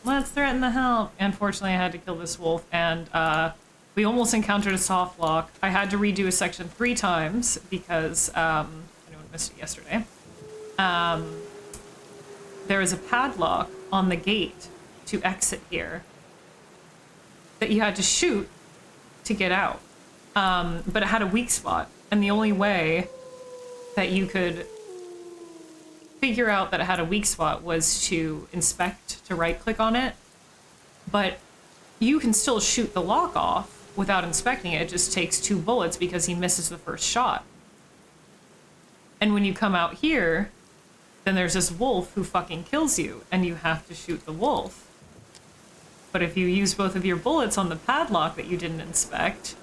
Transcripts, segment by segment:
Let's threaten the help. Unfortunately, I had to kill this wolf, and we almost encountered a soft lock. I had to redo a section 3 times because anyone missed it yesterday. There is a padlock on the gate to exit here that you had to shoot to get out. But it had a weak spot, and the only way that you could figure out that it had a weak spot was to inspect, to right-click on it. But you can still shoot the lock off without inspecting it. It just takes 2 bullets because he misses the first shot. And when you come out here, then there's this wolf who fucking kills you, and you have to shoot the wolf. But if you use both of your bullets on the padlock that you didn't inspect,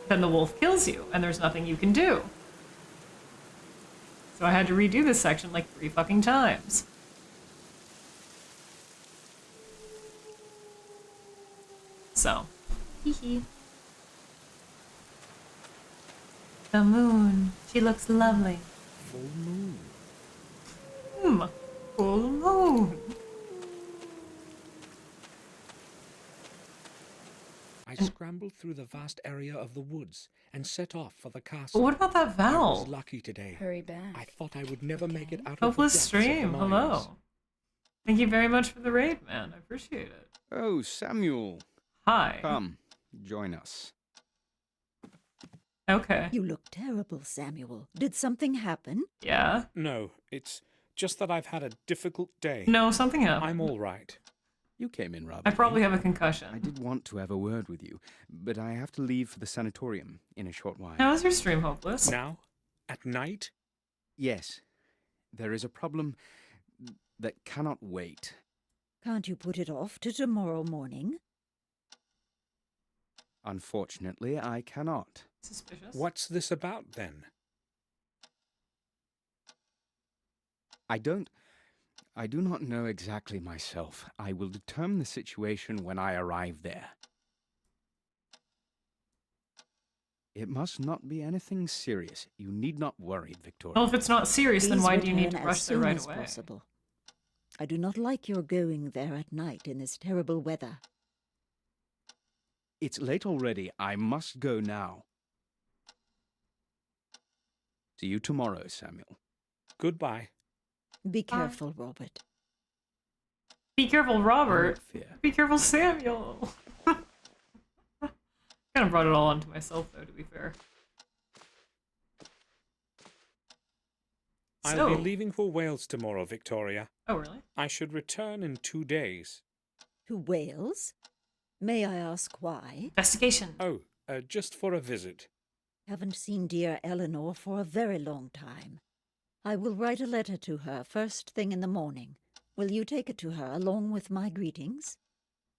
then the wolf kills you, and there's nothing you can do. So I had to redo this section like 3 fucking times. So, hee. The moon, she looks lovely. Full moon. Full moon. I scrambled through the vast area of the woods and set off for the But castle. what about that I Val? was lucky today. Hurry back. I thought I would never make it out Hopeless of the depths stream, of the mines. hello. Thank you very much for the raid, man. I appreciate it. Oh, Samuel. Hi. Come, join us. Okay. You look terrible, Samuel. Did something happen? Yeah. No, it's just that I've had a difficult day. No, something happened. I'm all right. You came in rather I probably late. have a concussion. I did want to have a word with you, but I have to leave for the sanatorium in a short while. How is your stream, Hopeless? Now? At night? Yes, there is a problem that cannot wait. Can't you put it off to tomorrow morning? Unfortunately, I cannot. Suspicious. What's this about, then? I do not know exactly myself. I will determine the situation when I arrive there. It must not be anything serious. You need not worry, Victoria. Well, if it's not serious, then Please why do you need to return rush as there soon right as away? possible. I do not like your going there at night in this terrible weather. It's late already. I must go now. See you tomorrow, Samuel. Goodbye. Be careful, Robert. Be careful, Robert. No fear. Be careful, Samuel. Kind of brought it all onto myself, though, to be fair. I'll be leaving for Wales tomorrow, Victoria. Oh, really? I should return in 2 days. To Wales? May I ask why? Investigation. Oh, just for a visit. Haven't seen dear Eleanor for a very long time. I will write a letter to her first thing in the morning. Will you take it to her along with my greetings?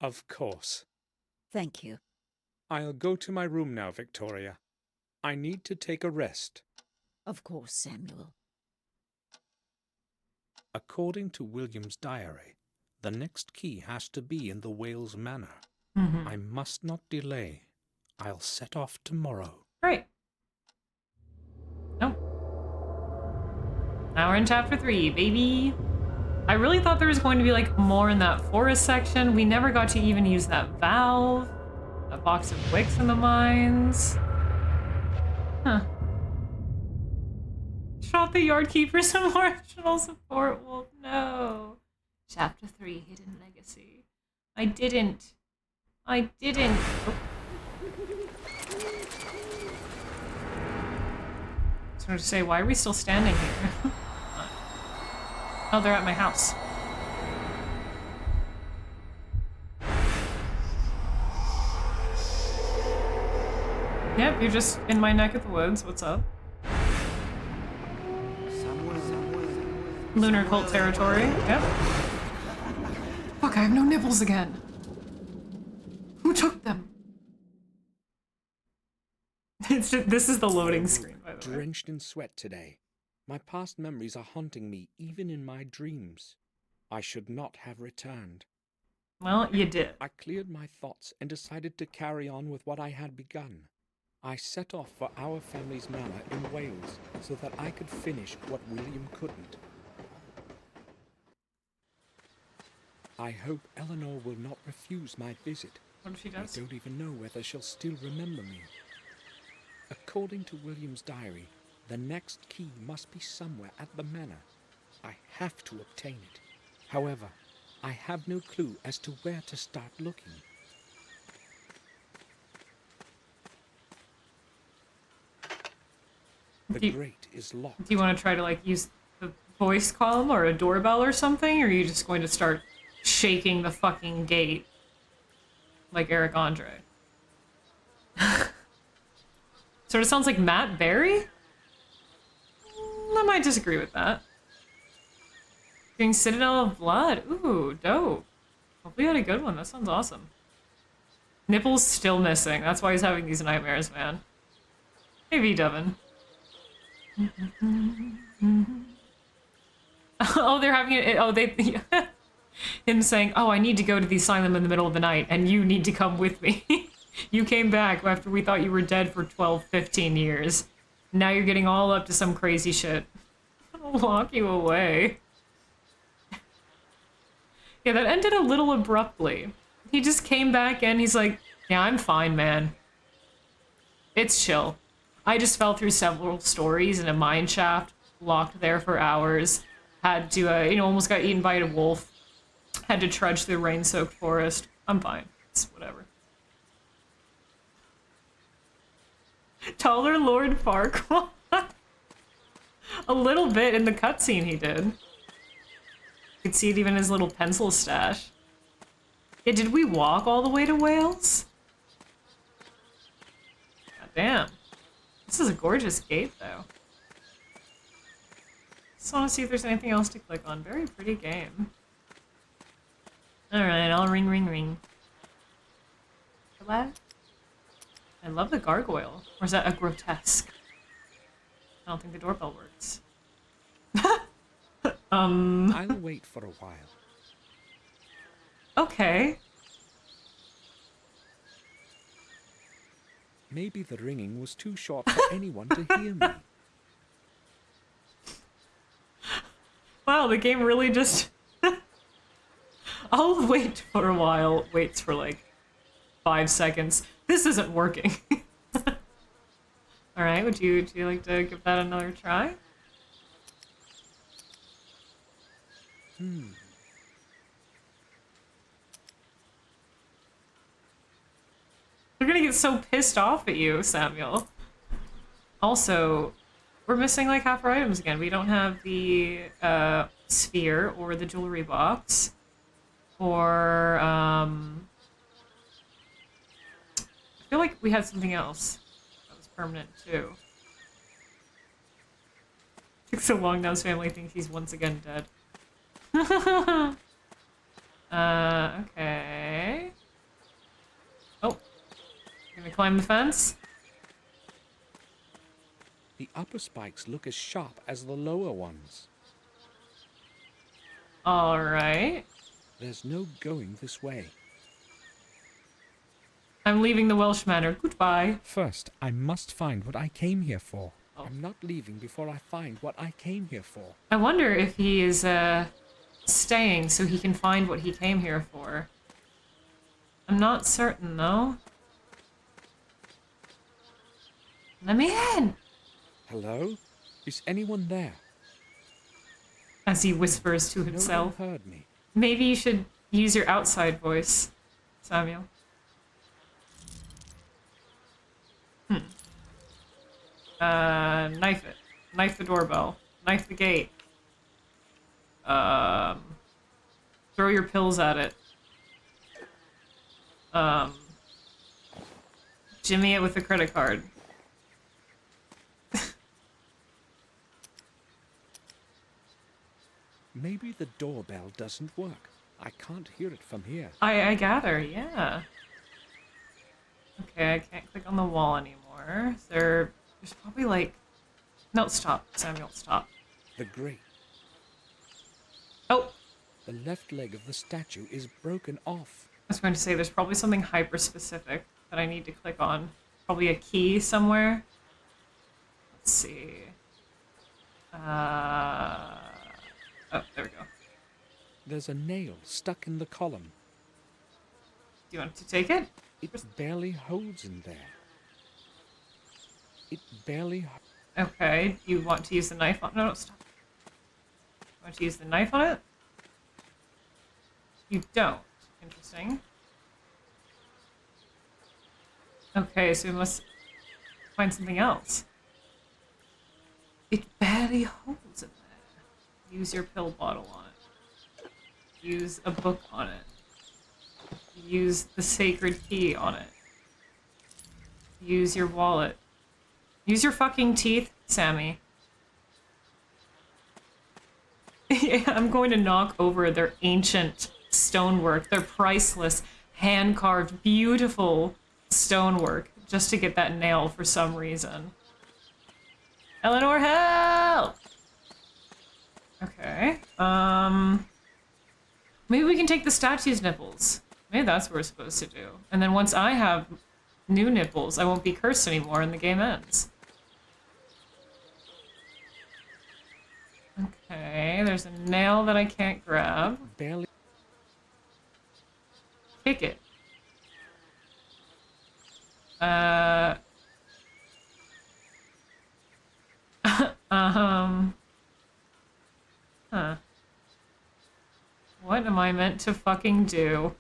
Of course. Thank you. I'll go to my room now, Victoria. I need to take a rest. Of course, Samuel. According to William's diary, the next key has to be in the Wales Manor. Mm-hmm. I must not delay. I'll set off tomorrow. Great. Oh. Now we're in chapter 3, baby. I really thought there was going to be like more in that forest section. We never got to even use that valve, that box of wicks in the mines. Huh. Shot the yard keeper some emotional support. Well, no. Chapter 3, Hidden Legacy. I didn't. Oh. I was going to say, why are we still standing here? Oh, they're at my house. Yep, you're just in my neck of the woods. What's up? Lunar cult territory. Yep. Fuck, I have no nipples again. Who took them? This is the loading screen, by the way. Drenched in sweat today. My past memories are haunting me even in my dreams. I should not have returned. Well, you did. I cleared my thoughts and decided to carry on with what I had begun. I set off for our family's manor in Wales so that I could finish what William couldn't. I hope Eleanor will not refuse my visit. What if she I does? don't even know whether she'll still remember me. According to William's diary, the next key must be somewhere at the manor. I have to obtain it. However, I have no clue as to where to start looking. The grate is locked. Do you want to try to like use the voice column or a doorbell or something, or are you just going to start shaking the fucking gate like Eric Andre? Sort of sounds like Matt Berry? I might disagree with that. Doing Citadel of Blood. Ooh, dope. Hopefully you had a good one. That sounds awesome. Nipple's still missing. That's why he's having these nightmares, man. Hey, V. Devin. Oh, they're having it. Oh, they. Him saying, "Oh, I need to go to the asylum in the middle of the night, and you need to come with me." You came back after we thought you were dead for 12, 15 years. Now you're getting all up to some crazy shit. I'll lock you away. Yeah, that ended a little abruptly. He just came back in. He's like, "Yeah, I'm fine, man. It's chill. I just fell through several stories in a mine shaft, locked there for hours, had to, almost got eaten by a wolf, had to trudge through rain-soaked forest. I'm fine. It's whatever." Taller Lord Farquaad? A little bit in the cutscene he did. You could see it even in his little pencil stash. Yeah, did we walk all the way to Wales? God damn. This is a gorgeous gate, though. Just want to see if there's anything else to click on. Very pretty game. Alright, I'll ring, ring, ring. Hello? I love the gargoyle. Or is that a grotesque? I don't think the doorbell works. I'll wait for a while. Okay. Maybe the ringing was too short for anyone to hear me. Wow, the game really just... I'll wait for a while. Waits for like 5 seconds. This isn't working. Alright, would you like to give that another try? They're gonna get so pissed off at you, Samuel. Also, we're missing like half our items again. We don't have the sphere or the jewelry box. Or, I feel like we had something else that was permanent too. Took so long now his family thinks he's once again dead. Okay. Oh. Gonna climb the fence? The upper spikes look as sharp as the lower ones. Alright. There's no going this way. I'm leaving the Welsh Manor. Goodbye. First, I must find what I came here for. Oh. I'm not leaving before I find what I came here for. I wonder if he is, staying so he can find what he came here for. I'm not certain, though. Let me in! Hello? Is anyone there? As he whispers to No himself. one heard me. Maybe you should use your outside voice, Samuel. Knife it. Knife the doorbell. Knife the gate. Throw your pills at it. Jimmy it with a credit card. Maybe the doorbell doesn't work. I can't hear it from here. I gather, yeah. Okay, I can't click on the wall anymore. There's probably like... No, stop, Samuel, stop. The grate. Oh! The left leg of the statue is broken off. I was going to say, there's probably something hyper-specific that I need to click on. Probably a key somewhere. Let's see. Oh, there we go. There's a nail stuck in the column. Do you want to take it? It barely holds in there. It barely... Okay. You want to use the knife on... No, stop. You want to use the knife on it? You don't. Interesting. Okay, so we must find something else. It barely holds in there. Use your pill bottle on it. Use a book on it. Use the sacred key on it. Use your wallet. Use your fucking teeth, Sammy. Yeah, I'm going to knock over their ancient stonework, their priceless, hand-carved, beautiful stonework, just to get that nail for some reason. Eleanor, help! Okay, maybe we can take the statue's nipples. Maybe that's what we're supposed to do. And then once I have new nipples, I won't be cursed anymore and the game ends. Okay, there's a nail that I can't grab. Barely... Kick it. Huh. What am I meant to fucking do?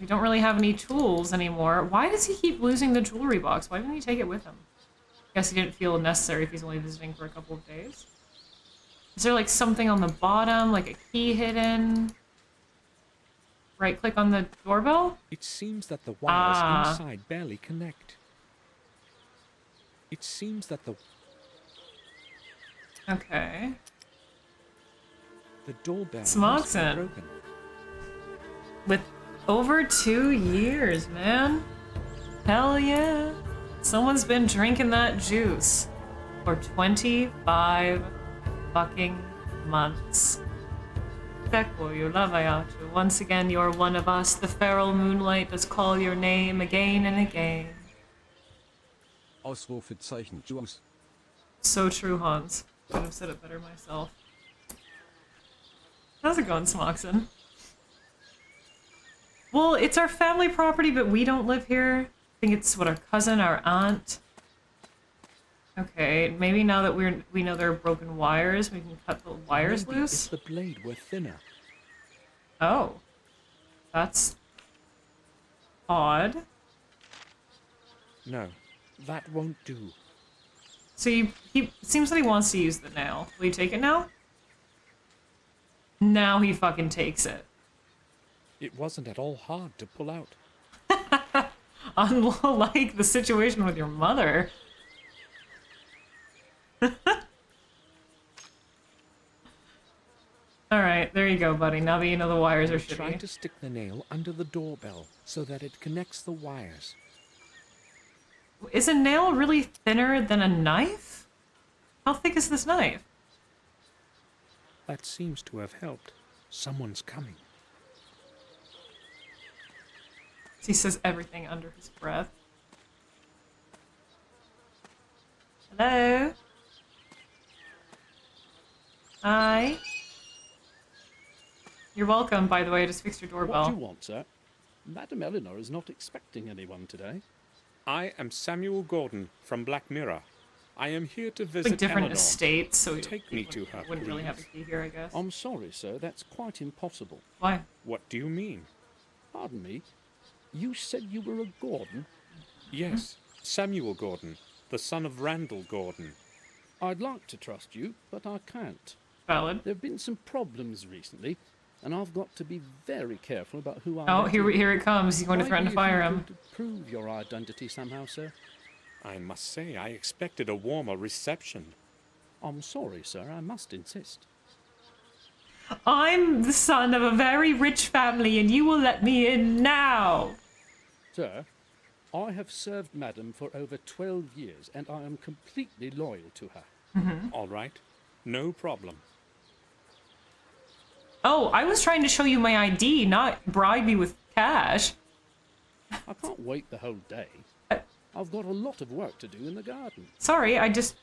We don't really have any tools anymore. Why does he keep losing the jewelry box? Why didn't he take it with him? Guess he didn't feel necessary if he's only visiting for a couple of days. Is there like something on the bottom, like a key hidden? Right click on the doorbell? It seems that the wires inside barely connect. It seems that the doorbell must be Smoxin. broken. With over 2 years, man. Hell yeah. Someone's been drinking that juice for 25 fucking months. Dekuoyu Lavayatu. Once again, you're one of us. The feral moonlight does call your name again and again. Ausrufezeichen Juice. So true, Hans. Could have said it better myself. How's it going, Smoxin? Well, it's our family property, but we don't live here. I think it's what, our cousin, our aunt. Okay, maybe now that we know there are broken wires, we can cut the wires Maybe loose. if the blade were thinner. Oh, that's odd. No, that won't do. So he seems that he wants to use the nail. Will you take it now? Now he fucking takes it. It wasn't at all hard to pull out. Unlike the situation with your mother. Alright, there you go, buddy. Now that you know the wires are Try shitty. to stick the nail under the doorbell so that it connects the wires. Is a nail really thinner than a knife? How thick is this knife? That seems to have helped. Someone's coming. He says everything under his breath. Hello? Hi? You're welcome, by the way. I just fixed your What do doorbell. you want, sir? Madam Eleanor is not expecting anyone today. I am Samuel Gordon from Black Mirror. I am here to It's visit like different Eleanor. estates, so Take me to her, wouldn't really have a please. key here, I guess. I'm sorry, sir, that's quite impossible. Why? What do you mean? Pardon me, you said you were a Gordon? Yes, Samuel Gordon, the son of Randall Gordon. I'd like to trust you, but I can't. Valid. There have been some problems recently, and I've got to be very careful about who I Oh, let here in. it comes. He's going to Maybe threaten to if fire you him. could prove your identity somehow, sir. I must say, I expected a warmer reception. I'm sorry, sir, I must insist. I'm the son of a very rich family, and you will let me in now. Sir, I have served Madam for over 12 years, and I am completely loyal to her. All right, no problem. Oh, I was trying to show you my ID, not bribe you with cash. I can't wait the whole day. I've got a lot of work to do in the garden. Sorry, I just...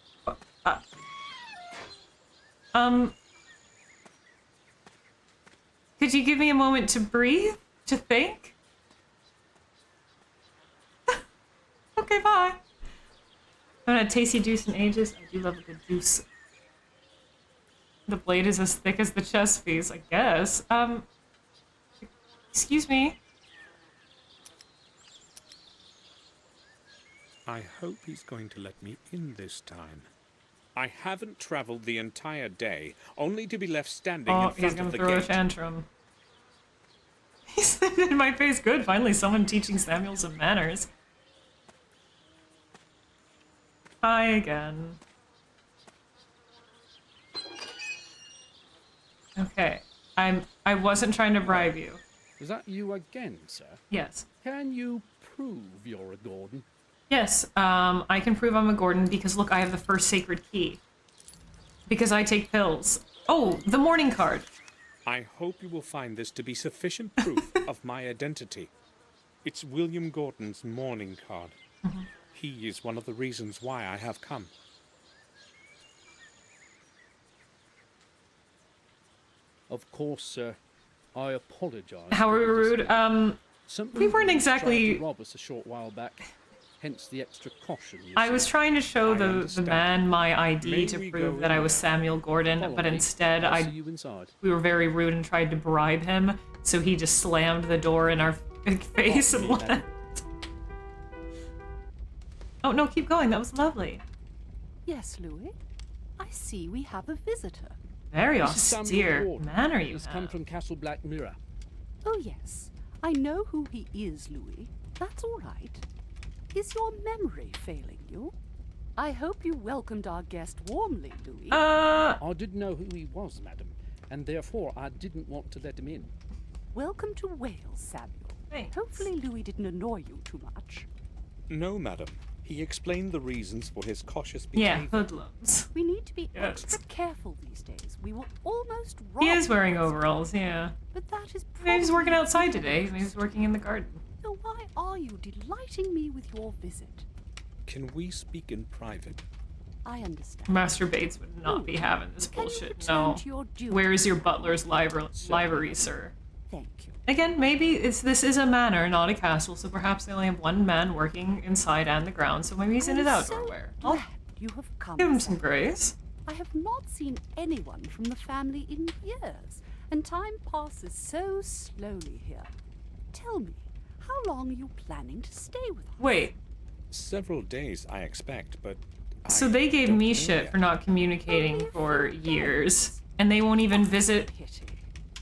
Could you give me a moment to breathe? To think? Okay, bye. I haven't had tasty juice in ages. I do love a good juice. The blade is as thick as the chest piece, I guess. Excuse me. I hope he's going to let me in this time. I haven't traveled the entire day, only to be left standing in Oh, he's front gonna of the throw a gate. tantrum. He said in my face, good, finally someone teaching Samuel some manners. Hi again. Okay. I wasn't trying to bribe you. Is that you again, sir? Yes. Can you prove you're a Gordon? Yes, I can prove I'm a Gordon because look, I have the first sacred key. Because I take pills. Oh, the morning card. I hope you will find this to be sufficient proof of my identity. It's William Gordon's mourning card. He is one of the reasons why I have come. Of course, sir. I apologize. How for the rude. disturb- Something we weren't tried exactly- to rob us a short while back. Hence the extra caution. You I see. was trying to show I the understand. man my ID May to we prove go that I in was now? Samuel Gordon, Follow but me. instead I'll see I you inside. we were very rude and tried to bribe him, so he just slammed the door in our face and see that. left. Oh no, keep going. That was lovely. Yes, Louis. I see we have a visitor. Very This is Samuel austere Gordon. manner you He's come have. from Castle Black Mirror. Oh, yes. I know who he is, Louis. That's all right. Is your memory failing you? I hope you welcomed our guest warmly, Louis. I didn't know who he was, madam, and therefore I didn't want to let him in. Welcome to Wales, Samuel. Thanks. Hopefully Louis didn't annoy you too much. No, madam. He explained the reasons for his cautious Yeah, behavior. hoodlums. We need to be Yes. extra careful these days. We will almost rob He is wearing you. overalls, yeah. But that is Maybe he's working probably outside the today. worst. Maybe he's working in the garden. So why are you delighting me with your visit? Can we speak in private? I understand. Master Bates would not be having this Can you bullshit. return No. to your duty? Where is your butler's livery, sir? Thank you. Again, maybe this is a manor, not a castle, so perhaps they only have one man working inside and the ground, so maybe he's in his I'm outdoor so wear. I'll glad you have come. give him some Sam. grace. I have not seen anyone from the family in years, and time passes so slowly here. Tell me, how long are you planning to stay with us? Wait, Several days, I expect, but so I they gave don't me know shit yet. for not communicating Only a for few years, days. and they won't even visit Pity.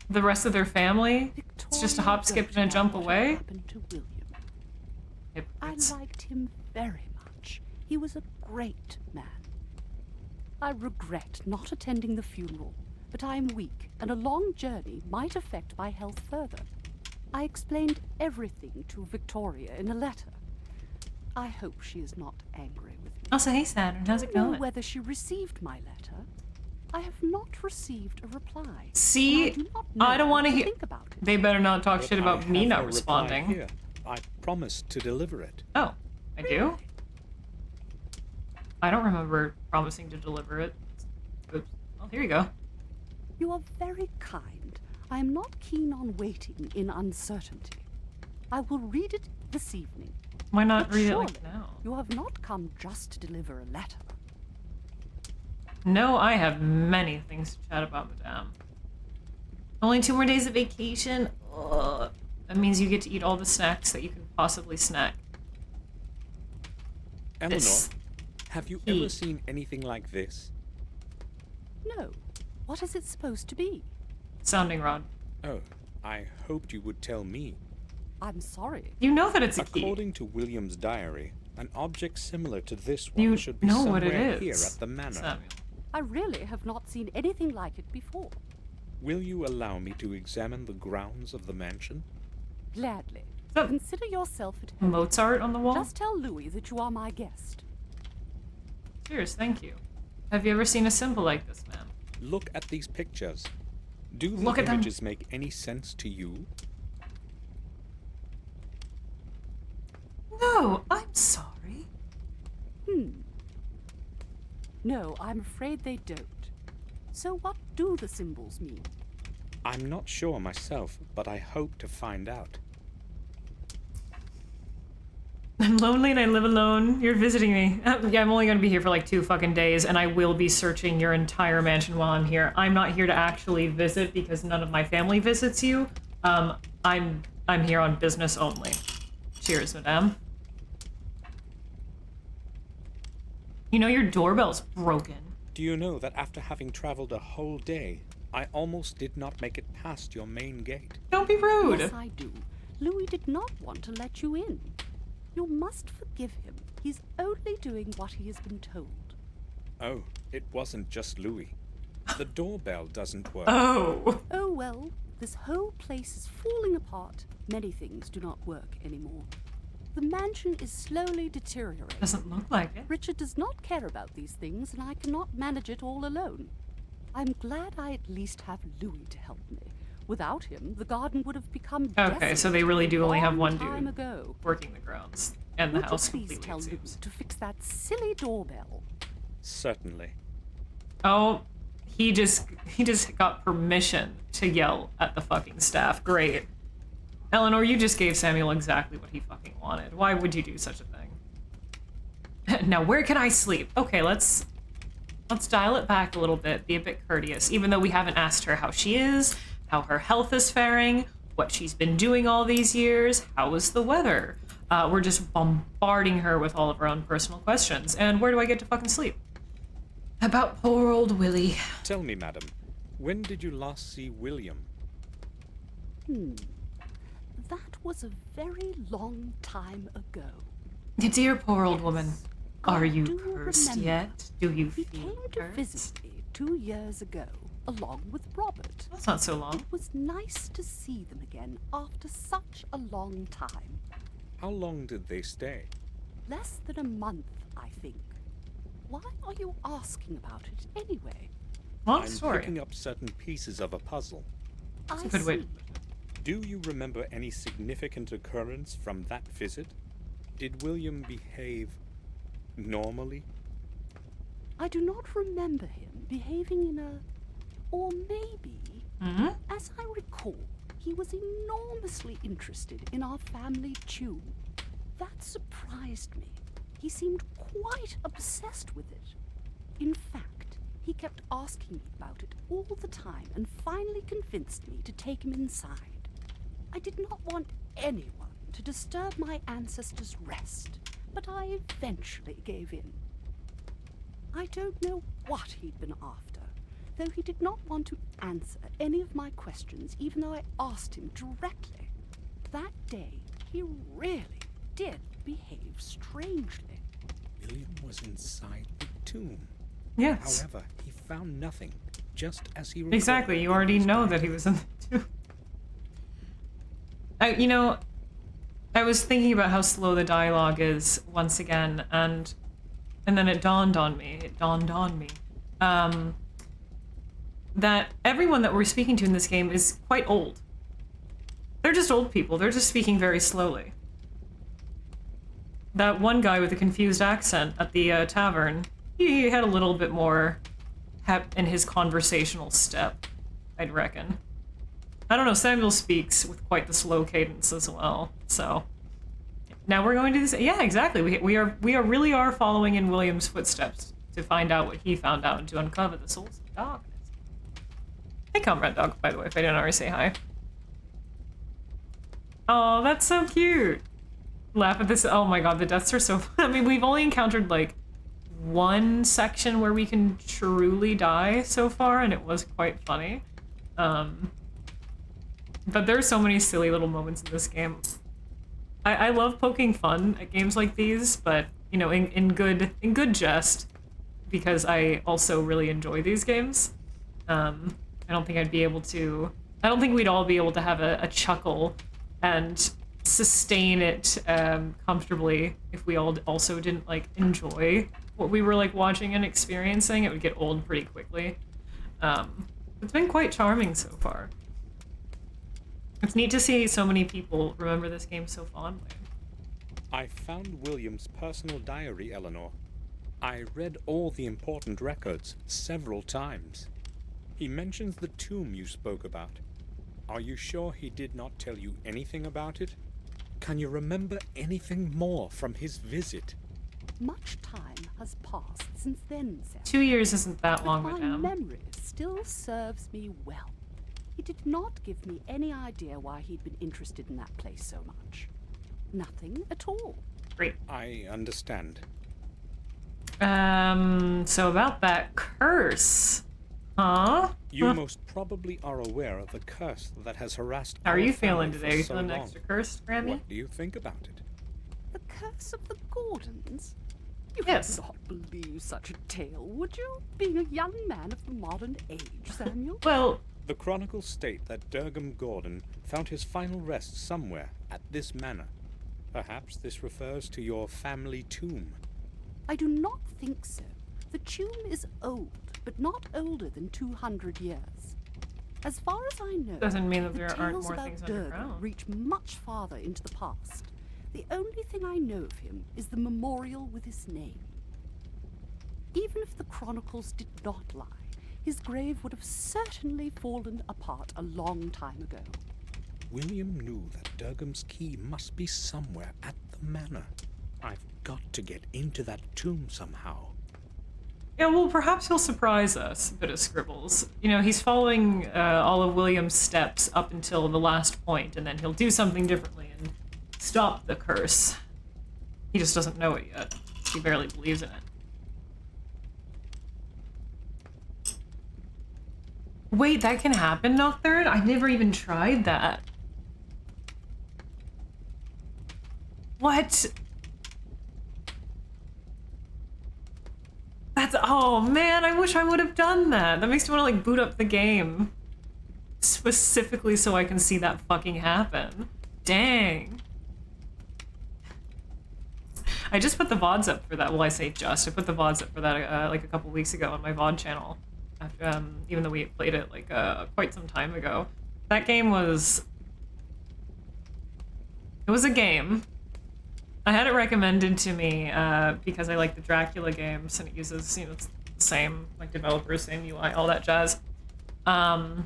the rest of their family? It's just a Victoria hop, skip, wrote and a jump about what away? happened to William. I Hypocrites. liked him very much. He was a great man. I regret not attending the funeral, but I am weak, and a long journey might affect my health further. I explained everything to Victoria in a letter. I hope she is not angry with me. Also, hey Saturn, how's it I don't know going? whether she received my letter. I have not received a reply. See, and I do not know I don't want to what hear. think about it. They better not talk But shit I about me have not a reply responding. Here. I promised to deliver it. Oh, I do? I don't remember promising to deliver it. Oops. Well, here you go. You are very kind. I am not keen on waiting in uncertainty. I will read it this evening. Why not But read it surely like now? You have not come just to deliver a letter. No, I have many things to chat about, madame. Only 2 more days of vacation? Ugh. That means you get to eat all the snacks that you can possibly snack. Eleanor, This. have you He. ever seen anything like this? No. What is it supposed to be? Sounding rod. Oh, I hoped you would tell me. I'm sorry. You know that it's a key. According to William's diary, an object similar to this one You should be know somewhere what it here is. at the manor. Samuel. I really have not seen anything like it before. Will you allow me to examine the grounds of the mansion? Gladly. So- Consider yourself at home. Mozart on the wall? Just tell Louis that you are my guest. Cheers, thank you. Have you ever seen a symbol like this, ma'am? Look at these pictures. Do the Look at them. images make any sense to you? No, I'm sorry. No, I'm afraid they don't. So what do the symbols mean? I'm not sure myself, but I hope to find out. I'm lonely and I live alone. You're visiting me. Yeah, I'm only going to be here for like 2 fucking days, and I will be searching your entire mansion while I'm here. I'm not here to actually visit because none of my family visits you. I'm here on business only. Cheers, madame. You know your doorbell's broken. Do you know that after having traveled a whole day, I almost did not make it past your main gate? Don't be rude. Yes, I do. Louis did not want to let you in. You must forgive him. He's only doing what he has been told. Oh, it wasn't just Louis. The doorbell doesn't work. Oh. Oh well, this whole place is falling apart. Many things do not work anymore. The mansion is slowly deteriorating. Doesn't look like it. Richard does not care about these things, and I cannot manage it all alone. I'm glad I at least have Louis to help me. Without him, the garden would have become Okay, desolate so they really do only have one time dude ago. working the grounds and the Would you house please completely, tell it Louis seems. to fix that silly doorbell? Certainly. Oh, he just got permission to yell at the fucking staff. Great. Eleanor, you just gave Samuel exactly what he fucking wanted. Why would you do such a thing? Now, where can I sleep? Okay, let's dial it back a little bit, be a bit courteous, even though we haven't asked her how she is, how her health is faring, what she's been doing all these years, how is the weather. We're just bombarding her with all of our own personal questions. And where do I get to fucking sleep? About poor old Willie. Tell me, madam, when did you last see William? That was a very long time ago. Dear poor old woman. I Are you do cursed remember. yet? Do you He feel came to cursed? visit me 2 years ago, along with Robert. That's not so long. It was nice to see them again after such a long time. How long did they stay? Less than a month, I think. Why are you asking about it anyway? Long I'm story. picking up certain pieces of a puzzle. I a good way to see. Do you remember any significant occurrence from that visit? Did William behave normally? I do not remember him behaving in a... or maybe... Hmm? As I recall, he was enormously interested in our family tune. That surprised me. He seemed quite obsessed with it. In fact, he kept asking me about it all the time and finally convinced me to take him inside. I did not want anyone to disturb my ancestors' rest, but I eventually gave in. I don't know what he'd been after, though he did not want to answer any of my questions, even though I asked him directly. That day, he really did behave strangely. William was inside the tomb. Yes. However, he found nothing, just as he recalled. Exactly. You already in his know diary. that he was in the tomb. I was thinking about how slow the dialogue is once again, and then it dawned on me. That everyone that we're speaking to in this game is quite old. They're just old people. They're just speaking very slowly. That one guy with a confused accent at the tavern, he had a little bit more hep in his conversational step, I'd reckon. I don't know, Samuel speaks with quite the slow cadence as well, so... Now we're going to this... Yeah, exactly. We really are following in William's footsteps to find out what he found out and to uncover the souls of darkness. Hey, Comrade Dog, by the way, if I didn't already say hi. Oh, that's so cute. Laugh at this. Oh my god, the deaths are so... I mean, we've only encountered, like, one section where we can truly die so far, and it was quite funny. But there's so many silly little moments in this game. I love poking fun at games like these, but, you know, in good jest, because I also really enjoy these games. I don't think I don't think we'd all be able to have a chuckle and sustain it comfortably if we all also didn't, like, enjoy what we were, like, watching and experiencing. It would get old pretty quickly. It's been quite charming so far. It's neat to see so many people remember this game so fondly. I found William's personal diary, Eleanor. I read all the important records several times. He mentions the tomb you spoke about. Are you sure he did not tell you anything about it? Can you remember anything more from his visit? Much time has passed since then, Sam. 2 years isn't that But long, my madame. memory still serves me well. He did not give me any idea why he'd been interested in that place so much. Nothing at all. Great. I understand. So about that curse, huh? You most probably are aware of the curse that has harassed How are our you feeling family today? You for so feeling long. extra cursed, Grammy? What do you think about it? The curse of the Gordons? You Yes. would not believe such a tale, would you? Being a young man of the modern age, Samuel? Well, The chronicles state that Durgam Gordon found his final rest somewhere at this manor. Perhaps this refers to your family tomb. I do not think so. The tomb is old, but not older than 200 years. As far as I know, doesn't mean that the there aren't tales more about things Durgam underground. reach much farther into the past. The only thing I know of him is the memorial with his name. Even if the chronicles did not lie, his grave would have certainly fallen apart a long time ago. William knew that Durgam's key must be somewhere at the manor. I've got to get into that tomb somehow. Yeah, well, perhaps he'll surprise us. A bit of scribbles. You know, he's following all of William's steps up until the last point, and then he'll do something differently and stop the curse. He just doesn't know it yet. He barely believes in it. Wait, that can happen, Nocturne? I never even tried that. What? That's, oh man, I wish I would have done that. That makes me want to like boot up the game. Specifically so I can see that fucking happen. Dang. I just put the VODs up for that. Well, I say just. I put the VODs up for that like a couple weeks ago on my VOD channel. After, even though we played it like quite some time ago. That game was... It was a game. I had it recommended to me because I like the Dracula games and it uses, you know, it's the same like developers, same UI, all that jazz. And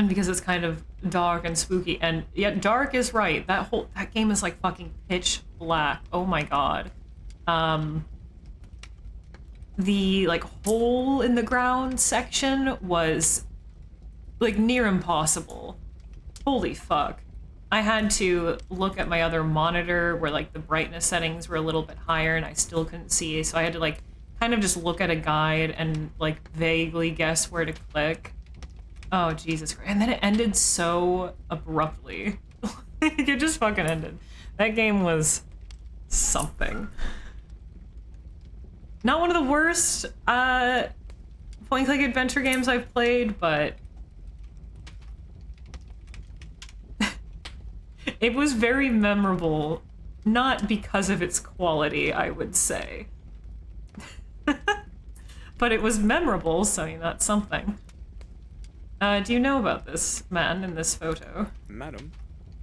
because it's kind of dark and spooky, and yet dark is right. That game is like fucking pitch black. Oh my god. The like hole in the ground section was like near impossible. Holy fuck. I had to look at my other monitor where like the brightness settings were a little bit higher and I still couldn't see, so I had to like kind of just look at a guide and like vaguely guess where to click. Oh Jesus Christ. And then it ended so abruptly. It just fucking ended. That game was something. Not one of the worst point-and-click adventure games I've played, but it was very memorable, not because of its quality, I would say. But it was memorable, so that's something. Do you know about this man in this photo? Madam,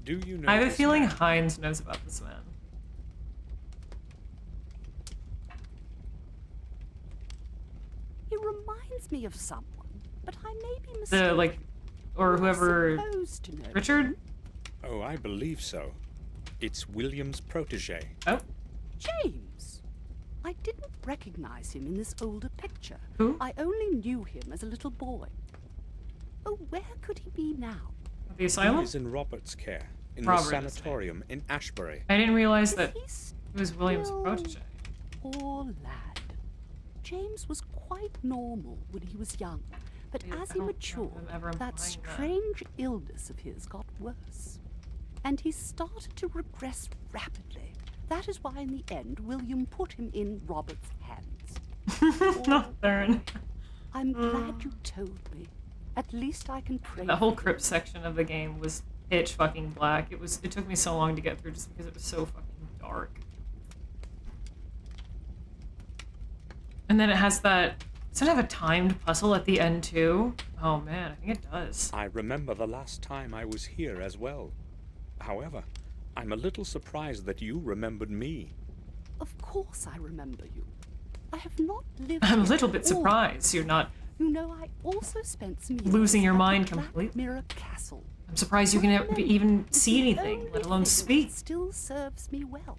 do you know I have a this feeling man? Hines knows about this man. He reminds me of someone, but I may be mistaken. The, like, or I'm whoever... supposed to know Richard? him. Oh, I believe so. It's William's protege. Oh. James! I didn't recognize him in this older picture. Who? I only knew him as a little boy. Oh, where could he be now? The He asylum? is in Robert's care, in Robert the is sanatorium in Ashbury. I didn't realize Is that he it was William's still- protege. Poor lad. James was quite normal when he was young, but Yeah, as I he don't matured, remember ever implying that that. strange illness of his got worse. And he started to regress rapidly. That is why in the end, William put him in Robert's hands. Nocturne. I'm glad you told me. At least I can pray The whole for crypt him. section of the game was pitch fucking black. It took me so long to get through just because it was so fucking dark. And then it has that... Does it have a timed puzzle at the end too? Oh man, I think it does. I remember the last time I was here as well. However, I'm a little surprised that you remembered me. Of course I remember you. I have not lived I'm a here little bit all- surprised you're not You know, I also spent some years Losing your at the mind Black completely. Mirror Castle. I'm surprised you can even see anything, let alone speak. Still serves me well.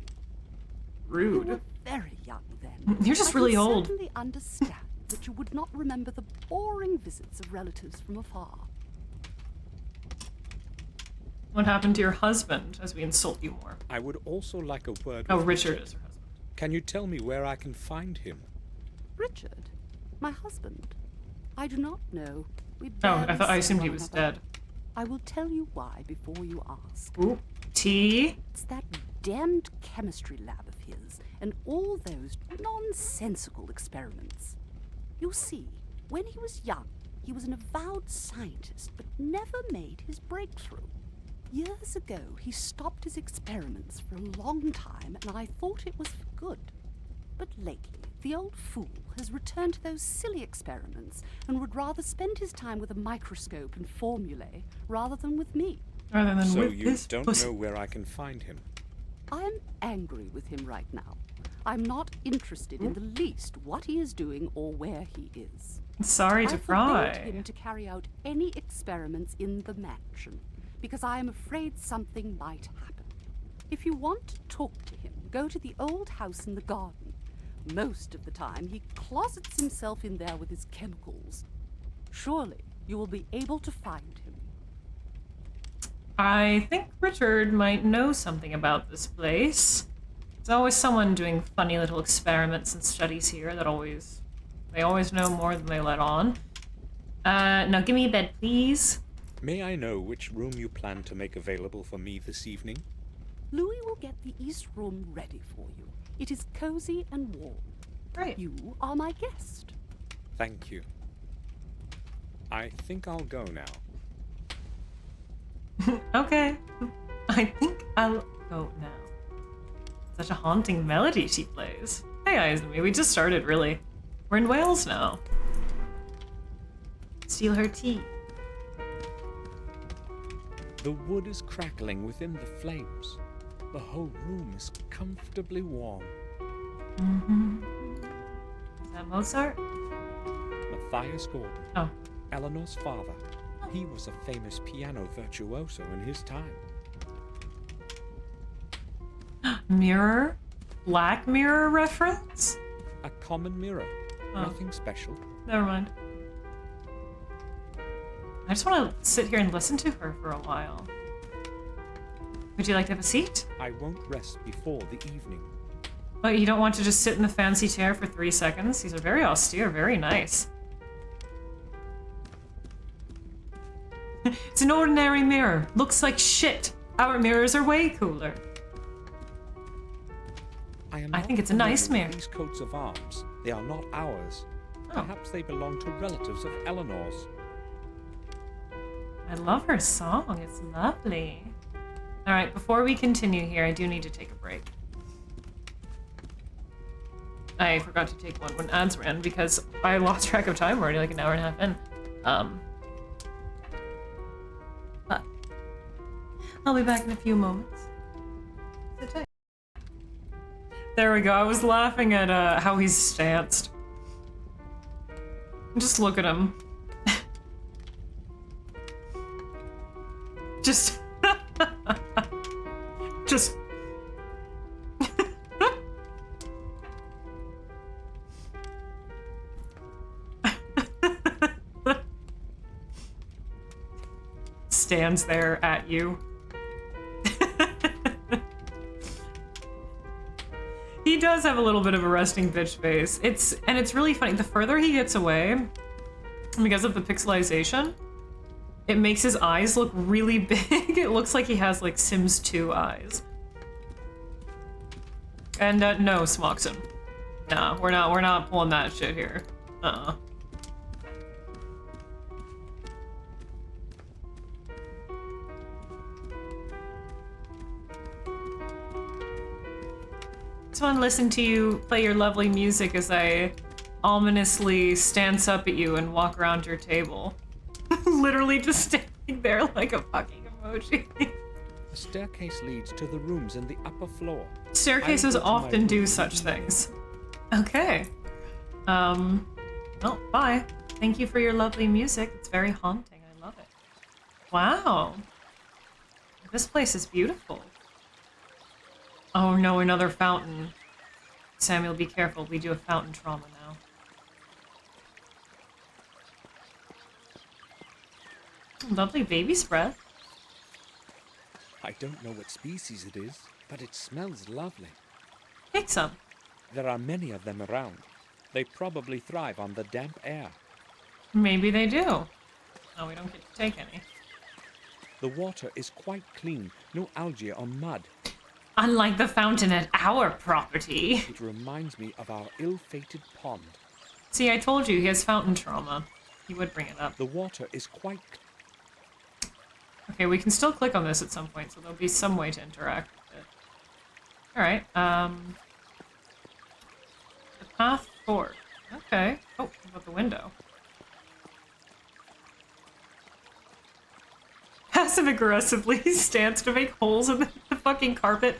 You Rude. were very young then. You're just I really can old. certainly understand that you would not remember the boring visits of relatives from afar. What happened to your husband as we insult you more? I would also like a word Oh, with Richard is her husband. Can you tell me where I can find him? Richard, my husband. I do not know. We Oh, barely I see assumed he one was another. dead. I will tell you why before you ask. Ooh, tea? It's that damned chemistry lab of his and all those nonsensical experiments. You see, when he was young, he was an avowed scientist but never made his breakthrough. Years ago, he stopped his experiments for a long time, and I thought it was for good. But lately, the old fool has returned to those silly experiments and would rather spend his time with a microscope and formulae rather than with me. Rather than So with you this don't pussy. know where I can find him? I am angry with him right now. I'm not interested in the least what he is doing or where he is. Sorry to I forbade pry. him to carry out any experiments in the mansion, because I am afraid something might happen. If you want to talk to him, go to the old house in the garden. Most of the time, he closets himself in there with his chemicals. Surely, you will be able to find him. I think Richard might know something about this place. There's always someone doing funny little experiments and studies here that they always know more than they let on. Now give me a bed, please. May I know which room you plan to make available for me this evening? Louis will get the east room ready for you. It is cozy and warm. Right. You are my guest. Thank you. I think I'll go now. Okay. I think I'll go now. Such a haunting melody she plays. Hey, Izumi, we just started, really. We're in Wales now. Steal her tea. The wood is crackling within the flames. The whole room is comfortably warm. Is that Mozart? Matthias Gordon, Oh. Eleanor's father. He was a famous piano virtuoso in his time. Mirror? Black Mirror reference? A common mirror. Oh. Nothing special. Never mind. I just want to sit here and listen to her for a while. Would you like to have a seat? I won't rest before the evening. Oh, you don't want to just sit in the fancy chair for 3 seconds? These are very austere, very nice. It's an ordinary mirror. Looks like shit. Our mirrors are way cooler. I I think it's a nice familiar mirror. with these coats of arms. They are not ours. Oh. Perhaps they belong to relatives of Eleanor's. I love her song. It's lovely. All right, before we continue here, I do need to take a break. I forgot to take one when ads ran because I lost track of time already, like an hour and a half in. But I'll be back in a few moments. Sit tight. There we go. I was laughing at how he's stanced. Just look at him. Just just stands there at you. He does have a little bit of a resting bitch face. It's really funny. The further he gets away, because of the pixelization, it makes his eyes look really big. It looks like he has like Sims 2 eyes. And no, Smoxon. Nah, we're not pulling that shit here. Just want to listen to you play your lovely music as I ominously stance up at you and walk around your table. Literally just standing there like a fucking emoji. The staircase leads to the rooms in the upper floor. Staircases I will go to my often room do this such evening. things. Okay. Well, bye. Thank you for your lovely music. It's very haunting. I love it. Wow. This place is beautiful. Oh no, another fountain. Samuel, be careful. We do have fountain trauma now. Lovely baby's breath. I don't know what species it is, but it smells lovely. Take some. There are many of them around. They probably thrive on the damp air. Maybe they do. Oh, we don't get to take any. The water is quite clean, no algae or mud. Unlike the fountain at our property. It reminds me of our ill-fated pond. See, I told you he has fountain trauma. He would bring it up. The water is quite... Okay, we can still click on this at some point, so there'll be some way to interact with it. Alright, the path forward. Okay. Oh, what about the window? Passive-aggressively stands to make holes in the fucking carpet.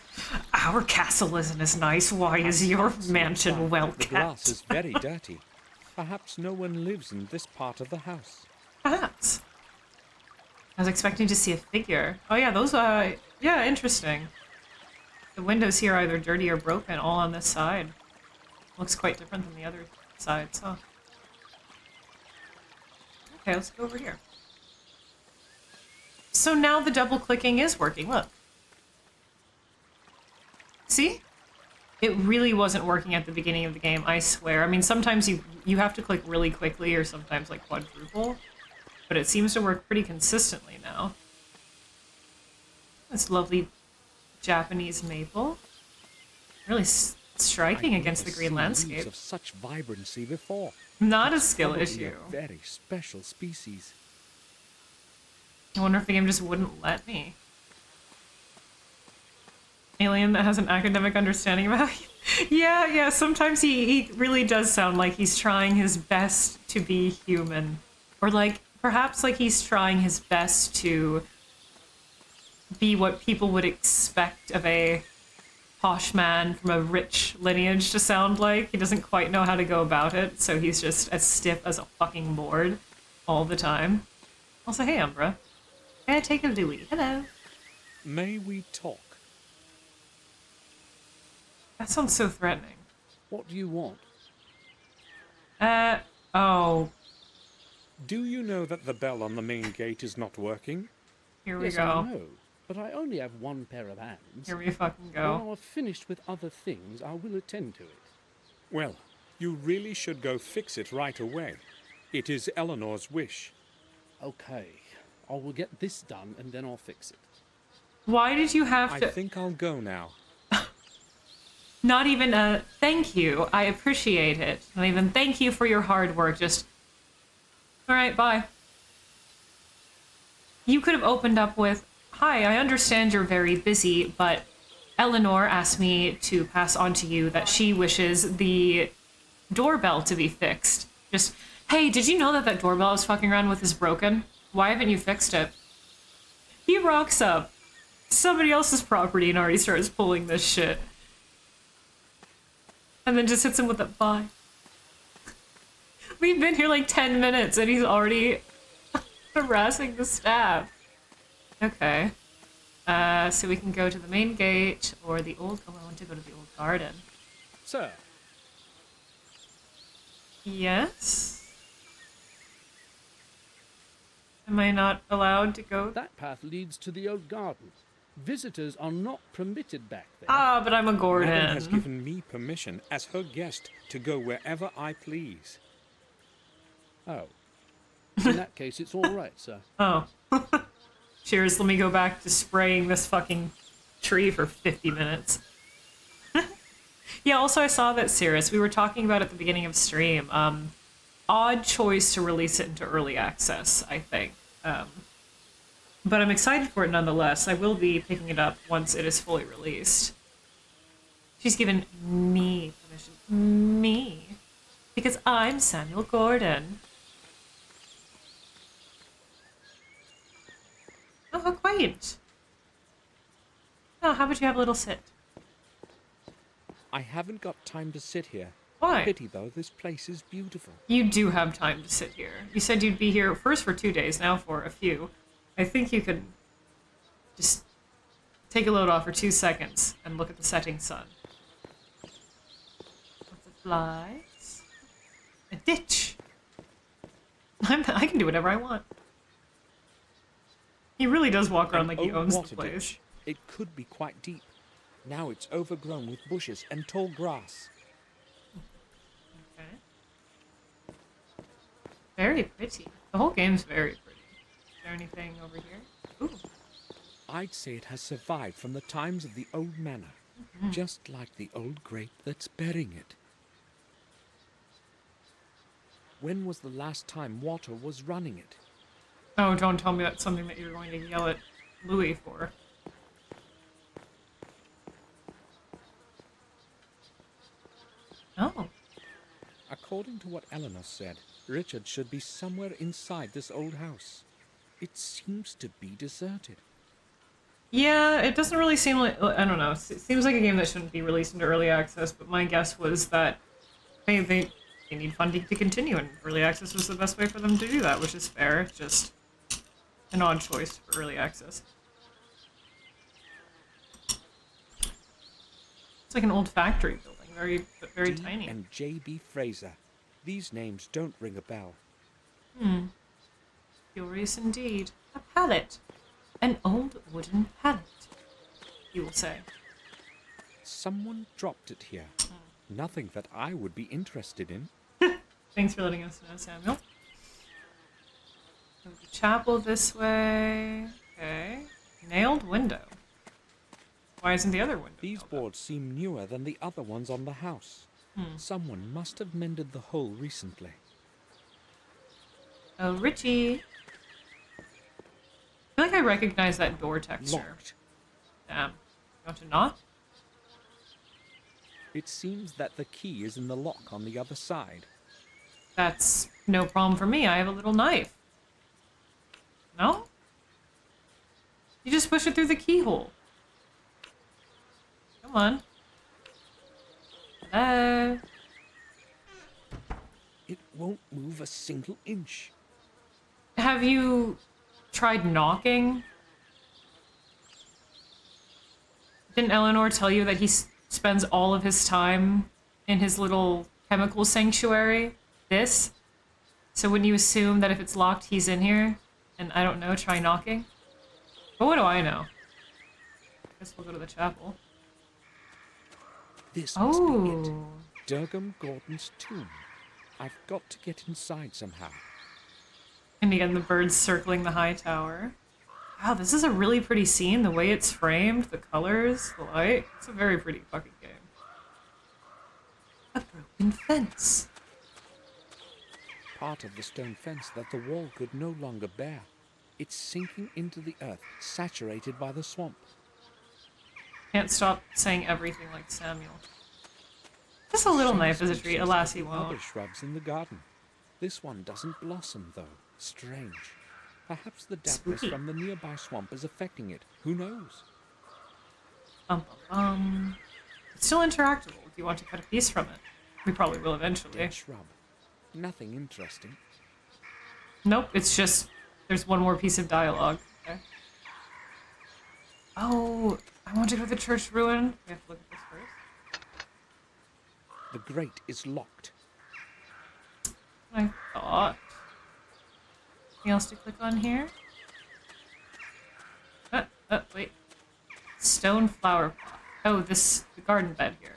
Our castle isn't as nice. Why is your mansion well The kept? glass is very dirty. Perhaps no one lives in this part of the house. Perhaps. I was expecting to see a figure. Oh yeah, those yeah, interesting. The windows here are either dirty or broken, all on this side. Looks quite different than the other sides, huh? Okay, let's go over here. So now the double clicking is working, look. See? It really wasn't working at the beginning of the game, I swear. I mean, sometimes you have to click really quickly or sometimes like quadruple, but it seems to work pretty consistently now. This lovely Japanese maple. Really striking against the green landscape. Leaves of such vibrancy before. Not a It's skill probably issue. A very special species. I wonder if the game just wouldn't let me. Alien that has an academic understanding of how yeah, sometimes he really does sound like he's trying his best to be human. Or like, perhaps like he's trying his best to be what people would expect of a posh man from a rich lineage to sound like. He doesn't quite know how to go about it, so he's just as stiff as a fucking board all the time. Also, hey Umbra. Can I take a Louie? Hello. May we talk? That sounds so threatening. What do you want? Oh, Do you know that the bell on the main gate is not working? here we Yes, I go. know, but I only have one pair of hands. Here we fucking When go. I've finished with other things, I will attend to it. Well, you really should go fix it right away. It is Eleanor's wish. Okay, I will get this done and then I'll fix it. Why did you have I to... think I'll go now. Not even a thank you. I appreciate it. Not even thank you for your hard work. Just, all right, bye. You could have opened up with, hi, I understand you're very busy, but Eleanor asked me to pass on to you that she wishes the doorbell to be fixed. Just, hey, did you know that that doorbell I was fucking around with is broken? Why haven't you fixed it? He rocks up somebody else's property and already starts pulling this shit. And then just hits him with a bye. We've been here like 10 minutes and he's already harassing the staff. Okay. So we can go to the main gate or the old... Oh, I want to go to the old garden. Sir, Yes? Am I not allowed to go? that path leads to the old garden. Visitors are not permitted back there. Ah, but I'm a Gordon. Madam has given me permission as her guest to go wherever I please. Oh. In that case, it's all right, sir. Oh. Cheers, let me go back to spraying this fucking tree for 50 minutes. Yeah, also I saw that, Cirrus, we were talking about at the beginning of stream, odd choice to release it into early access, I think. But I'm excited for it nonetheless. I will be picking it up once it is fully released. She's given me permission. Me. Because I'm Samuel Gordon. Oh, how quaint. Oh, how about you have a little sit? I haven't got time to sit here. Why? Pity, though, this place is beautiful. You do have time to sit here. You said you'd be here first for 2 days, now for a few. I think you could just take a load off for 2 seconds and look at the setting sun. Lots of flies. A ditch. I can do whatever I want. He really does walk around An like he old owns the water place. ditch. It could be quite deep. Now it's overgrown with bushes and tall grass. Okay. Very pretty. The whole game's very pretty. Is there anything over here? Ooh. I'd say it has survived from the times of the old manor, just like the old grape that's bearing it. When was the last time water was running it? Oh, don't tell me that's something that you're going to yell at Louis for. Oh. According to what Eleanor said, Richard should be somewhere inside this old house. It seems to be deserted. Yeah, it doesn't really seem like... I don't know. It seems like a game that shouldn't be released into early access, but my guess was that they need funding to continue, and early access was the best way for them to do that, which is fair. It's just an odd choice for early access. It's like an old factory building, very D tiny. and J.B. Fraser. These names don't ring a bell. Curious indeed. A pallet. An old wooden pallet, you will say. Someone dropped it here. Nothing that I would be interested in. Thanks for letting us know, Samuel. Go to the chapel this way. Okay. Nailed window. Why isn't the other window These nailed up? boards seem newer than the other ones on the house. Someone must have mended the hole recently. Oh, Richie. I feel like I recognize that door texture. Locked. Damn. You want to knock? It seems that the key is in the lock on the other side. That's no problem for me. I have a little knife. No? You just push it through the keyhole. Come on. Hello? It won't move a single inch. Have you tried knocking? Didn't Eleanor tell you that he spends all of his time in his little chemical sanctuary? This? So wouldn't you assume that if it's locked, he's in here? And I don't know, try knocking? But what do I know? Guess we'll go to the chapel. This must be it. Oh. Durgam Gordon's tomb. I've got to get inside somehow. And again, the birds circling the high tower. Wow, this is a really pretty scene. The way it's framed, the colors, the light. It's a very pretty fucking game. A broken fence. Part of the stone fence that the wall could no longer bear. It's sinking into the earth, saturated by the swamp. Can't stop saying everything like Samuel. Just a little knife as a treat. Alas, he Other won't. shrubs in the garden. This one doesn't blossom, though. Strange. Perhaps the dampness Spooky. from the nearby swamp is affecting it. Who knows? It's still interactable. Do you want to cut a piece from it? We probably will eventually. Dead shrub. Nothing interesting. Nope, it's just there's one more piece of dialogue. Okay. Oh, I want to go to the church ruin. We have to look at this first. The grate is locked. I thought. Anything else to click on here? Wait. Stone flower pot. Oh, the garden bed here.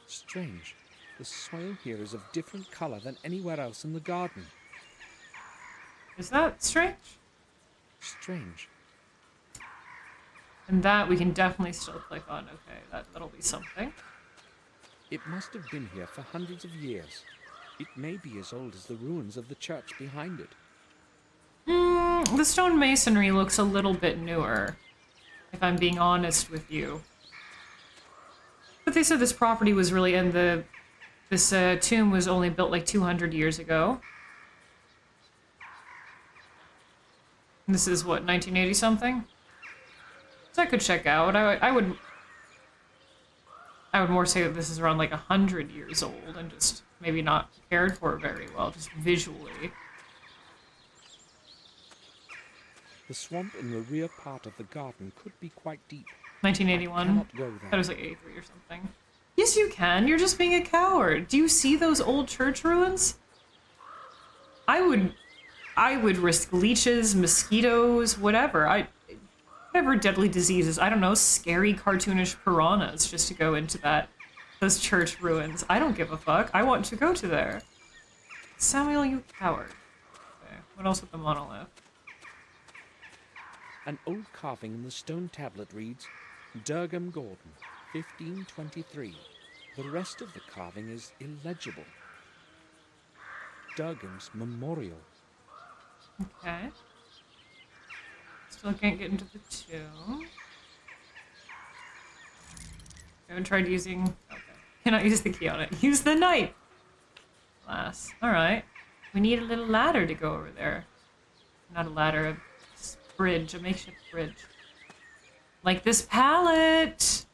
Strange. The soil here is of different color than anywhere else in the garden. Is that strange? Strange. And that we can definitely still click on. Okay, that'll be something. It must have been here for hundreds of years. It may be as old as the ruins of the church behind it. The stone masonry looks a little bit newer, if I'm being honest with you. But they said this property was really, and this tomb was only built like 200 years ago. And this is what, 1980 something? So I could check out. I I would more say that this is around like 100 years old and just maybe not cared for very well, just visually. The swamp in the rear part of the garden could be quite deep. 1981. I cannot go That there. was like 83 or something. Yes, you can. You're just being a coward. Do you see those old church ruins? I would risk leeches, mosquitoes, whatever. Whatever deadly diseases. I don't know, scary cartoonish piranhas just to go into those church ruins. I don't give a fuck. I want to go to there. Samuel, you coward. Okay, what else with the monolith? An old carving in the stone tablet reads, Durgam Gordon, 1523. The rest of the carving is illegible. Durgam's memorial. Okay. Still can't get into the tomb. I haven't tried using... Okay. Cannot use the key on it. Use the knife! Alas. Alright. We need a little ladder to go over there. Not a ladder, a bridge. A makeshift bridge. Like this pallet!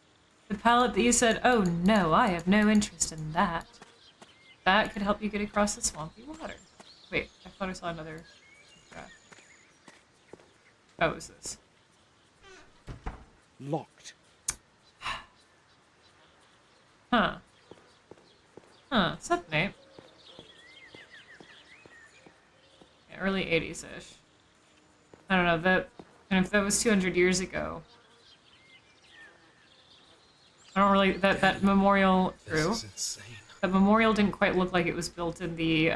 The pallet that you said, oh no, I have no interest in that. That could help you get across the swampy water. Wait, I thought I saw another... Oh, is this? Locked. Huh. Huh. What's up, Nate? Yeah, early 80s-ish. I don't know, and if that was 200 years ago... I don't really... That memorial... True. This is insane. That memorial didn't quite look like it was built in the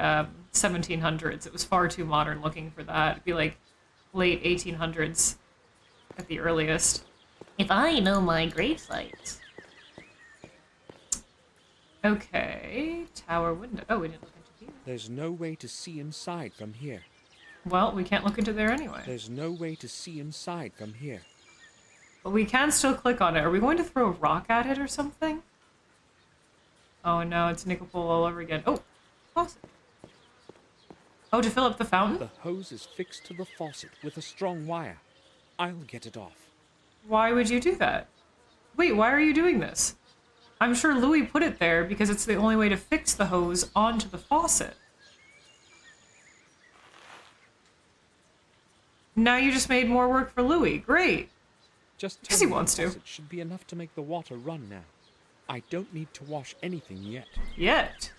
1700s. It was far too modern looking for that. It'd be like late 1800s at the earliest. If I know my grave sites. Okay, tower window. Oh, we didn't look into here. There's no way to see inside from here. Well, we can't look into there anyway. There's no way to see inside from here. But we can still click on it. Are we going to throw a rock at it or something? Oh no, it's nickel pole all over again. Oh, faucet. Oh, to fill up the fountain? The hose is fixed to the faucet with a strong wire. I'll get it off. Why would you do that? Wait, why are you doing this? I'm sure Louis put it there because it's the only way to fix the hose onto the faucet. Now you just made more work for Louis. Great. Just Because tell he me wants the to. faucet should be enough to make the water run now. I don't need to wash anything yet. Yet.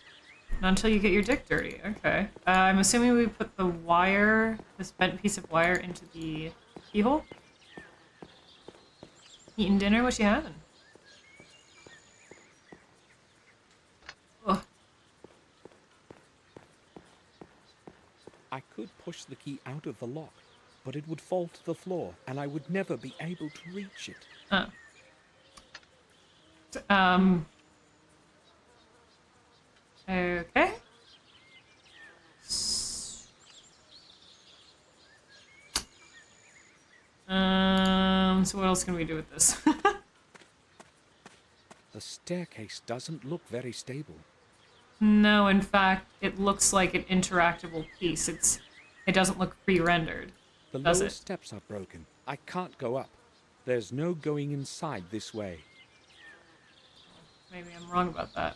Not until you get your dick dirty. Okay. I'm assuming we put the wire, this bent piece of wire, into the keyhole. Eating dinner? What you having? Ugh. I could push the key out of the lock, but it would fall to the floor, and I would never be able to reach it. Oh. Okay. So what else can we do with this? The staircase doesn't look very stable. No, in fact, it looks like an interactable piece. It doesn't look pre-rendered. The Does lower it? steps are broken. I can't go up. There's no going inside this way. Maybe I'm wrong about that.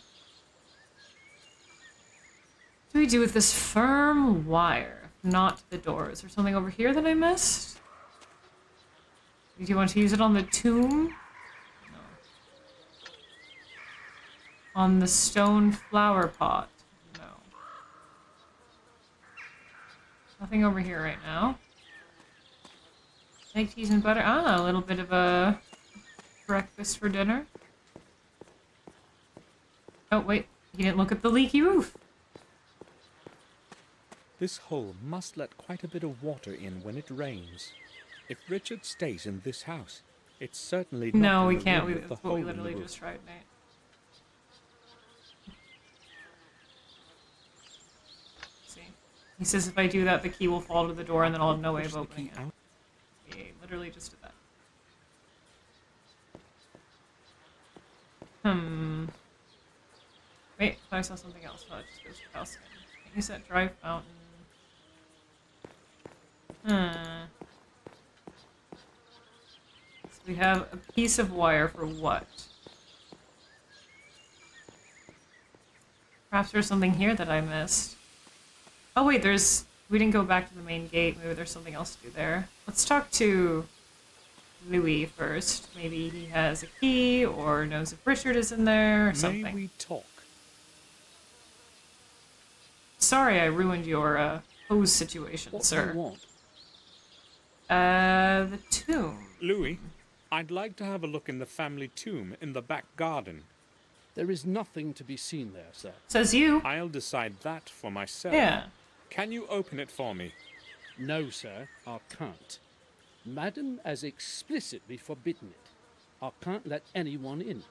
What do we do with this firm wire? Not the doors. Is there something over here that I missed? Do you want to use it on the tomb? No. On the stone flower pot? No. Nothing over here right now. Egg, cheese, and butter. Ah, a little bit of a breakfast for dinner. Oh, wait. He didn't look at the leaky roof. This hole must let quite a bit of water in when it rains. If Richard stays in this house, it's certainly not No, in we the can't. room with the That's what hole we in the literally roof. just tried, Nate. See? He says if I do that, the key will fall to the door and then I'll have no way Push of the opening key it. out. He literally just did that. Wait, I thought I saw something else. Oh, it just goes to house skin. You said dry fountain. So we have a piece of wire for what? Perhaps there's something here that I missed. Oh wait, we didn't go back to the main gate. Maybe there's something else to do there. Let's talk to Louis first. Maybe he has a key or knows if Richard is in there or something. May we talk? Sorry I ruined your hose situation, What sir. do you want? The tomb. Louis, I'd like to have a look in the family tomb in the back garden. There is nothing to be seen there, sir. Says you. I'll decide that for myself. Yeah. Can you open it for me? No, sir, I can't. Madam has explicitly forbidden it. I can't let anyone in.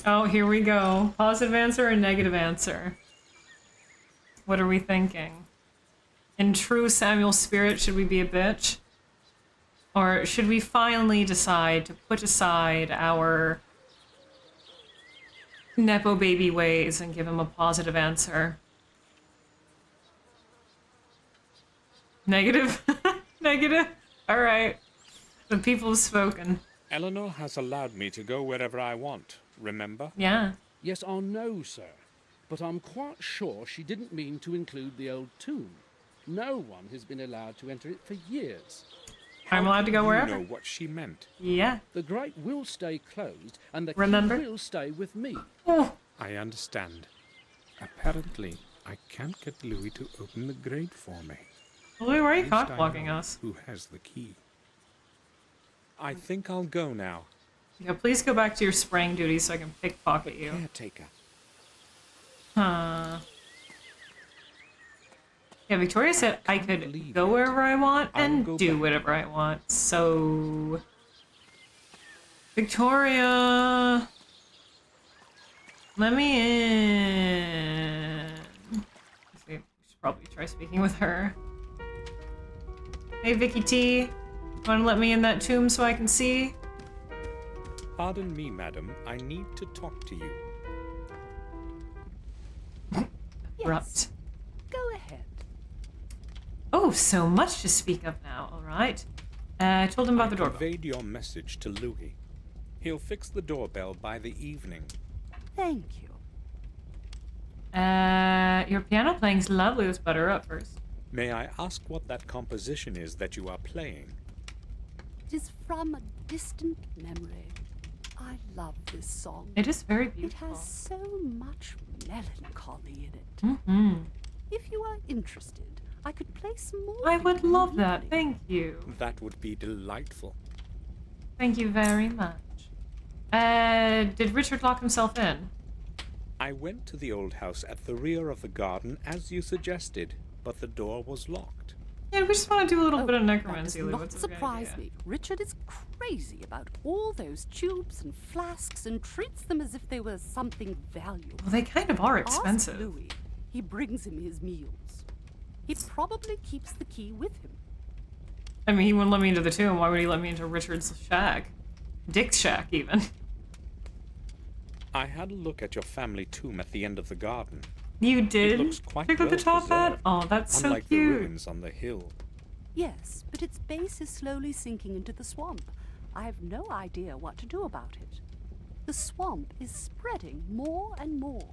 Oh, here we go. Positive answer or negative answer? What are we thinking? In true Samuel spirit, should we be a bitch? Or should we finally decide to put aside our Nepo baby ways and give him a positive answer? Negative? Negative? Alright. The people have spoken. Eleanor has allowed me to go wherever I want, remember? Yeah. Yes, I know, sir. But I'm quite sure she didn't mean to include the old tomb. No one has been allowed to enter it for years. I'm allowed to go You wherever? know what she meant. Yeah. The grate will stay closed, and the Remember? key will stay with me. Oh. I understand. Apparently, I can't get Louis to open the grate for me. Louis, why are you At least I cock-blocking know us? Who has the key? I think I'll go now. Yeah, please go back to your spraying duty so I can pickpocket you. Caretaker. Huh. Yeah, Victoria said I could believe go it. wherever I want I will and go do back. whatever I want. So, Victoria, let me in. Let's see, we should probably try speaking with her. Hey, Vicky T, want to let me in that tomb so I can see? Pardon me, madam. I need to talk to you. Abrupt. Go ahead. Oh, so much to speak of now. All right. I told him about the I doorbell. conveyed your message to Louis. He'll fix the doorbell by the evening. Thank you. Your piano playing's lovely. Let's butter her up first. May I ask what that composition is that you are playing? It is from a distant memory. I love this song. It is very It beautiful. has so much melancholy in it. Mm-hmm. If you are interested, I could play some more. I for would you love in that. the Thank you. That would be delightful. Thank you very much. Did Richard lock himself in? I went to the old house at the rear of the garden as you suggested, but the door was locked. Yeah, we just want to do a little bit of That necromancy. does Lou. not What's the surprise idea? me. Richard is crazy about all those tubes and flasks and treats them as if they were something valuable. Well, they kind of are Ask expensive. Louis. He brings him his meals. He probably keeps the key with him. I mean, he wouldn't let me into the tomb. Why would he let me into Richard's shack? Dick's shack, even. I had a look at your family tomb at the end of the garden. You did? It looks quite Check out well the top hat? preserved, Oh, that's so unlike the cute. ruins on the hill. Yes, but its base is slowly sinking into the swamp. I have no idea what to do about it. The swamp is spreading more and more.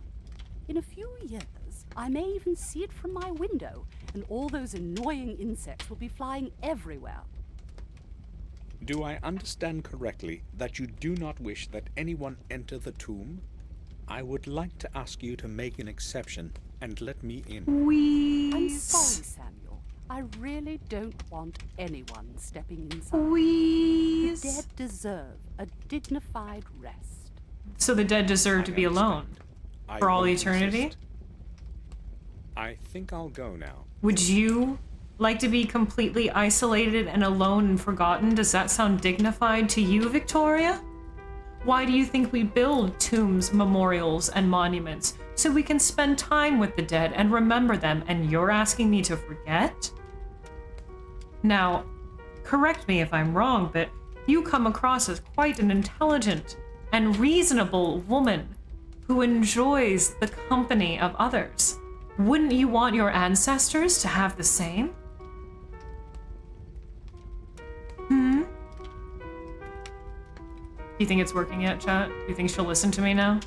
In a few years, I may even see it from my window, and all those annoying insects will be flying everywhere. Do I understand correctly that you do not wish that anyone enter the tomb? I would like to ask you to make an exception and let me in. I'm sorry, Samuel. I really don't want anyone stepping inside. The Wheeze. dead deserve a dignified rest. So the dead deserve to be alone. I For all won't eternity? resist. I think I'll go now. Would you like to be completely isolated and alone and forgotten? Does that sound dignified to you, Victoria? Why do you think we build tombs, memorials, and monuments? So we can spend time with the dead and remember them, and you're asking me to forget? Now, correct me if I'm wrong, but you come across as quite an intelligent and reasonable woman who enjoys the company of others. Wouldn't you want your ancestors to have the same? Do you think it's working yet, chat? Do you think she'll listen to me now?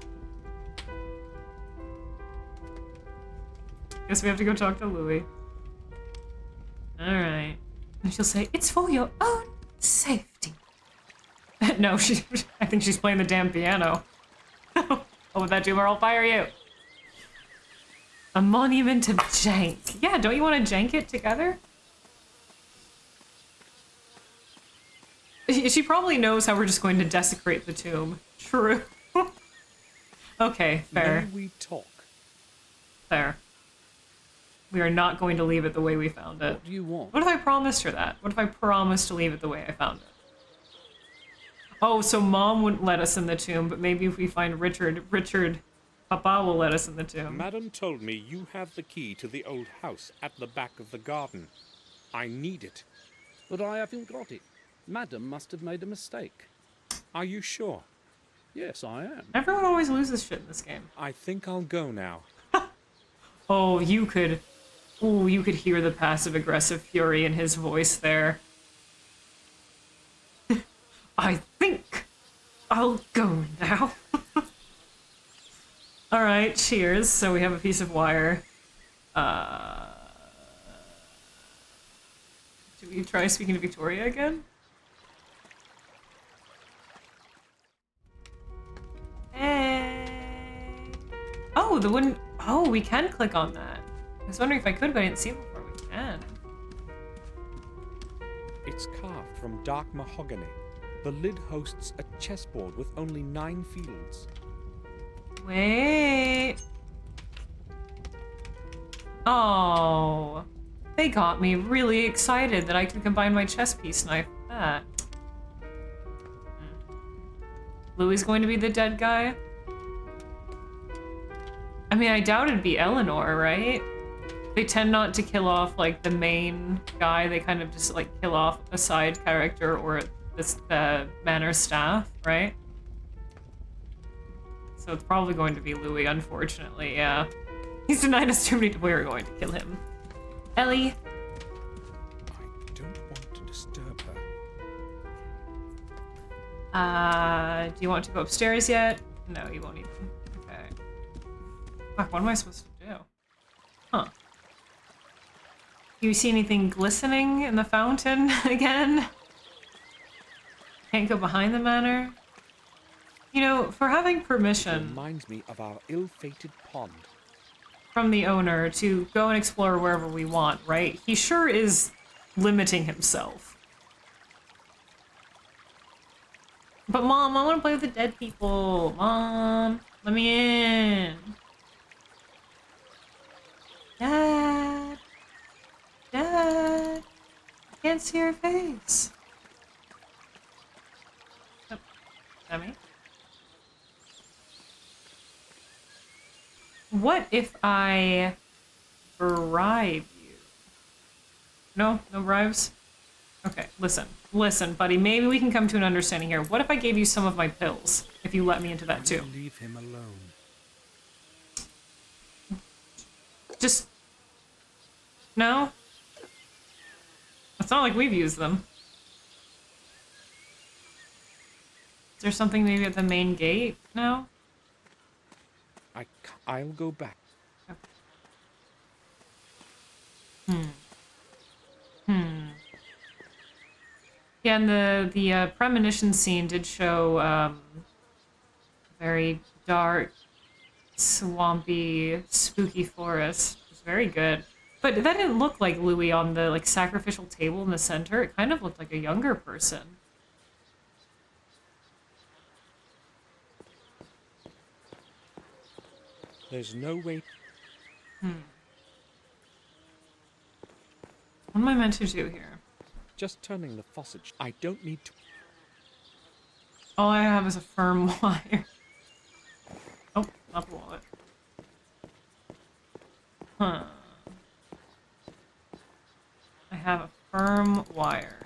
Guess we have to go talk to Louis. Alright. And she'll say, it's for your own safety. No, I think she's playing the damn piano. Oh, with that tumor, I'll fire you. A monument of jank. Yeah, don't you want to jank it together? She probably knows how we're just going to desecrate the tomb. True. Okay, fair. May we talk? Fair. We are not going to leave it the way we found it. What do you want? What if I promised her that? What if I promised to leave it the way I found it? Oh, so Mom wouldn't let us in the tomb, but maybe if we find Richard, Papa will let us in the tomb. Madam told me you have the key to the old house at the back of the garden. I need it. But I haven't got it. Madam must have made a mistake. Are you sure? Yes, I am. Everyone always loses shit in this game. I think I'll go now. Oh, you could hear the passive-aggressive fury in his voice there. I think I'll go now. Alright, cheers. So we have a piece of wire. Do we try speaking to Victoria again? Hey! Oh, the wooden... Oh, we can click on that. I was wondering if I could, but I didn't see it before. We can. It's carved from dark mahogany. The lid hosts a chessboard with only 9 fields. Wait. Oh. They got me really excited that I could combine my chess piece knife with that. Louis is going to be the dead guy? I mean, I doubt it'd be Eleanor, right? They tend not to kill off, like, the main guy. They kind of just, like, kill off a side character or the manor staff, right? So it's probably going to be Louis, unfortunately, yeah. He's denied us too many... We're going to kill him. Ellie? I don't want to disturb her. Do you want to go upstairs yet? No, you won't even. Okay. Fuck, what am I supposed to do? Huh. Do you see anything glistening in the fountain again? Can't go behind the manor? You know, for having permission Reminds me of our ill-fated pond. from the owner to go and explore wherever we want, right? He sure is limiting himself. But Mom, I want to play with the dead people. Mom, let me in. Dad. Dad. I can't see your face. Oh, is that me? What if I bribe you? No? No bribes? Okay, listen. Listen, buddy, maybe we can come to an understanding here. What if I gave you some of my pills, if you let me into that too? Leave him alone. Just... No? It's not like we've used them. Is there something maybe at the main gate? No? I'll go back. Yeah, and the premonition scene did show very dark, swampy, spooky forest. It was very good. But that didn't look like Louis on the like sacrificial table in the center. It kind of looked like a younger person. There's no way... What am I meant to do here? Just turning the faucet. I don't need to... All I have is a firm wire. Oh, not the wallet. Huh. I have a firm wire.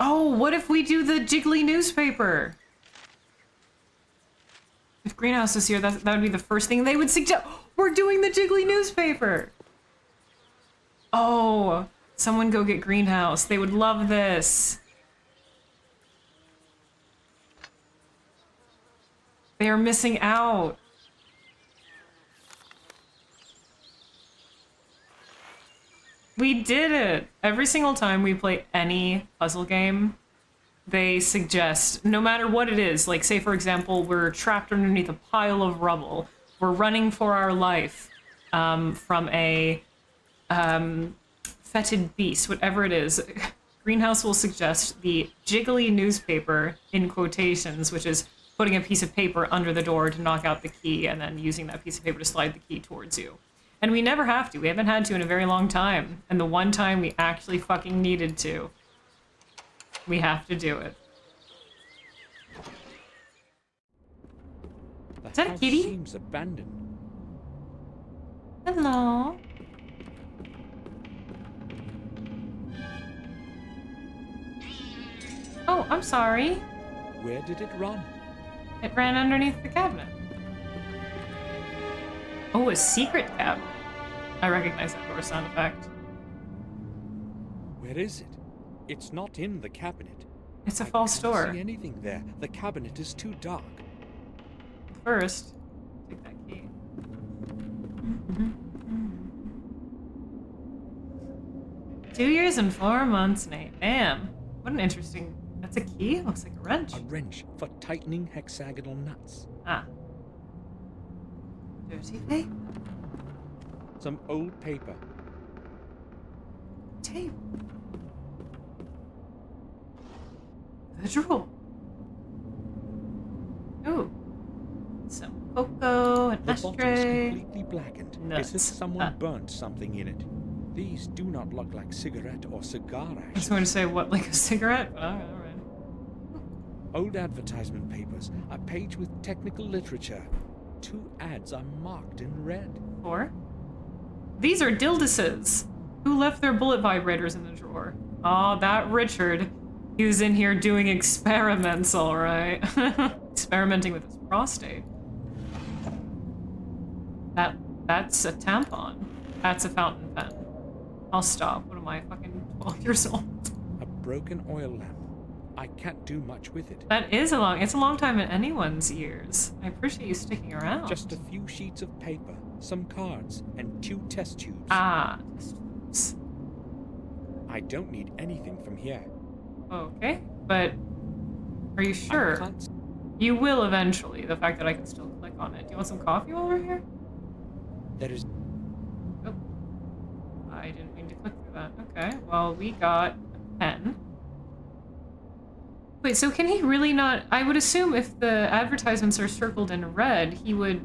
Oh, what if we do the jiggly newspaper? If Greenhouse is here, that would be the first thing they would suggest. We're doing the jiggly newspaper! Oh, Someone go get Greenhouse. They would love this. They are missing out. We did it! Every single time we play any puzzle game, they suggest, no matter what it is, like say for example, we're trapped underneath a pile of rubble, we're running for our life from a fetid beast, whatever it is, Greenhouse will suggest the jiggly newspaper, in quotations, which is putting a piece of paper under the door to knock out the key and then using that piece of paper to slide the key towards you. And we never have to. We haven't had to in a very long time. And the one time we actually fucking needed to, we have to do it. The Is that a house kitty? seems abandoned. Hello. Oh, I'm sorry. Where did it run? It ran underneath the cabinet. Oh, a secret cabinet. I recognize that door sound effect. Where is it? It's not in the cabinet. It's a I false can't door. see anything there. The cabinet is too dark. First, take that key. 2 years and 4 months, Nate. Damn. What an interesting... That's a key? It looks like a wrench. A wrench for tightening hexagonal nuts. Ah. Dirty paper. Some old paper. Table. The drawer. Ooh. Some cocoa, an The bottle is ashtray. completely blackened, Nuts. as if someone burnt something in it. These do not look like cigarette or cigar I was ashes. going to say, what, like a cigarette? But alright. Old advertisement papers, a page with technical literature. 2 ads are marked in red. 4. These are dilduses. Who left their bullet vibrators in the drawer? Oh, that Richard. He was in here doing experiments, alright. Experimenting with his prostate. That's a tampon. That's a fountain pen. I'll stop. What am I, fucking 12 years old? A broken oil lamp. I can't do much with it. It's a long time in anyone's years. I appreciate you sticking around. Just a few sheets of paper, some cards, and 2 test tubes. Ah, test tubes. I don't need anything from here. Okay, but are you I sure? can't You will eventually, the fact that I can still click on it. Do you want some coffee while we're here? There is Oh. I didn't mean to click through that. Okay, well, we got a pen. Wait, so can he really not... I would assume if the advertisements are circled in red, he would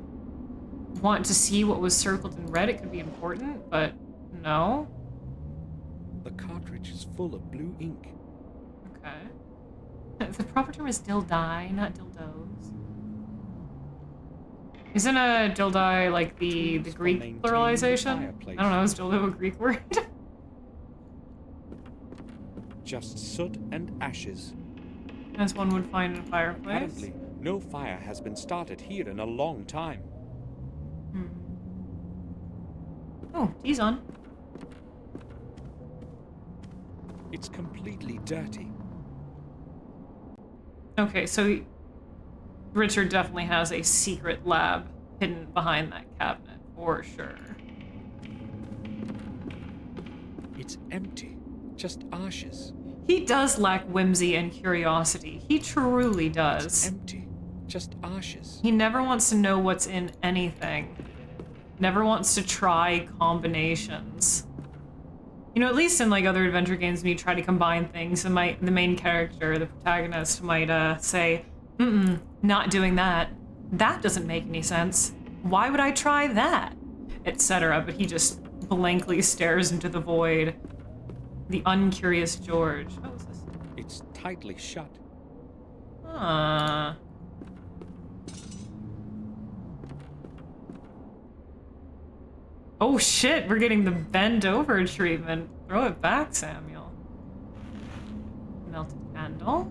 want to see what was circled in red. It could be important, but no. the cartridge is full of blue ink. Okay. The proper term is dildi, not dildos. Isn't a dildi like the Tools for Greek maintaining the pluralization? fireplace. I don't know, is dildo a Greek word? Just soot and ashes. As one would find in a fireplace. Apparently, no fire has been started here in a long time. Hmm. Oh, tea's on. It's completely dirty. Okay, so Richard definitely has a secret lab hidden behind that cabinet, for sure. It's empty. Just ashes. He does lack whimsy and curiosity. He truly It's does. empty. Just ashes. He never wants to know what's in anything. Never wants to try combinations. You know, at least in like other adventure games, when you try to combine things, the main character, the protagonist, might say, not doing that. That doesn't make any sense. Why would I try that? Etc. But he just blankly stares into the void. The uncurious George. Oh, what's this? It's tightly shut. Ah. Oh shit, we're getting the bend over treatment. Throw it back, Samuel. Melted candle.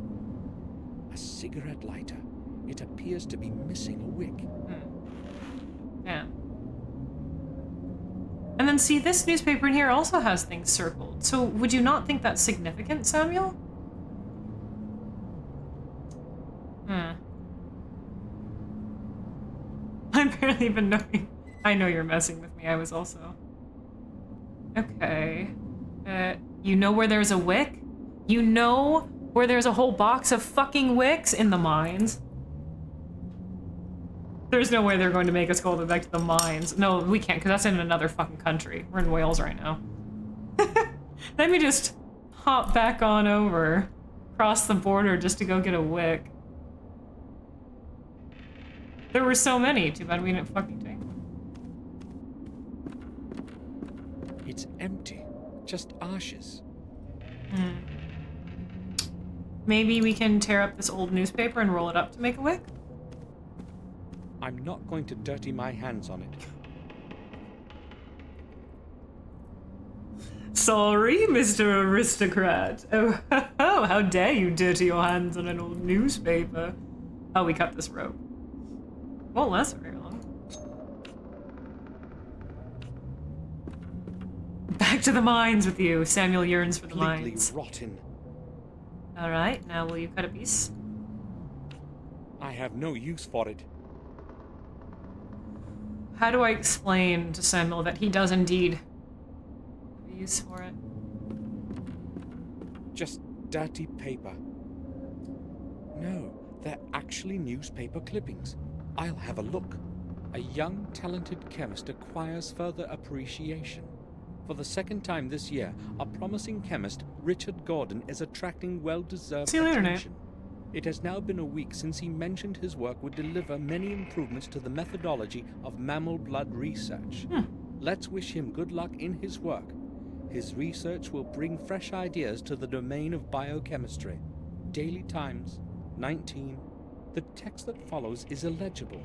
A cigarette lighter. It appears to be missing a wick. Damn. And then see, this newspaper in here also has things circled. So would you not think that's significant, Samuel? I barely even know you. I know you're messing with me. I was also. Okay. You know where there's a wick? You know where there's a whole box of fucking wicks? In the mines. There's no way they're going to make us go back to the mines. No, we can't, because that's in another fucking country. We're in Wales right now. Let me just hop back on over. Cross the border just to go get a wick. There were so many. Too bad we didn't fucking take one. It's empty. Just ashes. Maybe we can tear up this old newspaper and roll it up to make a wick? I'm not going to dirty my hands on it. Sorry, Mr. Aristocrat. Oh, how dare you dirty your hands on an old newspaper. Oh, we cut this rope. Won't last very long. Back to the mines with you. Samuel yearns for the Completely mines. rotten. Alright, now will you cut a piece? I have no use for it. How do I explain to Samuel that he does indeed have a use for it? Just dirty paper. No, they're actually newspaper clippings. I'll have a look. A young, talented chemist acquires further appreciation. For the second time this year, a promising chemist, Richard Gordon, is attracting well-deserved See you later, Nate. attention. It has now been a week since he mentioned his work would deliver many improvements to the methodology of mammal blood research. Let's wish him good luck in his work. His research will bring fresh ideas to the domain of biochemistry. Daily Times, 19. The text that follows is illegible.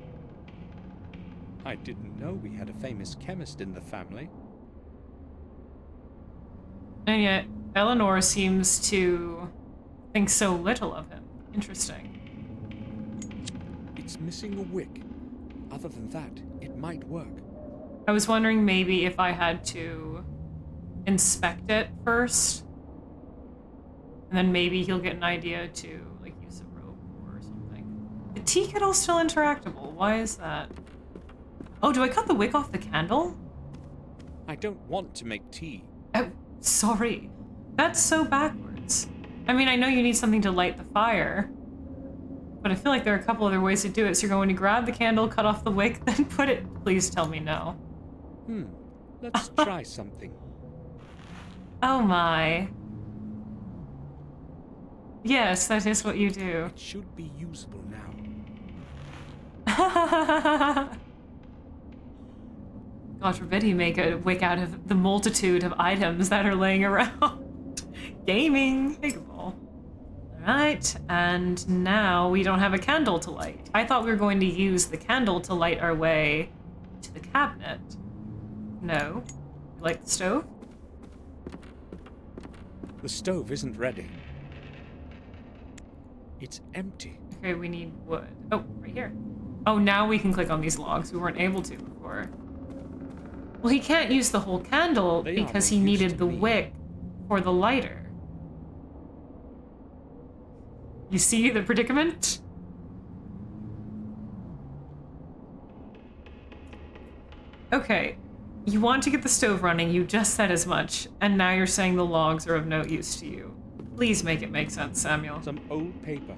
I didn't know we had a famous chemist in the family. And yet, Eleanor seems to think so little of him. Interesting. It's missing a wick. Other than that, it might work. I was wondering maybe if I had to inspect it first. And then maybe he'll get an idea to, like, use a rope or something. The tea kettle's still interactable. Why is that? Oh, do I cut the wick off the candle? I don't want to make tea. Oh, sorry. That's so backwards. I mean, I know you need something to light the fire, but I feel like there are a couple other ways to do it. So you're going to grab the candle, cut off the wick, then put it... Please tell me no. Let's try something. Oh my. Yes, that is what you do. It should be usable now. God forbid he make a wick out of the multitude of items that are laying around. Gaming. Take a ball. Alright, and now we don't have a candle to light. I thought we were going to use the candle to light our way to the cabinet. No. Light the stove? The stove isn't ready. It's empty. Okay, we need wood. Oh, right here. Oh, now we can click on these logs. We weren't able to before. Well, he can't use the whole candle They because are he no use needed to the me. wick for the lighter. You see the predicament? Okay, you want to get the stove running, you just said as much, and now you're saying the logs are of no use to you. Please make it make sense, Samuel. Some old paper.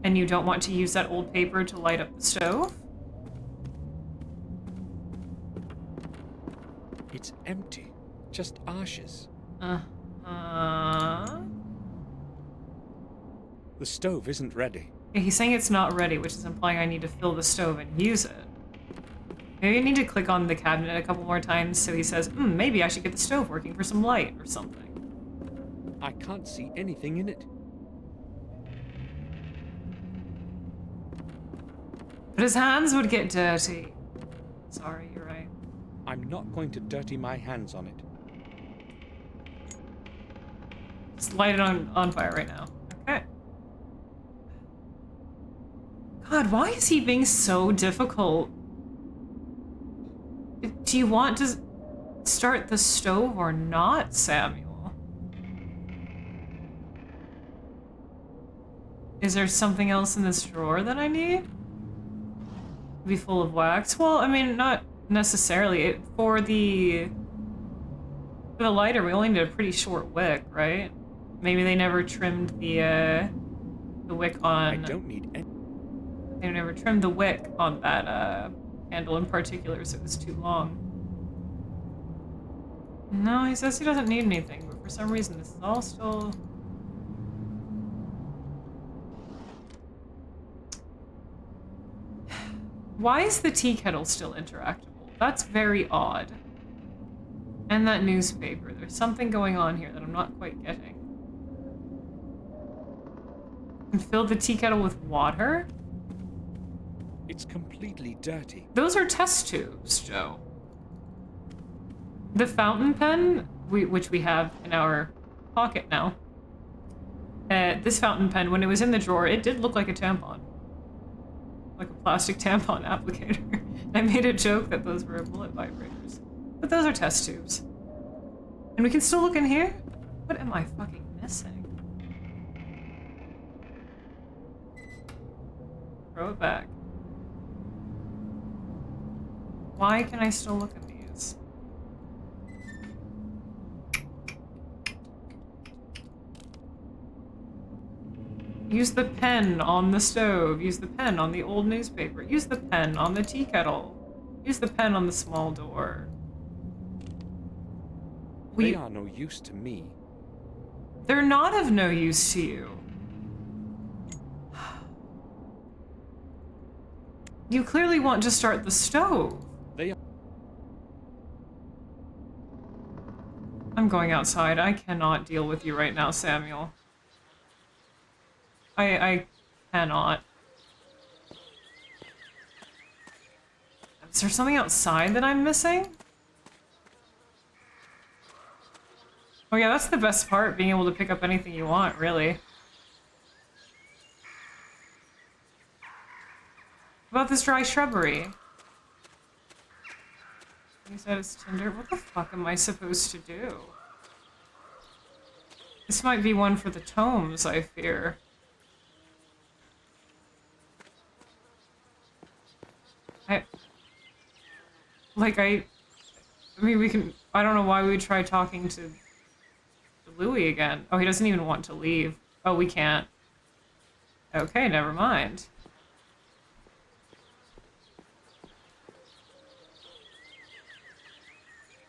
And you don't want to use that old paper to light up the stove? It's empty. Just ashes. The stove isn't ready. Yeah, he's saying it's not ready, which is implying I need to fill the stove and use it. Maybe I need to click on the cabinet a couple more times so he says, maybe I should get the stove working for some light or something. I can't see anything in it. But his hands would get dirty. Sorry, you're right. I'm not going to dirty my hands on it. Just light it on fire right now. Okay. God, why is he being so difficult Do you want to start the stove or not, Samuel? Is there something else in this drawer that I need? Be full of wax? Well, I mean, not necessarily. For the lighter, we only need a pretty short wick, right? Maybe they never trimmed the wick on... I don't need any... They never trimmed the wick on that handle in particular, so it was too long. No, he says he doesn't need anything, but for some reason this is all still... Why is the tea kettle still interactable? That's very odd. And that newspaper. There's something going on here that I'm not quite getting. And fill the tea kettle with water? It's completely dirty. Those are test tubes, Joe. The fountain pen, which we have in our pocket now. This fountain pen, when it was in the drawer, it did look like a tampon. Like a plastic tampon applicator. I made a joke that those were bullet vibrators. But those are test tubes. And we can still look in here? What am I fucking missing? Throw it back. Why can I still look at these? Use the pen on the stove. Use the pen on the old newspaper. Use the pen on the tea kettle. Use the pen on the small door. They are no use to me. They're not of no use to you. You clearly want to start the stove. They are... I'm going outside. I cannot deal with you right now, Samuel. I cannot. Is there something outside that I'm missing? Oh yeah, that's the best part, being able to pick up anything you want, really. What about this dry shrubbery? You said it's tinder. What the fuck am I supposed to do? This might be one for the tomes, I fear. I mean, we can... I don't know why we would try talking to Louis again. Oh, he doesn't even want to leave. Oh, we can't. Okay, never mind.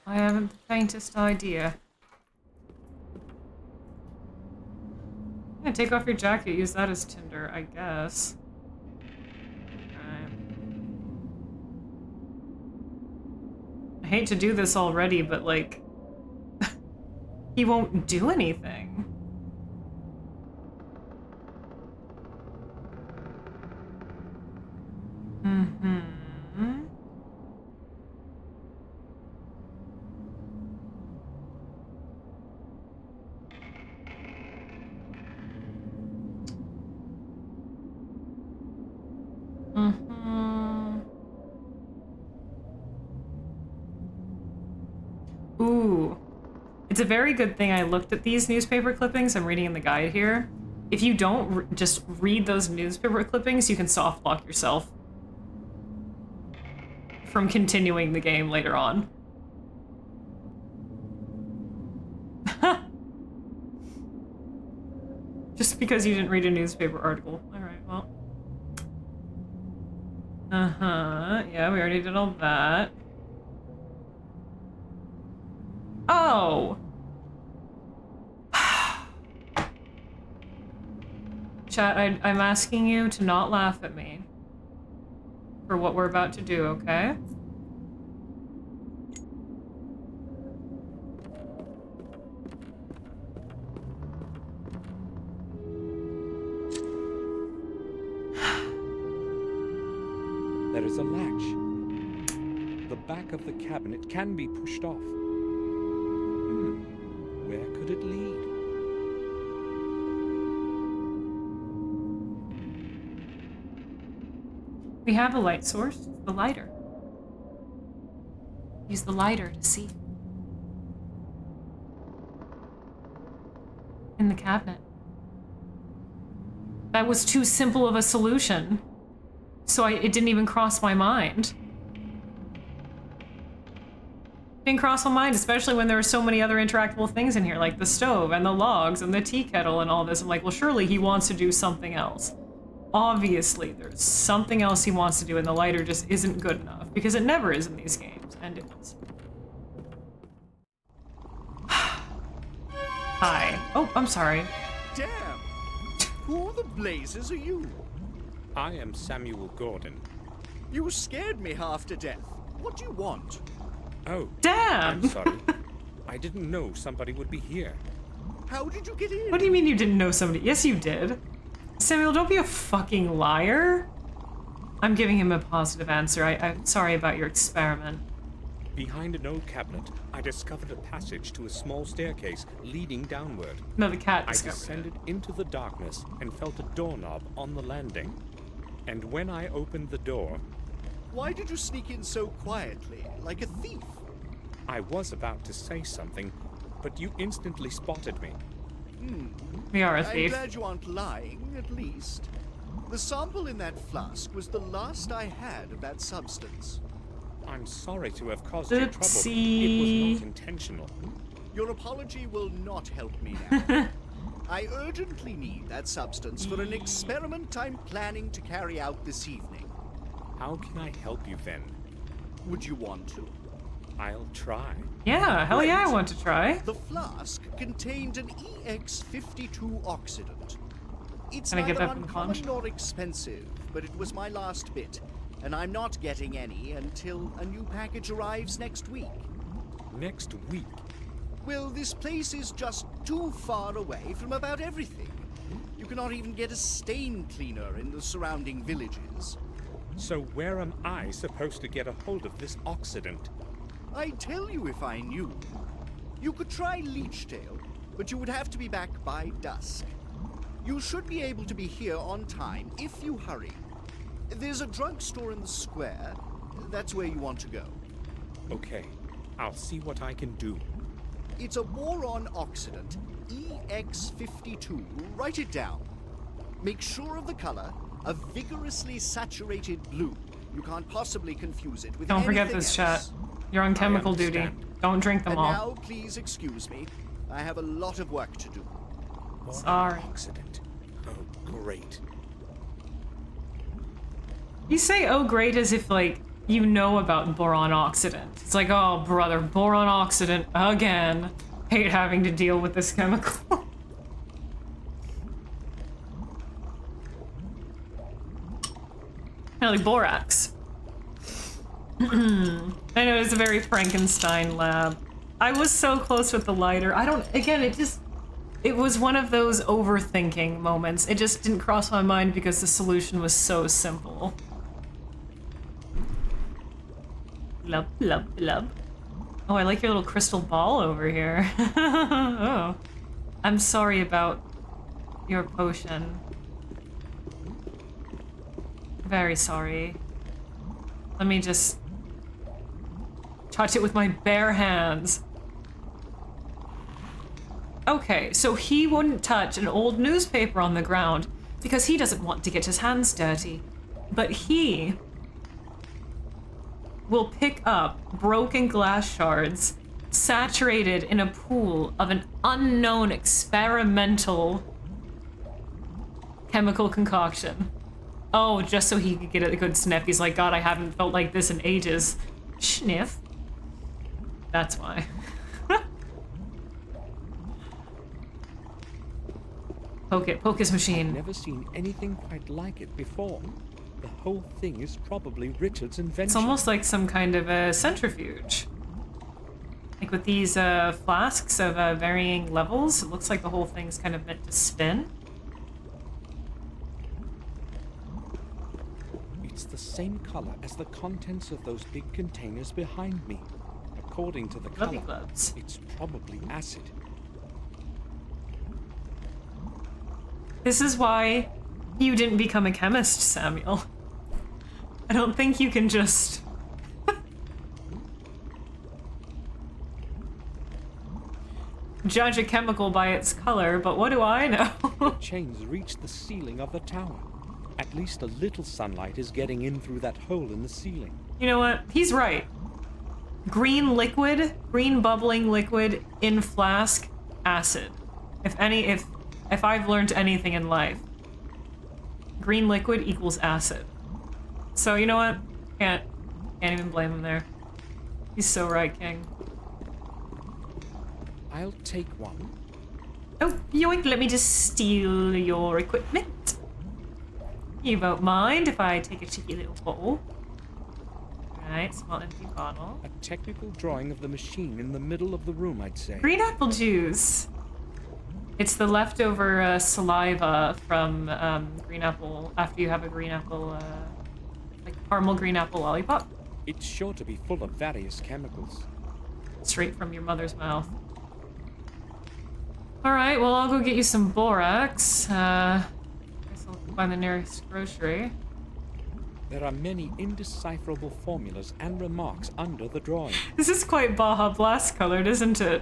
I haven't the faintest idea. Yeah, take off your jacket, use that as tinder, I guess. I hate to do this already, but like... he won't do anything. Ooh. It's a very good thing I looked at these newspaper clippings. I'm reading in the guide here. If you don't just read those newspaper clippings, you can soft lock yourself from continuing the game later on. Just because you didn't read a newspaper article. Alright, well. Yeah, we already did all that. Oh! Chat, I'm asking you to not laugh at me for what we're about to do, okay? There is a latch. The back of the cabinet can be pushed off. Where could it lead? We have a light source, the lighter. Use the lighter to see. In the cabinet. That was too simple of a solution. So it didn't even cross my mind. Didn't cross my mind, especially when there were so many other interactable things in here, like the stove and the logs and the tea kettle and all this. I'm like, well, surely he wants to do something else. Obviously, there's something else he wants to do, and the lighter just isn't good enough, because it never is in these games, and it is. Hi. Oh, I'm sorry. Damn! Who the blazes are you? I am Samuel Gordon. You scared me half to death. What do you want? Oh, Damn! I'm sorry. I didn't know somebody would be here. How did you get in? What do you mean you didn't know somebody? Yes, you did. Samuel, don't be a fucking liar. I'm giving him a positive answer. I'm sorry about your experiment. Behind an old cabinet, I discovered a passage to a small staircase leading downward. No, the cat I discovered descended into the darkness and felt a doorknob on the landing. And when I opened the door, Why did you sneak in so quietly, like a thief? I was about to say something, but you instantly spotted me. We are a I'm thief. glad you aren't lying, at least. The sample in that flask was the last I had of that substance. I'm sorry to have caused you trouble. Oopsie. It was not intentional. Your apology will not help me now. I urgently need that substance for an experiment I'm planning to carry out this evening. How can I help you then? Would you want to? I'll try. Yeah, hell yeah, I Great. want to try. The flask contained an EX52 oxidant. It's Can I get neither that from uncommon Conch? nor expensive, but it was my last bit, and I'm not getting any until a new package arrives next week. Next week? Well, this place is just too far away from about everything. You cannot even get a stain cleaner in the surrounding villages. So where am I supposed to get a hold of this oxidant? I'd tell you if I knew. You could try Leechdale, but you would have to be back by dusk. You should be able to be here on time if you hurry. There's a drugstore in the square. That's where you want to go. Okay, I'll see what I can do. It's a boron oxidant, EX52. Write it down. Make sure of the color, a vigorously saturated blue. You can't possibly confuse it with Don't forget anything this, else. chat. You're on chemical duty. understand. Don't drink them And all. now, please excuse me. I have a lot of work to do. Sorry. Oxidant. Oh, great. You say, oh great, as if, like, you know about boron oxidant. It's like, oh brother, boron oxidant again. Hate having to deal with this chemical. Like borax. I know it's a very Frankenstein lab. I was so close with the lighter. It was one of those overthinking moments. It just didn't cross my mind because the solution was so simple. Blub, blub, blub. Oh, I like your little crystal ball over here. Oh. I'm sorry about your potion. Very sorry. Let me just touch it with my bare hands. Okay, so he wouldn't touch an old newspaper on the ground because he doesn't want to get his hands dirty. But he will pick up broken glass shards saturated in a pool of an unknown experimental chemical concoction. Oh, just so he could get a good sniff. He's like, God, I haven't felt like this in ages. Sniff. That's why. Poke it. Poke his machine. Never seen anything quite like it before. The whole thing is probably Richard's invention. It's almost like some kind of a centrifuge. Like with these flasks of varying levels, it looks like the whole thing's kind of meant to spin. It's the same color as the contents of those big containers behind me. According to the Bloody color, gloves. it's probably acid. This is why you didn't become a chemist, Samuel. I don't think you can just judge a chemical by its color, but what do I know? The chains reach the ceiling of the tower. At least a little sunlight is getting in through that hole in the ceiling. You know what? He's right. Green liquid, green bubbling liquid in flask, acid. If I've learned anything in life, green liquid equals acid. So you know what? Can't even blame him there. He's so right, King. I'll take one. Oh, yoink, let me just steal your equipment. You won't mind if I take a cheeky little bowl. Right, small empty bottle. A technical drawing of the machine in the middle of the room, I'd say. Green apple juice. It's the leftover saliva from green apple after you have a green apple, like caramel green apple lollipop. It's sure to be full of various chemicals. Straight from your mother's mouth. Alright, well, I'll go get you some borax. Guess I'll find the nearest grocery. There are many indecipherable formulas and remarks under the drawing. This is quite Baja Blast colored, isn't it?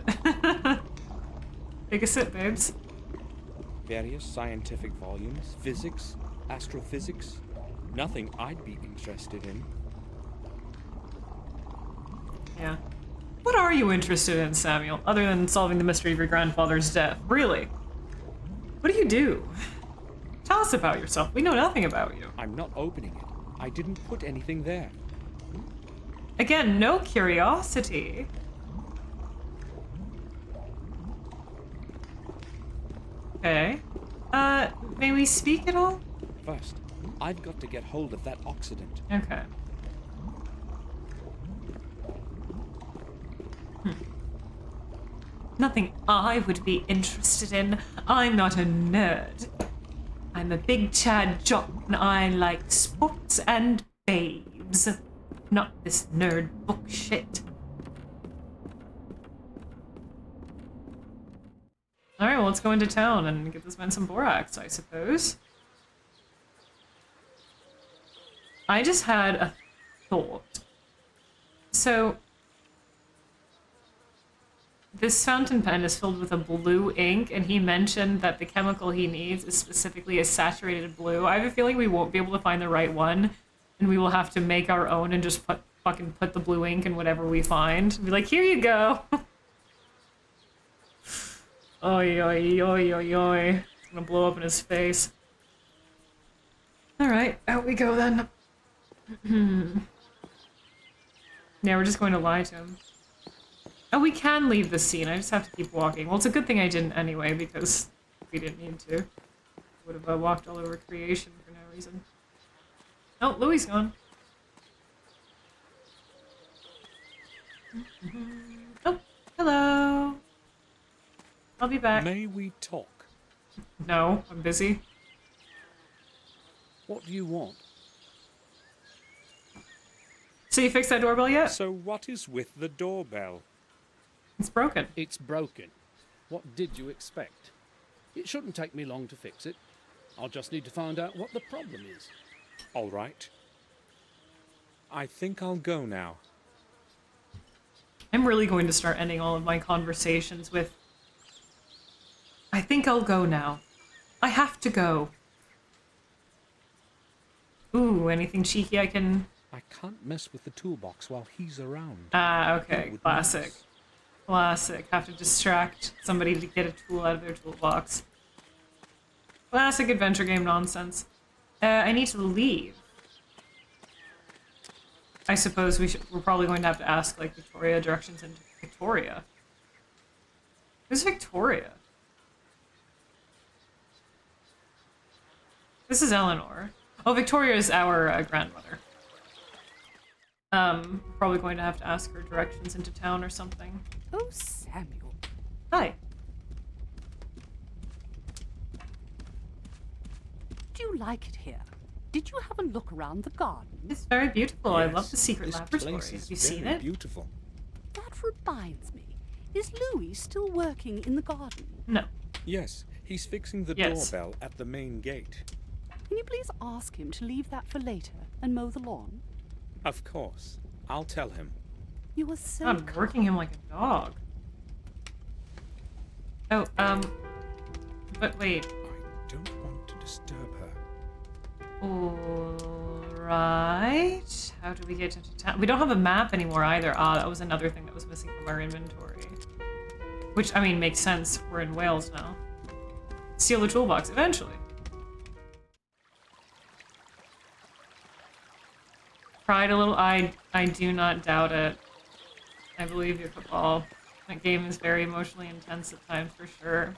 Take a sip, babes. Various scientific volumes, physics, astrophysics. Nothing I'd be interested in. Yeah. What are you interested in, Samuel, other than solving the mystery of your grandfather's death? Really? What do you do? Tell us about yourself. We know nothing about you. I'm not opening it. I didn't put anything there. Again, no curiosity. Okay. May we speak at all? First, I've got to get hold of that oxidant. Okay. Nothing I would be interested in. I'm not a nerd. I'm a big Chad jock and I like sports and babes. Not this nerd book shit. Alright, well, let's go into town and get this man some borax, I suppose. I just had a thought. So, this fountain pen is filled with a blue ink, and he mentioned that the chemical he needs is specifically a saturated blue. I have a feeling we won't be able to find the right one, and we will have to make our own and just fucking put the blue ink in whatever we find. Be like, here you go. Oi, oi, oi, oi, oi. It's gonna blow up in his face. Alright, out we go then. Yeah, we're just going to lie to him. Oh, we can leave the scene. I just have to keep walking. Well, it's a good thing I didn't anyway, because we didn't need to. Would have walked all over creation for no reason. Oh, Louis gone. Oh, hello. I'll be back. May we talk? No, I'm busy. What do you want? So you fixed that doorbell yet? So what is with the doorbell? It's broken. It's broken. What did you expect? It shouldn't take me long to fix it. I'll just need to find out what the problem is. All right. I think I'll go now. I'm really going to start ending all of my conversations with, I think I'll go now. I have to go. Ooh, anything cheeky I can... I can't mess with the toolbox while he's around. Ah, okay. It would Classic. mess. Classic. Have to distract somebody to get a tool out of their toolbox. Classic adventure game nonsense. I need to leave. I suppose we're probably going to have to ask, like, Victoria directions into Victoria. Who's Victoria? This is Eleanor. Oh, Victoria is our grandmother. Probably going to have to ask her directions into town or something. Oh, Samuel. Hi. Do you like it here? Did you have a look around the garden? It's very beautiful. I love the Yes, secret this laboratory. place Have is you seen very it? Beautiful. That reminds me. Is Louis still working in the garden? No. Yes, he's fixing the Yes. doorbell at the main gate. Can you please ask him to leave that for later and mow the lawn? Of course. I'll tell him. You are so I'm kind. working him like a dog. Oh, but wait. I don't want to disturb her. Alright. How do we get into town? We don't have a map anymore either. Ah, that was another thing that was missing from our inventory. Which, I mean, makes sense. We're in Wales now. Steal the toolbox, eventually. Cried a little. I do not doubt it. I believe you, Cabal. That game is very emotionally intense at times, for sure.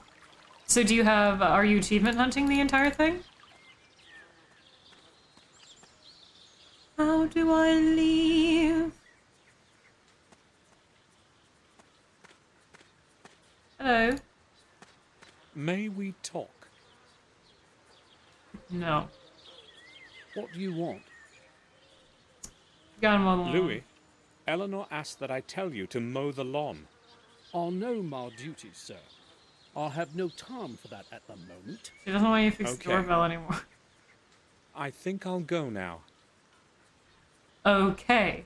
So do you have... are you achievement hunting the entire thing? How do I leave? Hello? May we talk? No. What do you want? Got him on the Louis, Eleanor asked that I tell you to mow the lawn. I'll know my duties, sir. I have no time for that at the moment. She doesn't want you to fix the Okay. doorbell anymore. I think I'll go now. Okay.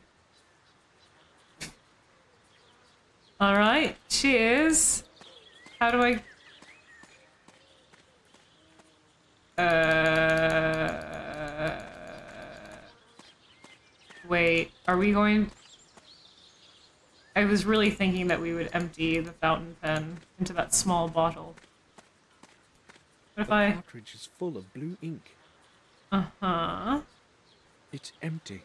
Alright, cheers. How do I... Wait, are we going... I was really thinking that we would empty the fountain pen into that small bottle. What if The I... cartridge is full of blue ink. Uh-huh. It's empty.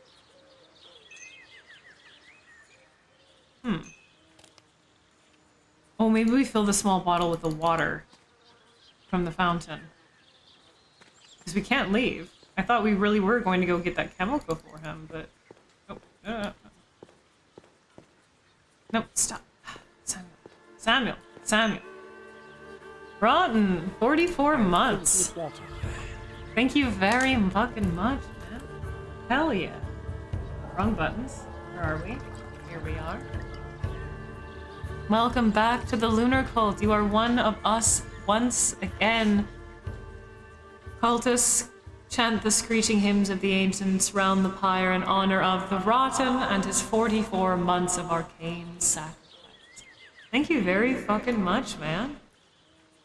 Oh, maybe we fill the small bottle with the water from the fountain. Because we can't leave. I thought we really were going to go get that chemical for him, but... Oh, Nope, stop. Samuel. Rotten, 44 months. Water. Thank you very fucking much, man. Hell yeah. Wrong buttons. Where are we? Here we are. Welcome back to the Lunar Cult. You are one of us once again. Cultists chant the screeching hymns of the ancients round the pyre in honor of the Rotten and his 44 months of arcane sacrifice. Thank you very fucking much, man.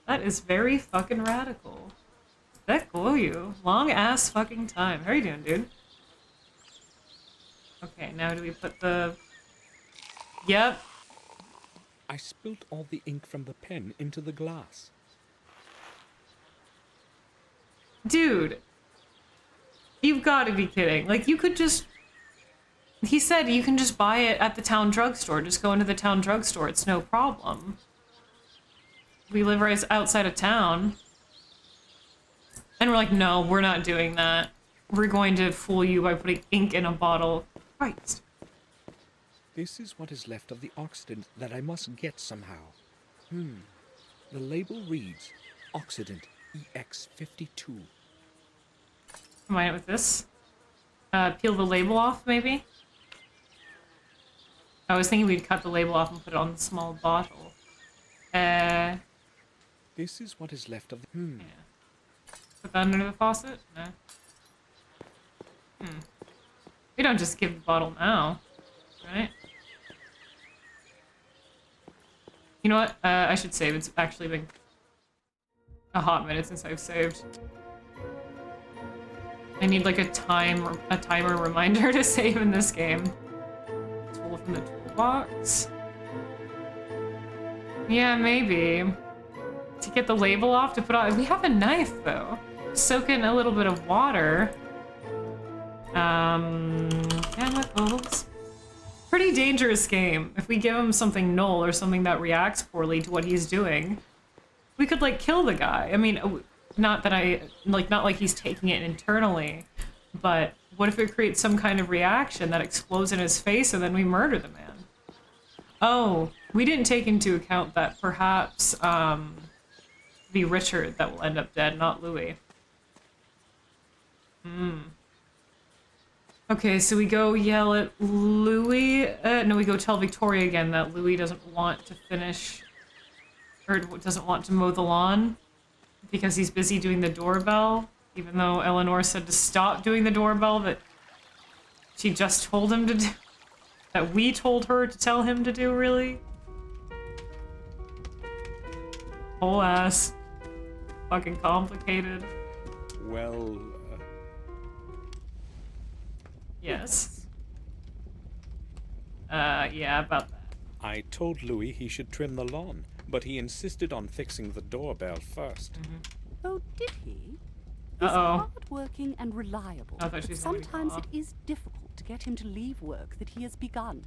That is very fucking radical. That glow you. Long ass fucking time. How are you doing, dude? Okay, now do we put the... Yep. I spilt all the ink from the pen into the glass. Dude. You've got to be kidding. Like, you could just... He said you can just buy it at the town drugstore. Just go into the town drugstore. It's no problem. We live right outside of town. And we're like, no, we're not doing that. We're going to fool you by putting ink in a bottle. Christ. This is what is left of the oxidant that I must get somehow. The label reads Oxidant EX52. Combine it with this. Peel the label off, maybe? I was thinking we'd cut the label off and put it on the small bottle. This is what is left of the... Yeah. Put that under the faucet? No. We don't just give the bottle now, right? You know what? I should save. It's actually been a hot minute since I've saved. I need like a timer reminder to save in this game. Tool from the toolbox. Yeah, maybe. To get the label off to put on. We have a knife though. Soak in a little bit of water. Chemicals. Pretty dangerous game. If we give him something null or something that reacts poorly to what he's doing, we could like kill the guy. I mean, not like he's taking it internally, but what if it creates some kind of reaction that explodes in his face and then we murder the man? Oh, we didn't take into account that perhaps be Richard that will end up dead, not Louis. Okay, so we go yell at Louis. No, we go tell Victoria again that Louis doesn't want to finish, or doesn't want to mow the lawn because he's busy doing the doorbell, even though Eleanor said to stop doing the doorbell that she just told him to do, that we told her to tell him to do, really? Whole ass. Fucking complicated. Well, Yes. Yeah, about that. I told Louis he should trim the lawn, but he insisted on fixing the doorbell first. Oh, did he? He's Uh-oh. hard-working and reliable, I thought she but was gonna be sometimes off. it is difficult to get him to leave work that he has begun.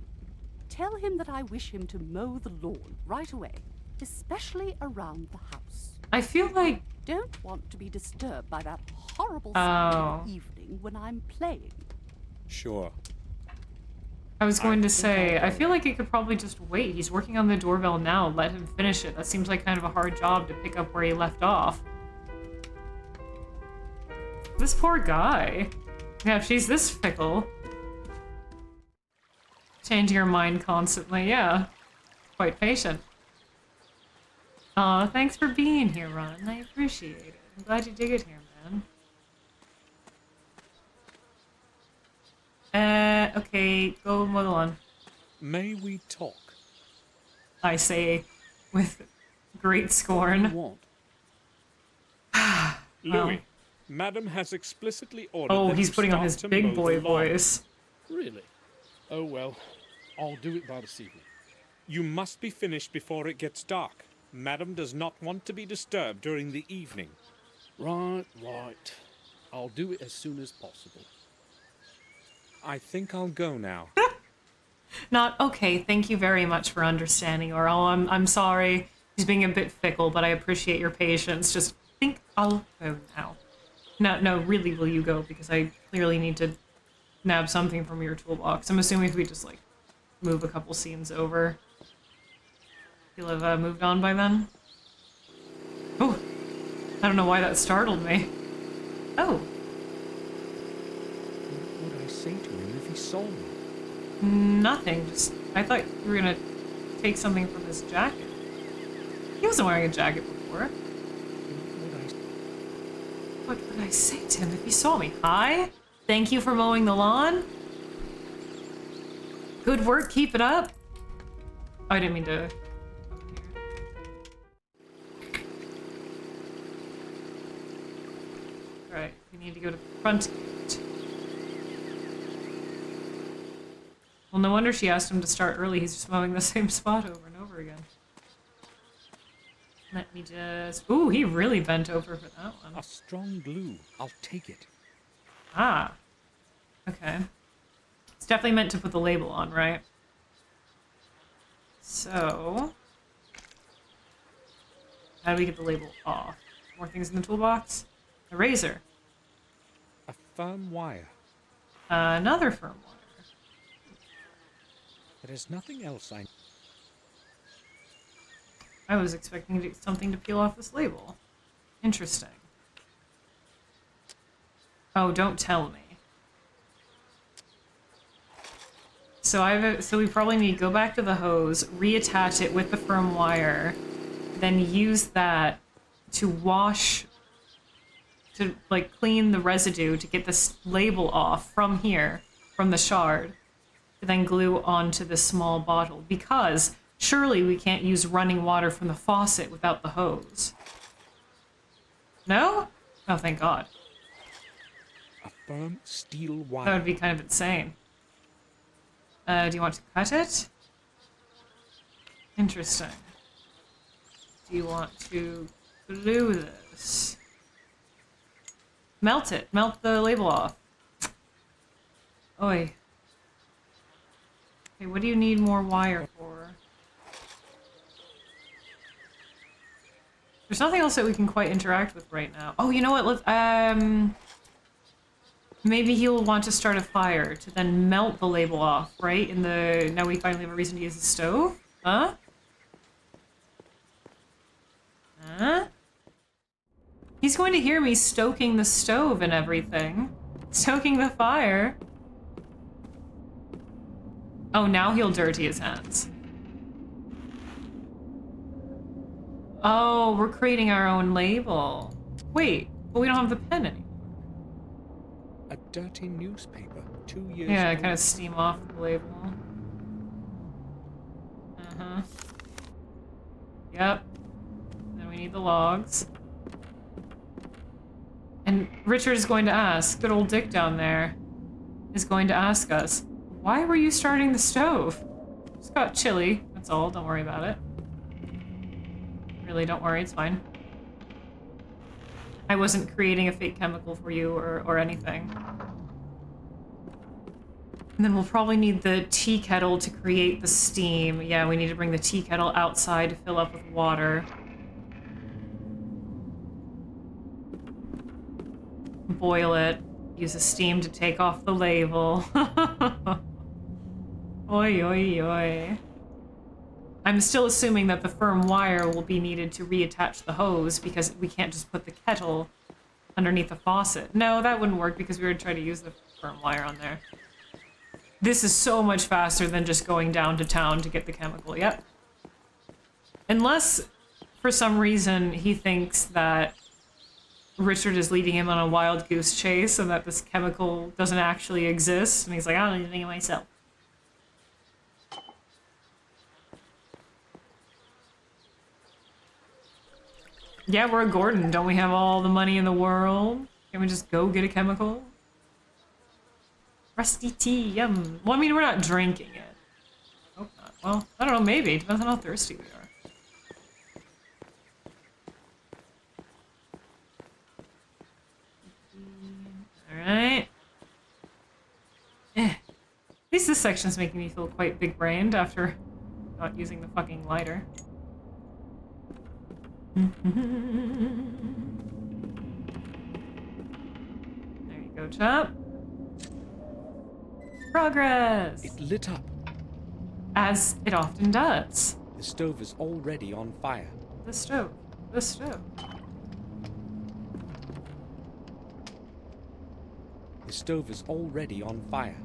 Tell him that I wish him to mow the lawn right away, especially around the house. I feel like... Don't want to be disturbed by that horrible Oh. sound in the evening when I'm playing. Sure. I was going to say, I feel like it could probably just wait. He's working on the doorbell now. Let him finish it. That seems like kind of a hard job to pick up where he left off. This poor guy. Yeah, if she's this fickle. Changing her mind constantly, yeah. Quite patient. Aw, thanks for being here, Ron. I appreciate it. I'm glad you dig it here, man. Okay, go mow the lawn. May we talk? I say with great scorn. What? Louis, Madam has explicitly ordered Oh, that he's you putting on start his to big mow boy the lawn. voice. Really? Oh well, I'll do it by this evening. You must be finished before it gets dark. Madam does not want to be disturbed during the evening. Right. I'll do it as soon as possible. I think I'll go now. Not okay. Thank you very much for understanding, or I'm sorry. He's being a bit fickle, but I appreciate your patience. Just think I'll go now. No, really, will you go? Because I clearly need to nab something from your toolbox. I'm assuming if we just like move a couple scenes over, you'll have moved on by then. Oh, I don't know why that startled me. Oh. What would I say to him if he saw me? Nothing. Just I thought you were gonna take something from his jacket. He wasn't wearing a jacket before. What would I say to him if he saw me? Hi. Thank you for mowing the lawn. Good work. Keep it up. Oh, I didn't mean to. Alright, we need to go to the front gate. Well, no wonder she asked him to start early. He's just mowing the same spot over and over again. Let me just... Ooh, he really bent over for that one. A strong glue. I'll take it. Ah. Okay. It's definitely meant to put the label on, right? So... How do we get the label off? More things in the toolbox? A razor. A firm wire. Another firm wire. There is nothing else I was expecting something to peel off this label. Interesting. Oh, don't tell me. So we probably need to go back to the hose, reattach it with the firm wire, then use that to wash, to like clean the residue to get this label off from here, from the shard, to then glue onto this small bottle, because surely we can't use running water from the faucet without the hose. No? Oh, thank God. A firm steel wire. That would be kind of insane. Do you want to cut it? Interesting. Do you want to glue this? Melt it. Melt the label off. Oi. Okay, what do you need more wire for? There's nothing else that we can quite interact with right now. Oh, you know what? Let's, maybe he'll want to start a fire to then melt the label off, right? Now we finally have a reason to use the stove? Huh? Huh? He's going to hear me stoking the stove and everything. Stoking the fire. Oh, now he'll dirty his hands. Oh, we're creating our own label. Wait, but we don't have the pen anymore. A dirty newspaper, 2 years Yeah, old. kind of steam off the label. Uh-huh. Yep. Then we We need the logs. And Richard is going to ask, good old Dick down there, is going to ask us, why were you starting the stove? Just got chilly, that's all, don't worry about it. Really, don't worry, it's fine. I wasn't creating a fake chemical for you or anything. And then we'll probably need the tea kettle to create the steam. Yeah, we need to bring the tea kettle outside to fill up with water. Boil it. Use the steam to take off the label. Oi, oi, oi. I'm still assuming that the firm wire will be needed to reattach the hose because we can't just put the kettle underneath the faucet. No, that wouldn't work because we would try to use the firm wire on there. This is so much faster than just going down to town to get the chemical. Yep. Unless, for some reason, he thinks that Richard is leading him on a wild goose chase and that this chemical doesn't actually exist. And he's like, I don't need anything myself. Yeah, we're a Gordon. Don't we have all the money in the world? Can we just go get a chemical? Rusty tea, yum. Well, I mean, we're not drinking it. I hope not. Well, I don't know, maybe. Depends on how thirsty we are. Alright. At least this section's making me feel quite big-brained after not using the fucking lighter. There you go, chap. Progress! It lit up. As it often does. The stove is already on fire. The stove. The stove. The stove is already on fire.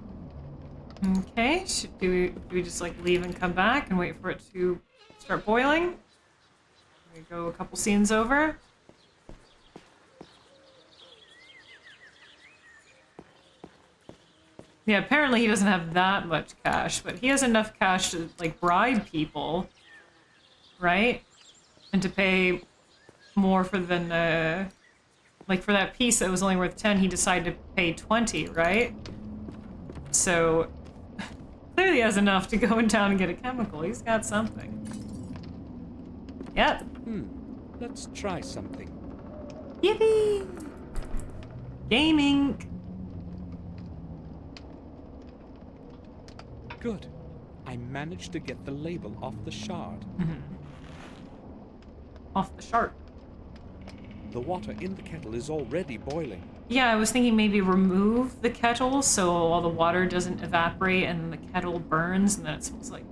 Okay, do we just like leave and come back and wait for it to start boiling? We go a couple scenes over. Yeah, apparently he doesn't have that much cash, but he has enough cash to like bribe people, right? And to pay more for than like for that piece that was only worth 10, he decided to pay 20, right? So clearly he has enough to go in town and get a chemical. He's got something. Yep. Let's try something. Yippee! Gaming! Good. I managed to get the label off the shard. Off the shard. The water in the kettle is already boiling. Yeah, I was thinking maybe remove the kettle so all the water doesn't evaporate and the kettle burns and then it smells like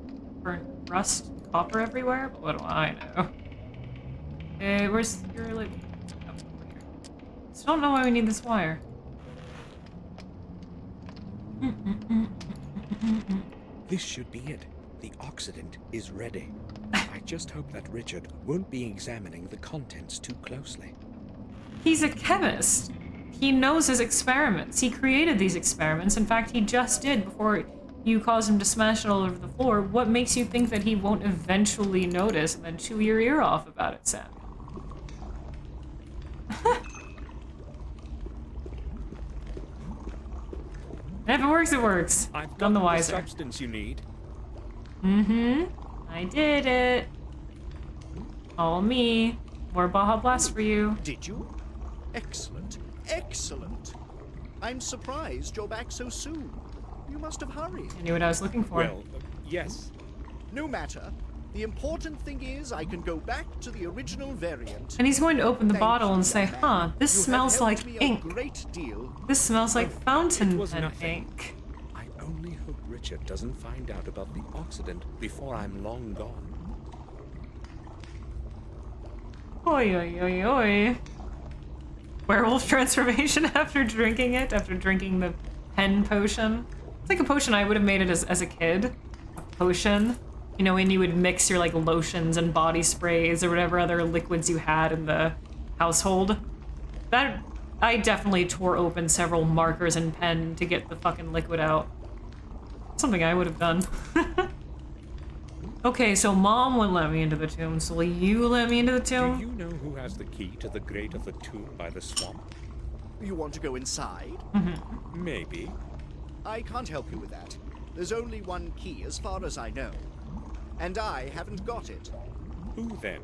burnt rust and copper everywhere, but what do I know? Okay, where's your label? Oh, over here. Still don't know why we need this wire. This should be it. The oxidant is ready. I just hope that Richard won't be examining the contents too closely. He's a chemist. He knows his experiments. He created these experiments. In fact, he just did before you caused him to smash it all over the floor. What makes you think that he won't eventually notice and then chew your ear off about it, Sam? If it works, it works. I've None the got the wiser. substance you need. I did it. All me. More Baja Blast for you. Did you? Excellent. Excellent. I'm surprised you're back so soon. You must have hurried. I knew what I was looking for. Well, yes. No matter. The important thing is I can go back to the original variant. And he's going to open the Thank bottle you, and say, young man. huh, this You have smells helped like me ink. A great deal. This smells like fountain was pen nothing. ink. I only hope Richard doesn't find out about the oxidant before I'm long gone. Oi, oi, oi, oi. Werewolf transformation after drinking it, after drinking the pen potion. It's like a potion I would have made it as a kid. A potion. You know, when you would mix your like lotions and body sprays or whatever other liquids you had in the household. That I definitely tore open several markers and pen to get the fucking liquid out. Something I would have done. Okay, so Mom would let me into the tomb, so will you let me into the Do tomb? you know who has the key to the grate of the tomb by the swamp? You want to go inside? Maybe. I can't help you with that. There's only one key as far as I know. And I haven't got it. Who then?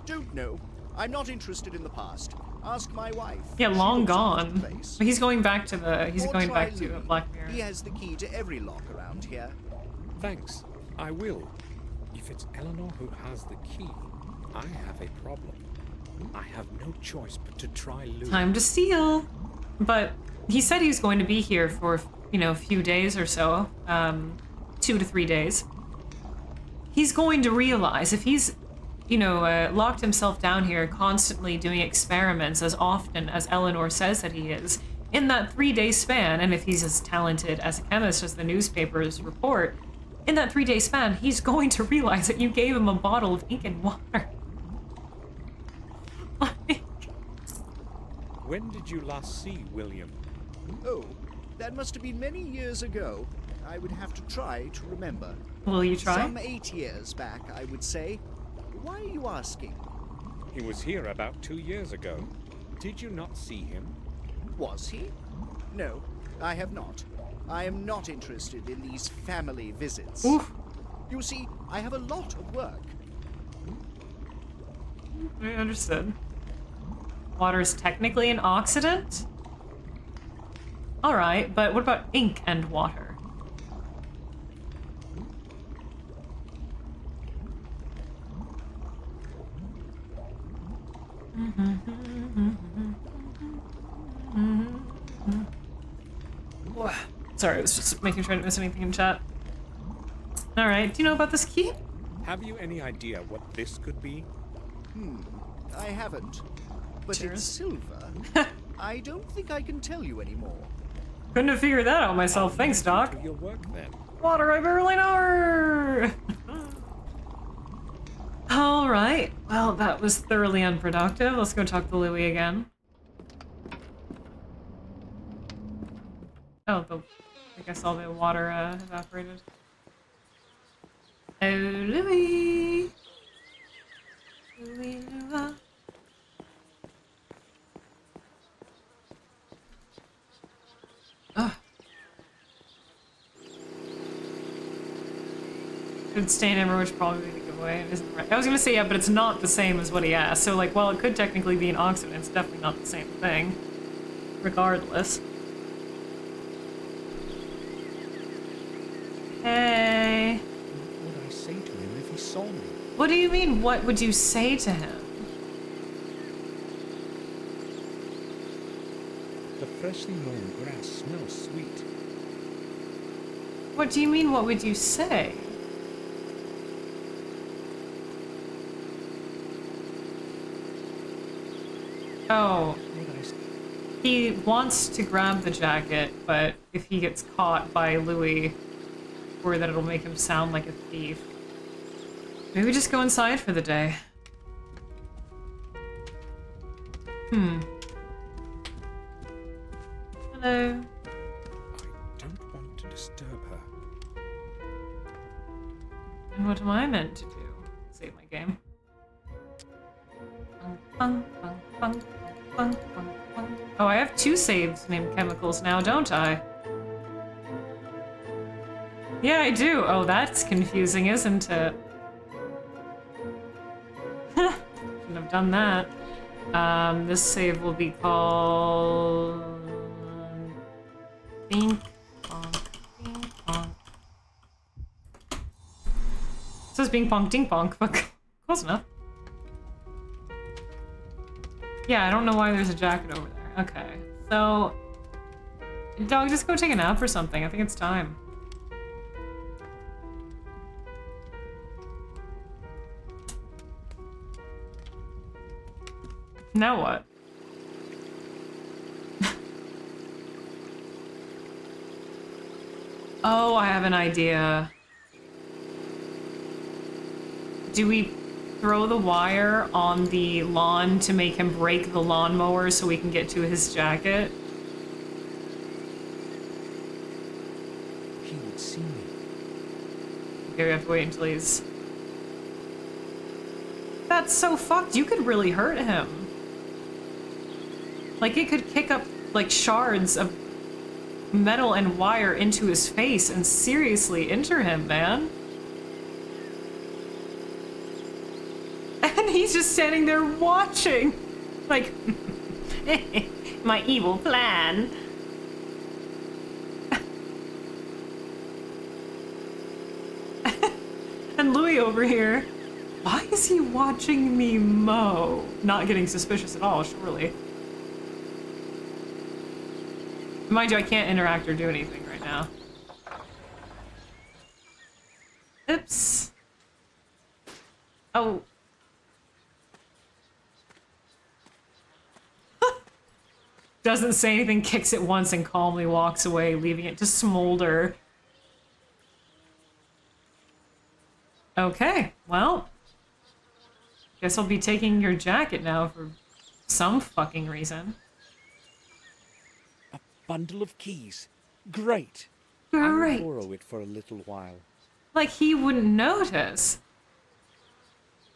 Don't know. I'm not interested in the past. Ask my wife. Yeah, She long looks after gone. the place. He's going back to the. He's Or going try back to Louis. Black Mirror. He has the key to every lock around here. Thanks. I will. If it's Eleanor who has the key, I have a problem. I have no choice but to try Louis. Time to steal. But he said he was going to be here for, you know, a few days or so. 2 to 3 days. He's going to realize if he's, you know, locked himself down here constantly doing experiments as often as Eleanor says that he is, in that 3-day span, and if he's as talented as a chemist as the newspapers report, in that 3-day span, he's going to realize that you gave him a bottle of ink and water. Like, When did you last see William? Oh, that must have been many years ago. I would have to try to remember. will you try? Some 8 years back, I would say. Why are you asking? He was here about 2 years ago. Did you not see him? Was he? No, I have not. I am not interested in these family visits. Oof. You see, I have a lot of work. I understood. Water is technically an oxidant? Alright, but what about ink and water? Sorry, I was just making sure I didn't miss anything in chat. Alright, do you know about this key? Have you any idea what this could be? I haven't. But Cheers. it's silver. I don't think I can tell you anymore. Couldn't have figured that out myself, thanks, Doc. To your work then. Water, I barely know her! Alright, well, that was thoroughly unproductive. Let's go talk to Louis again. Oh, I guess all the water evaporated. Oh, Louis! Louis, Louis. Ugh. Could stain everywhere, which probably be the giveaway. Isn't right. I was gonna say yeah, but it's not the same as what he asked. So like, while it could technically be an oxidant, it's definitely not the same thing. Regardless. Hey. What would I say to him if he saw me? What do you mean? What would you say to him? The freshly mown grass smells sweet. What do you mean? What would you say? Oh. Would I s- He wants to grab the jacket, but if he gets caught by Louis, worry that it'll make him sound like a thief. Maybe just go inside for the day. Hello. I don't want to disturb her. And what am I meant to do? Save my game. Bung, bung, bung, bung, bung, bung, bung. Oh, I have 2 saves named Chemicals now, don't I? Yeah, I do. Oh, that's confusing, isn't it? Shouldn't have done that. This save will be called... Bink, bonk, bing, bonk. It says bing, bonk, ding, bonk, but close enough. Yeah, I don't know why there's a jacket over there. Okay, so... Dog, just go take a nap or something. I think it's time. Now what? Oh, I have an idea. Do we throw the wire on the lawn to make him break the lawnmower so we can get to his jacket? He would see me. Okay, we have to wait until he's that's so fucked. You could really hurt him. Like, it could kick up, like, shards of metal and wire into his face and seriously injure him, man. And he's just standing there watching. Like, my evil plan. And Louis over here, why is he watching me mow? Not getting suspicious at all, surely. Mind you, I can't interact or do anything right now. Oops. Oh. Doesn't say anything, kicks it once and calmly walks away, leaving it to smolder. Okay, well. Guess I'll be taking your jacket now for some fucking reason. A bundle of keys. Great. Great. I'll borrow it for a little while. Like he wouldn't notice.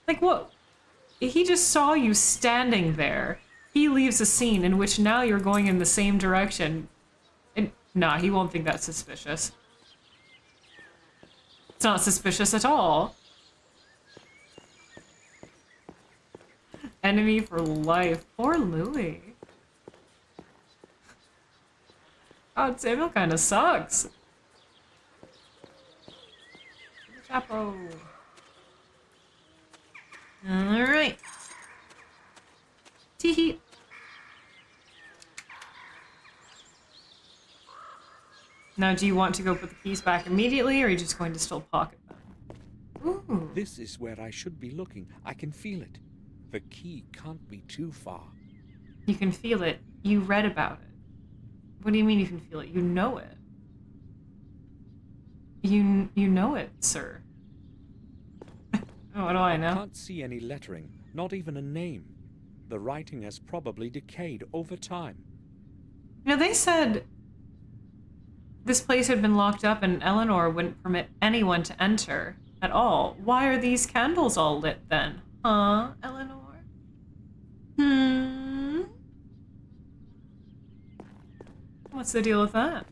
Like what? He just saw you standing there. He leaves a scene in which now you're going in the same direction. And nah, he won't think that's suspicious. It's not suspicious at all. Enemy for life. Poor Louis. God, Samuel kind of sucks. Chapo. Alright. Teehee. Now, do you want to go put the keys back immediately, or are you just going to still pocket them? Ooh. This is where I should be looking. I can feel it. The key can't be too far. You can feel it. You read about it. What do you mean you can feel it? You know it. You know it, sir. What do I know? I can't see any lettering, not even a name. The writing has probably decayed over time. You know, they said this place had been locked up and Eleanor wouldn't permit anyone to enter at all. Why are these candles all lit then? Huh, Eleanor? What's the deal with that?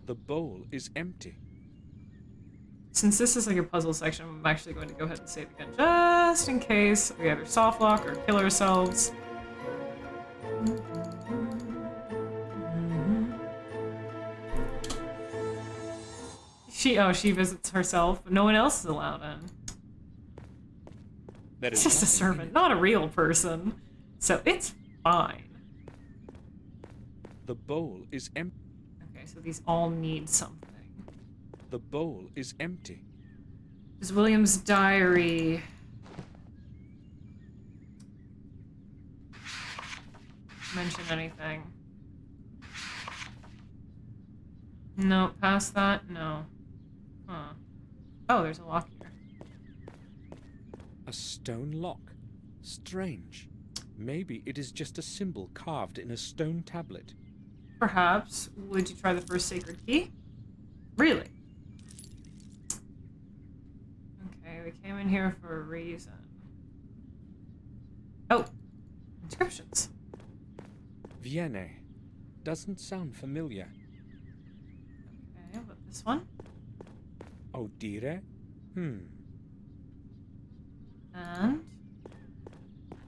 The bowl is empty. Since this is like a puzzle section, I'm actually going to go ahead and save again, just in case we either soft lock or kill ourselves. She visits herself, but no one else is allowed in. It's just a servant, not a real person. So it's fine. The bowl is empty. Okay, so these all need something. The bowl is empty. Does William's diary mention anything? No, past that? No. Huh. Oh, there's a lock here. A stone lock. Strange. Maybe it is just a symbol carved in a stone tablet. Perhaps. Would you try the first sacred key? Really? Okay, we came in here for a reason. Oh! Inscriptions. Viene. Doesn't sound familiar. Okay, what this one? Odire? And?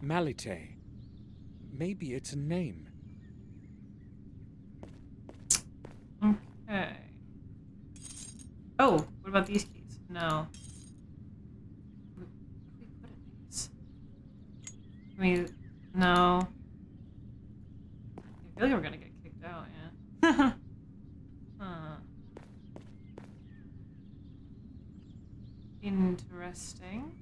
Malite. Maybe it's a name. Okay. Oh, what about these keys? No. What do we put in these? I mean, no. I feel like we're gonna get kicked out, yeah. Huh. Interesting.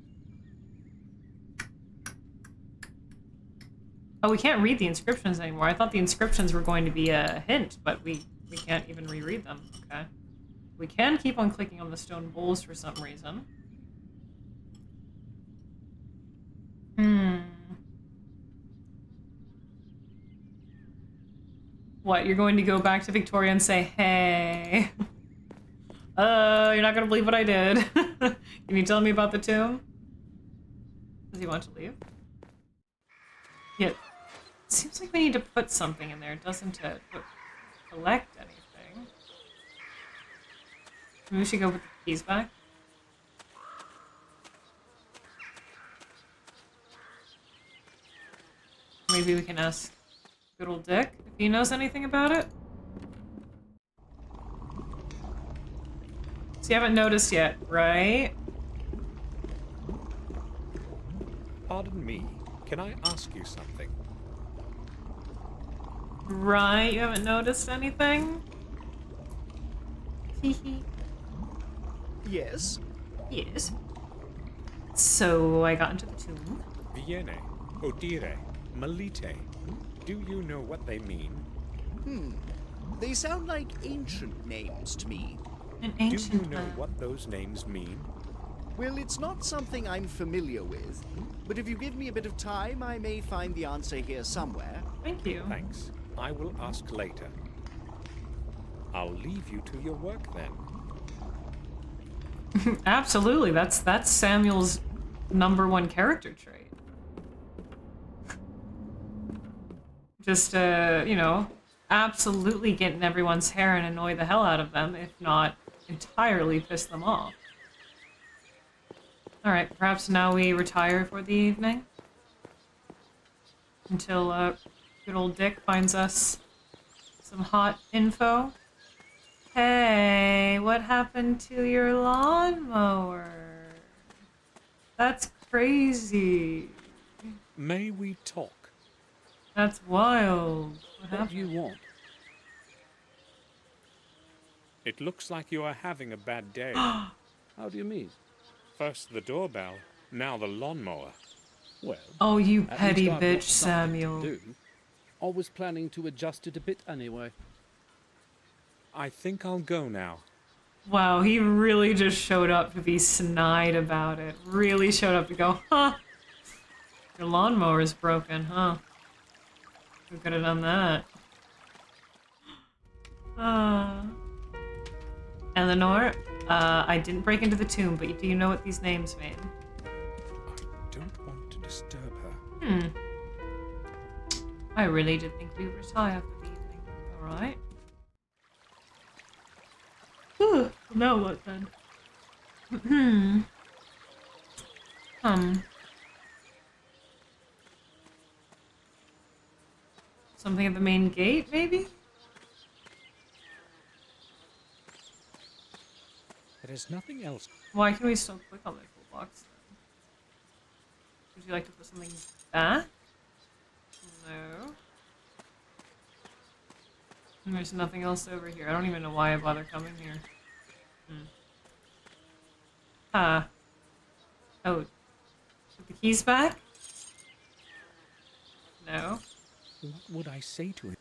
Oh, we can't read the inscriptions anymore. I thought the inscriptions were going to be a hint, but we can't even reread them. Okay. We can keep on clicking on the stone bowls for some reason. What, you're going to go back to Victoria and say, hey, you're not going to believe what I did. Can you tell me about the tomb? Does he want to leave? Yeah. Seems like we need to put something in there, doesn't it? But collect anything. Maybe we should go with the keys back. Maybe we can ask good old Dick if he knows anything about it. So you haven't noticed yet, right? Pardon me, can I ask you something? Right, you haven't noticed anything? Hehe. Yes? Yes. So I got into the tomb. Viene, odire, malite. Do you know what they mean? They sound like ancient names to me. An Do you ancient know man. what those names mean? Well, it's not something I'm familiar with, but if you give me a bit of time, I may find the answer here somewhere. Thank you. Thanks. I will ask later. I'll leave you to your work then. Absolutely, that's Samuel's #1 character trait. Just, you know, absolutely get in everyone's hair and annoy the hell out of them, if not entirely piss them off. Alright, perhaps now we retire for the evening? Until, good old Dick finds us some hot info. Hey, what happened to your lawnmower? That's crazy. May we talk? That's wild. What What do happened? you want? It looks like you are having a bad day. How do you mean? First the doorbell, now the lawnmower. Well, Oh, you at petty least I've got bitch, something to Samuel. do. I was planning to adjust it a bit anyway. I think I'll go now. Wow, he really just showed up to be snide about it. Really showed up to go, huh? Your lawnmower is broken, huh? Who could have done that? Eleanor, I didn't break into the tomb, but do you know what these names mean? I don't want to disturb her. I really did think we would retire for the evening. Alright. Now what then? Something at the main gate, maybe? There is nothing else. Why can we still click on the toolbox then? Would you like to put something back? No. And there's nothing else over here. I don't even know why I bother coming here. Oh. Put the keys back? No. What would I say to him?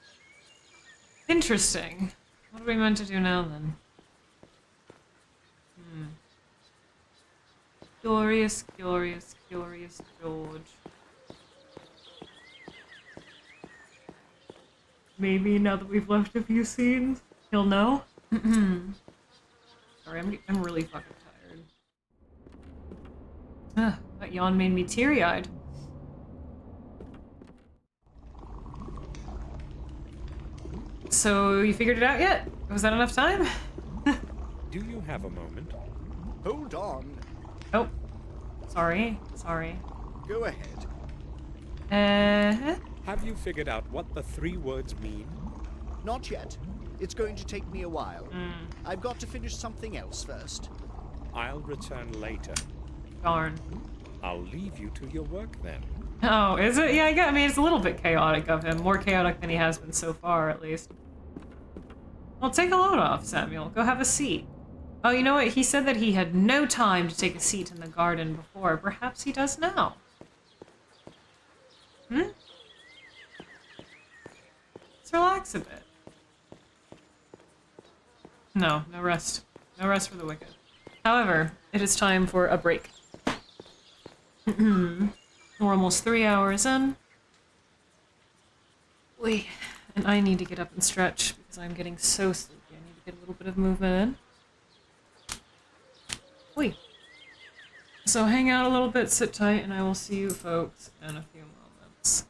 Interesting. What are we meant to do now then? Curious, curious, curious George. Maybe now that we've left a few scenes, he'll know. Sorry, I'm really fucking tired. That yawn made me teary-eyed. So, you figured it out yet? Was that enough time? Do you have a moment? Hold on. Oh. Sorry. Go ahead. Have you figured out what the 3 words mean? Not yet. It's going to take me a while. I've got to finish something else first. I'll return later. Darn. I'll leave you to your work then. Oh, is it? Yeah, I mean, it's a little bit chaotic of him. More chaotic than he has been so far, at least. Well, take a load off, Samuel. Go have a seat. Oh, you know what? He said that he had no time to take a seat in the garden before. Perhaps he does now. Let's relax a bit. No rest. No rest for the wicked. However, it is time for a break. We're almost 3 hours in. Wait, and I need to get up and stretch because I'm getting so sleepy. I need to get a little bit of movement in. Wait. So hang out a little bit, sit tight, and I will see you folks in a few moments.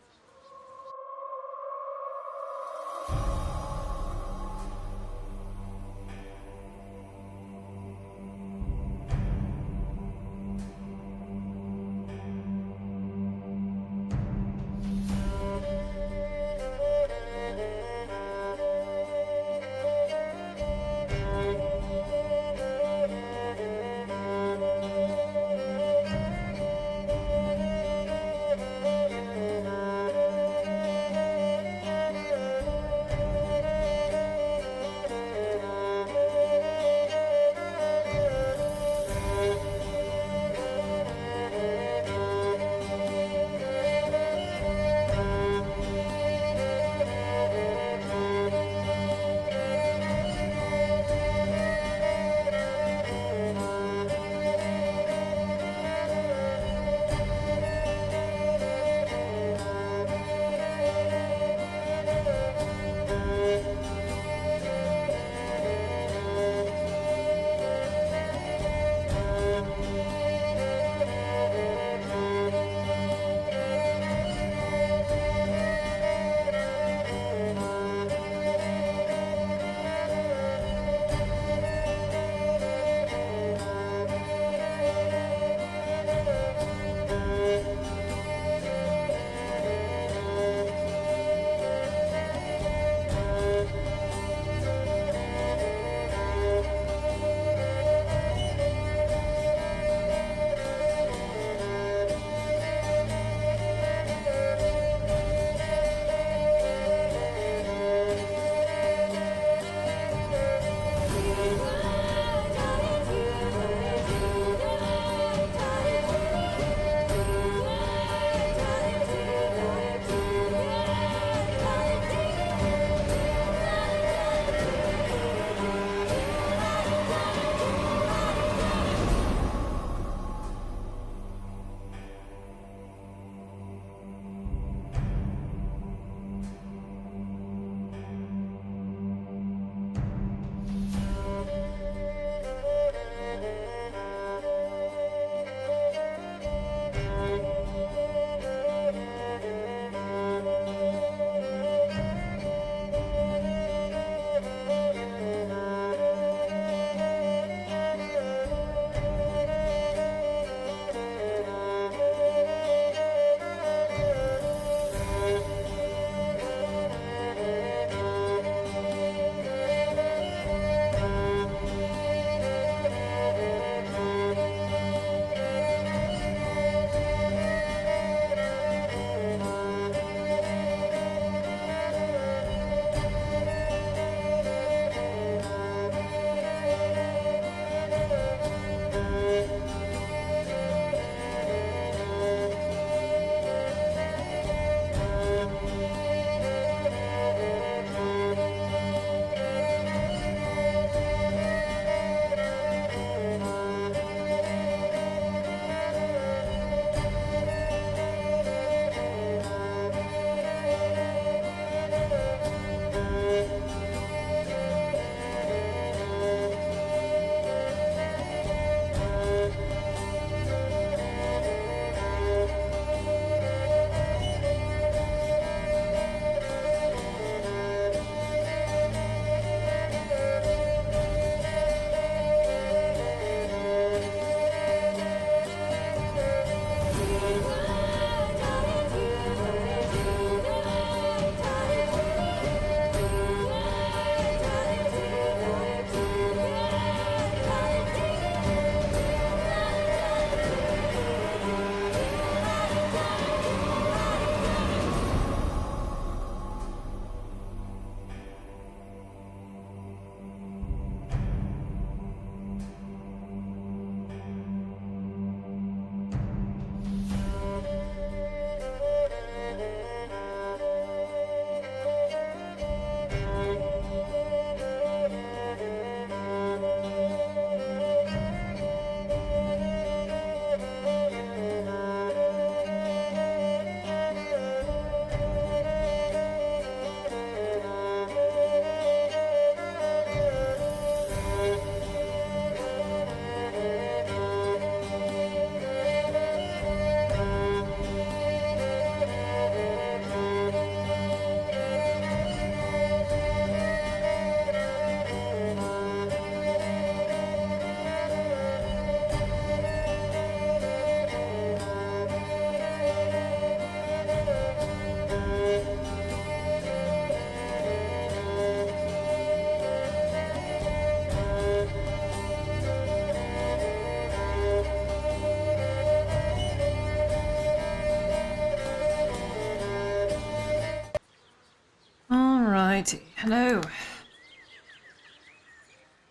Alrighty, hello.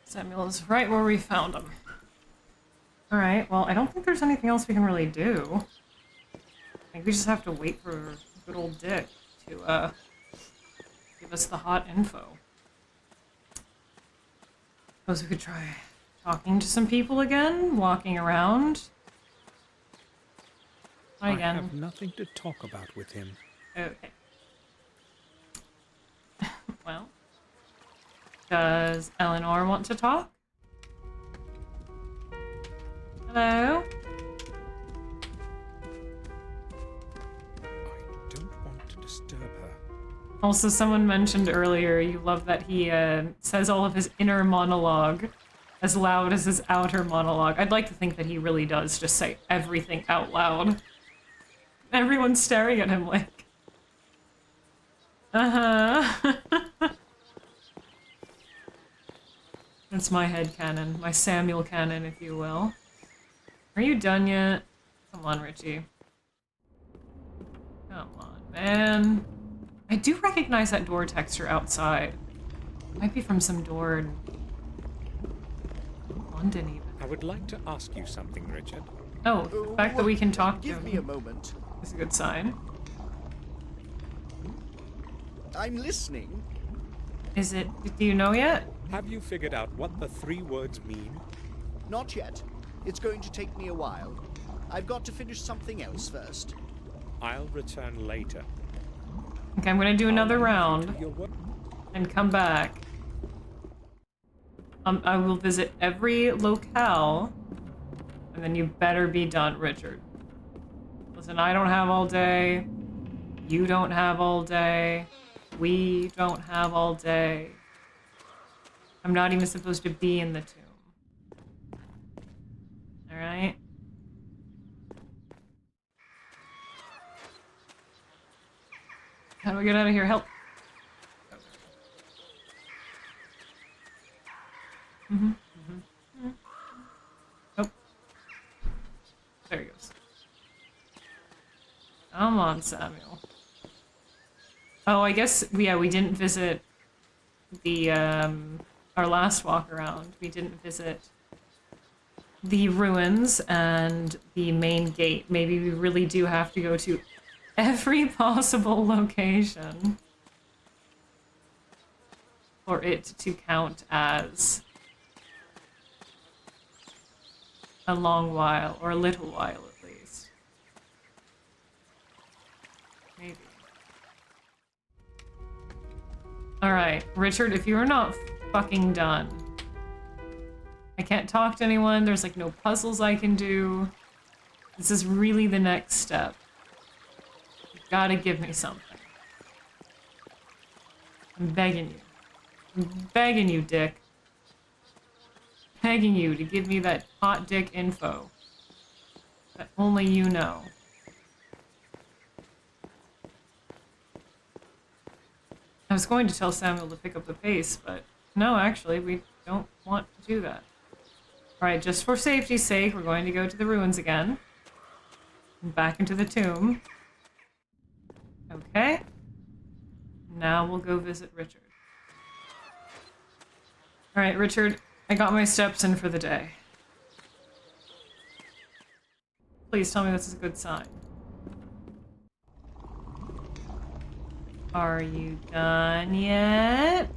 Samuel is right where we found him. Alright, well, I don't think there's anything else we can really do. I think we just have to wait for good old Dick to, give us the hot info. Suppose we could try talking to some people again? Walking around? Try I again. have nothing to talk about with him. Okay. Well, does Eleanor want to talk? Hello? I don't want to disturb her. Also, someone mentioned earlier you love that he says all of his inner monologue as loud as his outer monologue. I'd like to think that he really does just say everything out loud. Everyone's staring at him like, uh-huh. That's my headcanon, my Samuel canon, if you will. Are you done yet? Come on, Richie. Come on, man. I do recognize that door texture outside. Might be from some door in London, even. I would like to ask you something, Richard. Oh, the fact that we can talk to Give me a him moment. is a good sign. I'm listening. Is it... do you know yet? Have you figured out what the 3 words mean? Not yet. It's going to take me a while. I've got to finish something else first. I'll return later. Okay, I'm gonna do another I'll leave you round to your work. and come back. I will visit every locale, and then you better be done, Richard. Listen, I don't have all day. You don't have all day. We don't have all day. I'm not even supposed to be in the tomb. Alright? How do we get out of here? Help! Oh. There he goes. Come on, Samuel. Oh, I guess, yeah, we didn't visit the, our last walk around. We didn't visit the ruins and the main gate. Maybe we really do have to go to every possible location for it to count as a long while, or a little while at least. Maybe. Alright, Richard, if you're not fucking done. I can't talk to anyone, there's like no puzzles I can do. This is really the next step. You gotta give me something. I'm begging you. I'm begging you, Dick. Begging you to give me that hot dick info that only you know. I was going to tell Samuel to pick up the pace, but no, actually, we don't want to do that. Alright, just for safety's sake, we're going to go to the ruins again. And back into the tomb. Okay. Now we'll go visit Richard. Alright, Richard, I got my steps in for the day. Please tell me this is a good sign. Are you done yet?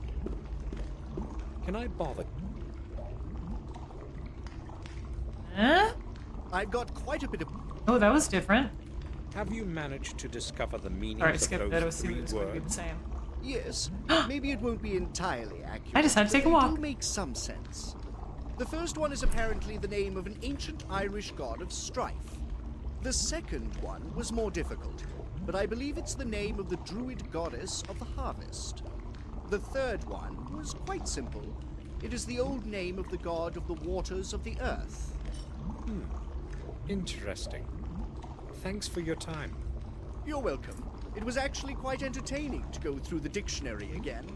Can I bother? Huh? I've got quite a bit of... Oh, that was different. Have you managed to discover the meaning Alright, of skip those that. I was 3 assuming it was going to be the words? same. Yes, maybe it won't be entirely accurate. I just had to take a but walk. They do make some sense. The first one is apparently the name of an ancient Irish god of strife. The second one was more difficult, but I believe it's the name of the druid goddess of the harvest. The third one was quite simple. It is the old name of the god of the waters of the earth. Interesting. Thanks for your time. You're welcome. It was actually quite entertaining to go through the dictionary again.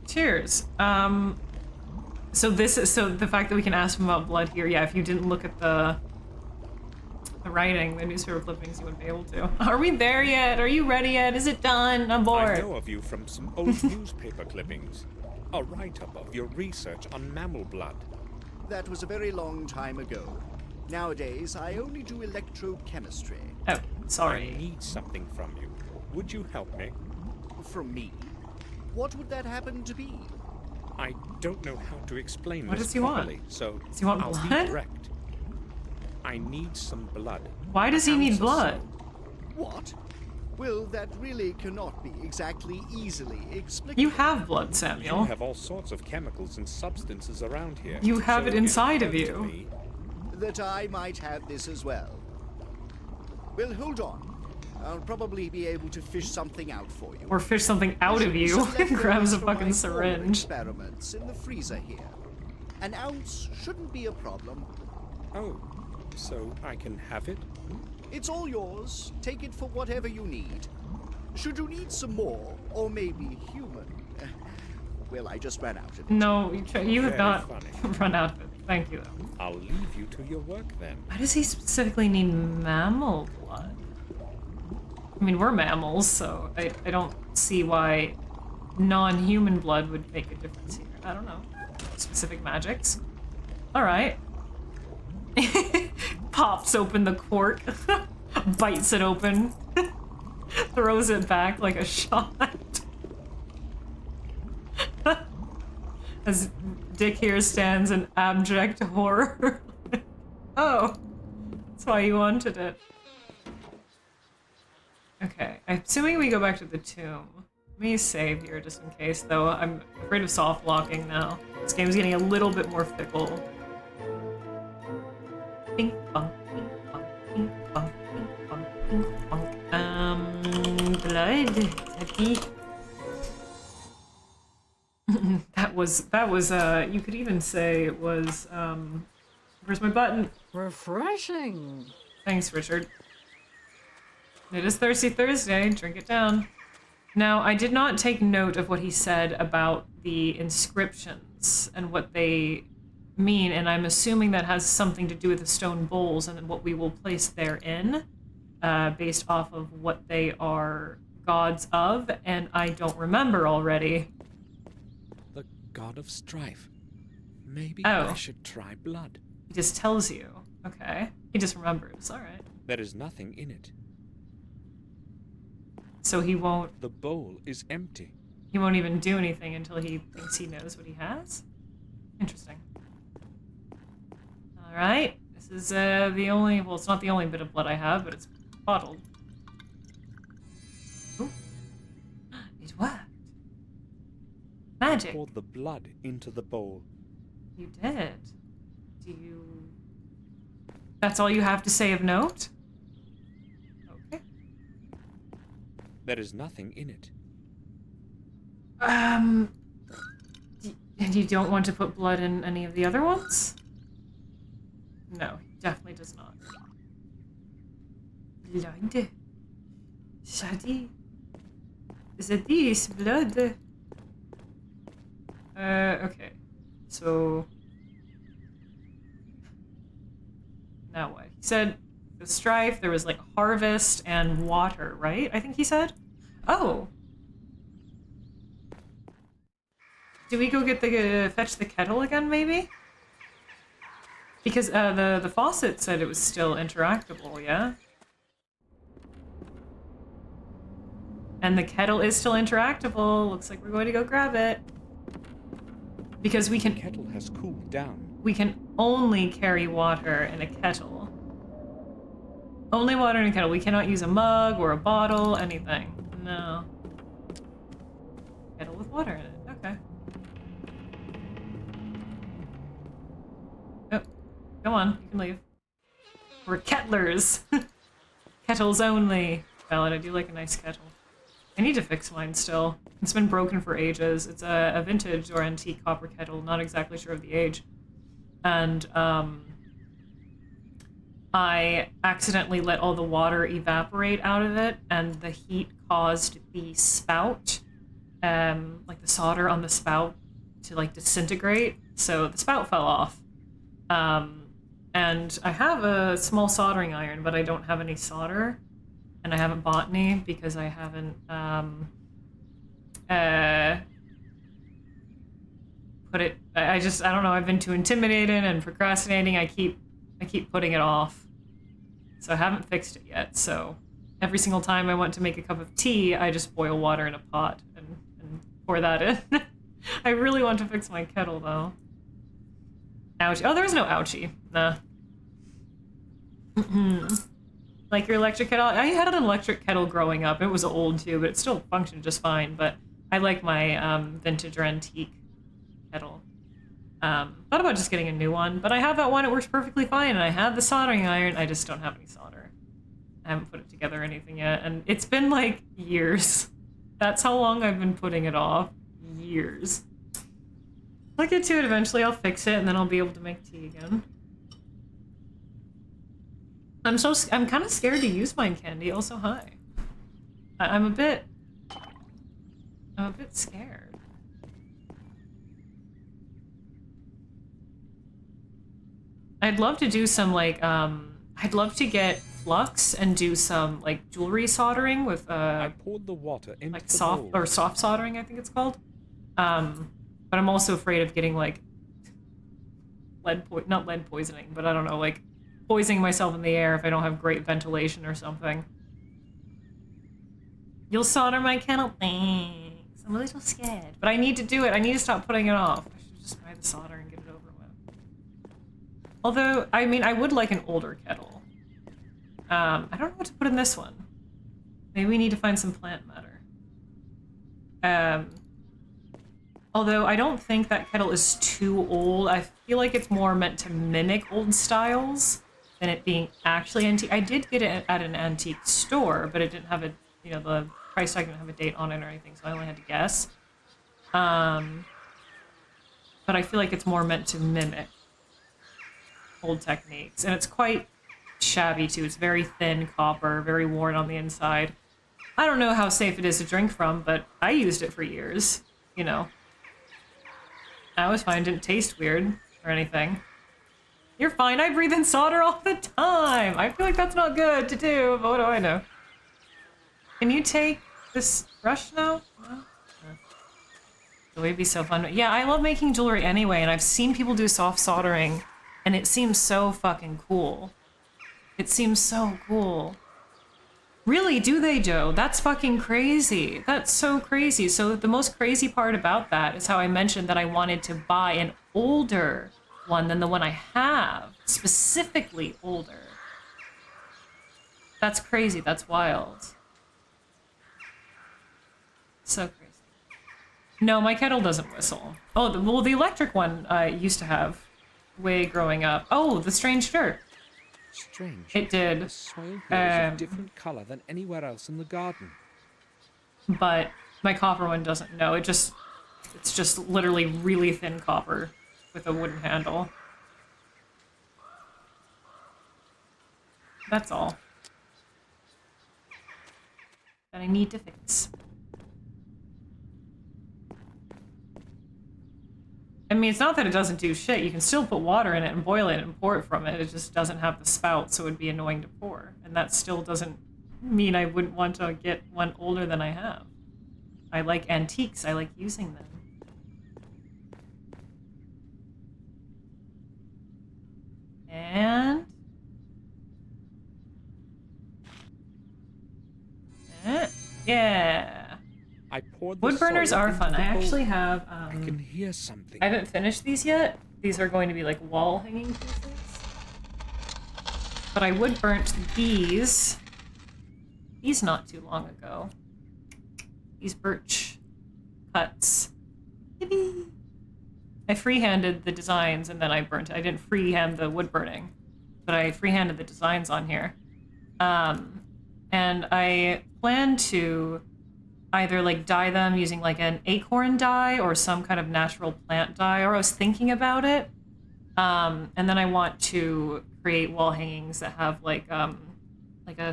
Cheers. So the fact that we can ask him about blood here, yeah, if you didn't look at the the writing, the newspaper clippings, you wouldn't be able to. Are we there yet? Are you ready yet? Is it done? I'm bored. I know of you from some old newspaper clippings. A write-up of your research on mammal blood. That was a very long time ago. Nowadays, I only do electrochemistry. Oh, I sorry. need something from you. Would you help me? From me? What would that happen to be? I don't know how to explain What this does he want? properly, so Does he want I'll blood? be direct. I need some blood. Why does he An need ounce or blood? so. What? Well, that really cannot be exactly easily explicable. You have blood, You Samuel. have all sorts of chemicals and substances around here. You have so it inside of occurred you. to me- That I might have this as well. Well, hold on. I'll probably be able to fish something out for you. Or fish something out of you Some and grabs a leftovers from my fucking former syringe. Experiments in the freezer here. An ounce shouldn't be a problem. Oh, so I can have it? It's all yours. Take it for whatever you need. Should you need some more, or maybe human? Well, I just ran out of it. No, you have Very not funny. run out of it. Thank you, though. I'll leave you to your work then. Why does he specifically need mammal blood? I mean, we're mammals, so I don't see why non-human blood would make a difference here. I don't know. Specific magics. Alright. Pops open the cork. Bites it open. Throws it back like a shot. As Dick here stands in abject horror. Oh, that's why you wanted it. Okay, I'm assuming we go back to the tomb. Let me save here just in case, though. I'm afraid of soft locking now. This game's getting a little bit more fickle. Ping pong, ping pong, ping pong, ping pong, ping pong. Blood. Happy. that was you could even say it was where's my button? Refreshing. Thanks, Richard. It is Thirsty Thursday, drink it down. Now, I did not take note of what he said about the inscriptions and what they mean, and I'm assuming that has something to do with the stone bowls and what we will place therein, based off of what they are gods of, and I don't remember already. The god of strife. Maybe Oh. I should try blood. He just tells you. Okay. He just remembers. Alright. There is nothing in it. So he won't The bowl is empty. even do anything until he thinks he knows what he has? Interesting. Alright. This is the only, well, it's not the only bit of blood I have, but it's bottled. Ooh. It worked. Magic. Pour the blood into the bowl. You did. Do you... That's all you have to say of note? Okay. There is nothing in it. And you don't want to put blood in any of the other ones? No, he definitely does not. Blood. Shadi. That is blood. Okay. So... Now what? He said the strife, there was like harvest and water, right? I think he said? Oh. Do we go get the fetch the kettle again, maybe? Because the faucet said it was still interactable, yeah? And the kettle is still interactable. Looks like we're going to go grab it. Because we The can kettle has cooled down. we can only carry water in a kettle. Only water in a kettle. We cannot use a mug or a bottle, anything. No. Kettle with water in it. Okay. Oh, come on. You can leave. We're kettlers. Kettles only. Valid, I do like a nice kettle. I need to fix mine still. It's been broken for ages. It's a vintage or antique copper kettle. Not exactly sure of the age. And I accidentally let all the water evaporate out of it, and the heat caused the spout, like the solder on the spout, to like disintegrate. So the spout fell off, and And I have a small soldering iron, but I don't have any solder. And I haven't bought any because I haven't put it. I don't know. I've been too intimidated and procrastinating. I keep putting it off. So I haven't fixed it yet. So every single time I want to make a cup of tea, I just boil water in a pot and pour that in. I really want to fix my kettle though. Ouchie. Oh, there's no ouchie. Nah. Like your electric kettle? I had an electric kettle growing up. It was old too, but it still functioned just fine. But I like my vintage or antique kettle. Thought about just getting a new one, but I have that one. It works perfectly fine, and I have the soldering iron. I just don't have any solder. I haven't put it together or anything yet, and it's been like years. That's how long I've been putting it off. Years. I'll get to it eventually. I'll fix it, and then I'll be able to make tea again. I'm kind of scared to use mine, Candy. Also, hi. I'm a bit scared. I'd love to do some like I'd love to get flux and do some like jewelry soldering with I poured the water into like the bowl. soft soldering, I think it's called. But I'm also afraid of getting like not lead poisoning, but I don't know, like poisoning myself in the air if I don't have great ventilation or something. You'll solder my kettle? Thanks. I'm a little scared. But I need to do it. I need to stop putting it off. I should just buy the solder and get it over with. Although, I mean, I would like an older kettle. I don't know what to put in this one. Maybe we need to find some plant matter. Although I don't think that kettle is too old. I feel like it's more meant to mimic old styles than it being actually antique. I did get it at an antique store, but it didn't have a, you know, the price tag didn't have a date on it or anything, so I only had to guess. But I feel like it's more meant to mimic old techniques. And it's quite shabby too. It's very thin copper, very worn on the inside. I don't know how safe it is to drink from, but I used it for years, you know. I was fine, didn't taste weird or anything. You're fine, I breathe in solder all the time! I feel like that's not good to do, but what do I know? Can you take this brush now? No? Jewelry would be so fun. Yeah, I love making jewelry anyway, and I've seen people do soft soldering, and it seems so fucking cool. It seems so cool. Really, do they, Joe? That's fucking crazy. That's so crazy. So the most crazy part about that is how I mentioned that I wanted to buy an older one than the one I have. Specifically older. That's crazy. That's wild. So crazy. No, my kettle doesn't whistle. Oh, well, the electric one I used to have way growing up. Oh, the strange shirt. Strange. It did. The soil here is a different color than anywhere else in the garden. But my copper one doesn't. No, it's just literally really thin copper with a wooden handle. That's all. That I need to fix. I mean, it's not that it doesn't do shit. You can still put water in it and boil it and pour it from it. It just doesn't have the spout, so it would be annoying to pour. And that still doesn't mean I wouldn't want to get one older than I have. I like antiques. I like using them. And... yeah. I poured the Wood burners soil are into fun. the I bowl. actually have... I can hear something. I haven't finished these yet. These are going to be like wall hanging pieces. But I wood burnt these not too long ago. These birch cuts. Yippee! I freehanded the designs and then I burnt it. I didn't freehand the wood burning, but I freehanded the designs on here. And I plan to either like dye them using like an acorn dye or some kind of natural plant dye, or I was thinking about it. And then I want to create wall hangings that have like a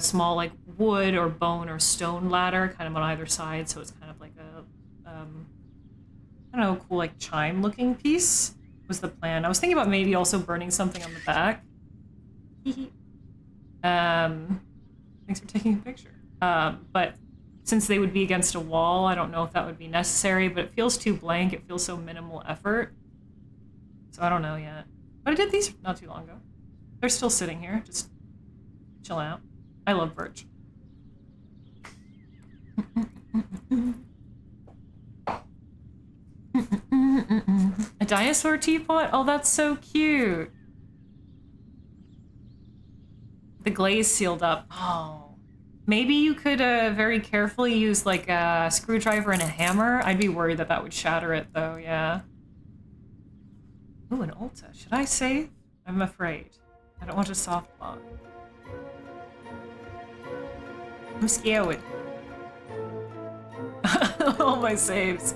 small like wood or bone or stone ladder kind of on either side, so it's kind of like a I don't know, cool like chime looking piece was the plan. I was thinking about maybe also burning something on the back Thanks for taking a picture. But since they would be against a wall, I don't know if that would be necessary, but it feels too blank. It feels so minimal effort. So I don't know yet. But I did these not too long ago. They're still sitting here, just chilling out. I love birch. A dinosaur teapot? Oh, that's so cute. The glaze sealed up. Oh. Maybe you could very carefully use like a screwdriver and a hammer. I'd be worried that that would shatter it though, yeah. Ooh, an Ulta. Should I save? I'm afraid. I don't want a soft lock. I'm scared. All my saves.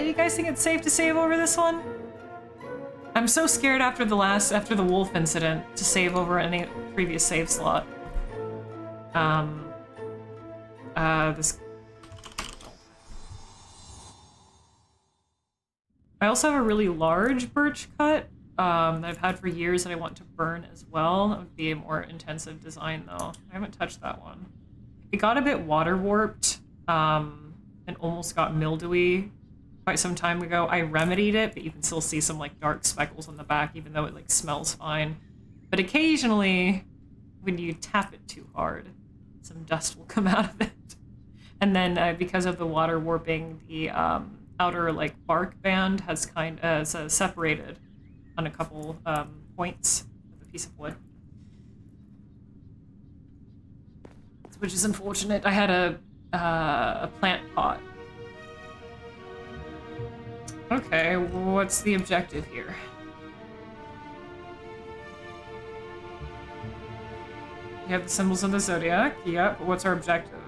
You guys think it's safe to save over this one? I'm so scared after the wolf incident to save over any previous save slot. This. I also have a really large birch cut that I've had for years that I want to burn as well. That would be a more intensive design though. I haven't touched that one. It got a bit water warped and almost got mildewy quite some time ago. I remedied it, but you can still see some like dark speckles on the back even though it like smells fine. But occasionally when you tap it too hard, some dust will come out of it. And then because of the water warping, the outer like bark band has separated on a couple points with a piece of wood, which is unfortunate. I had a plant pot. Okay, what's the objective here? You have the symbols of the zodiac. Yep, but what's our objective?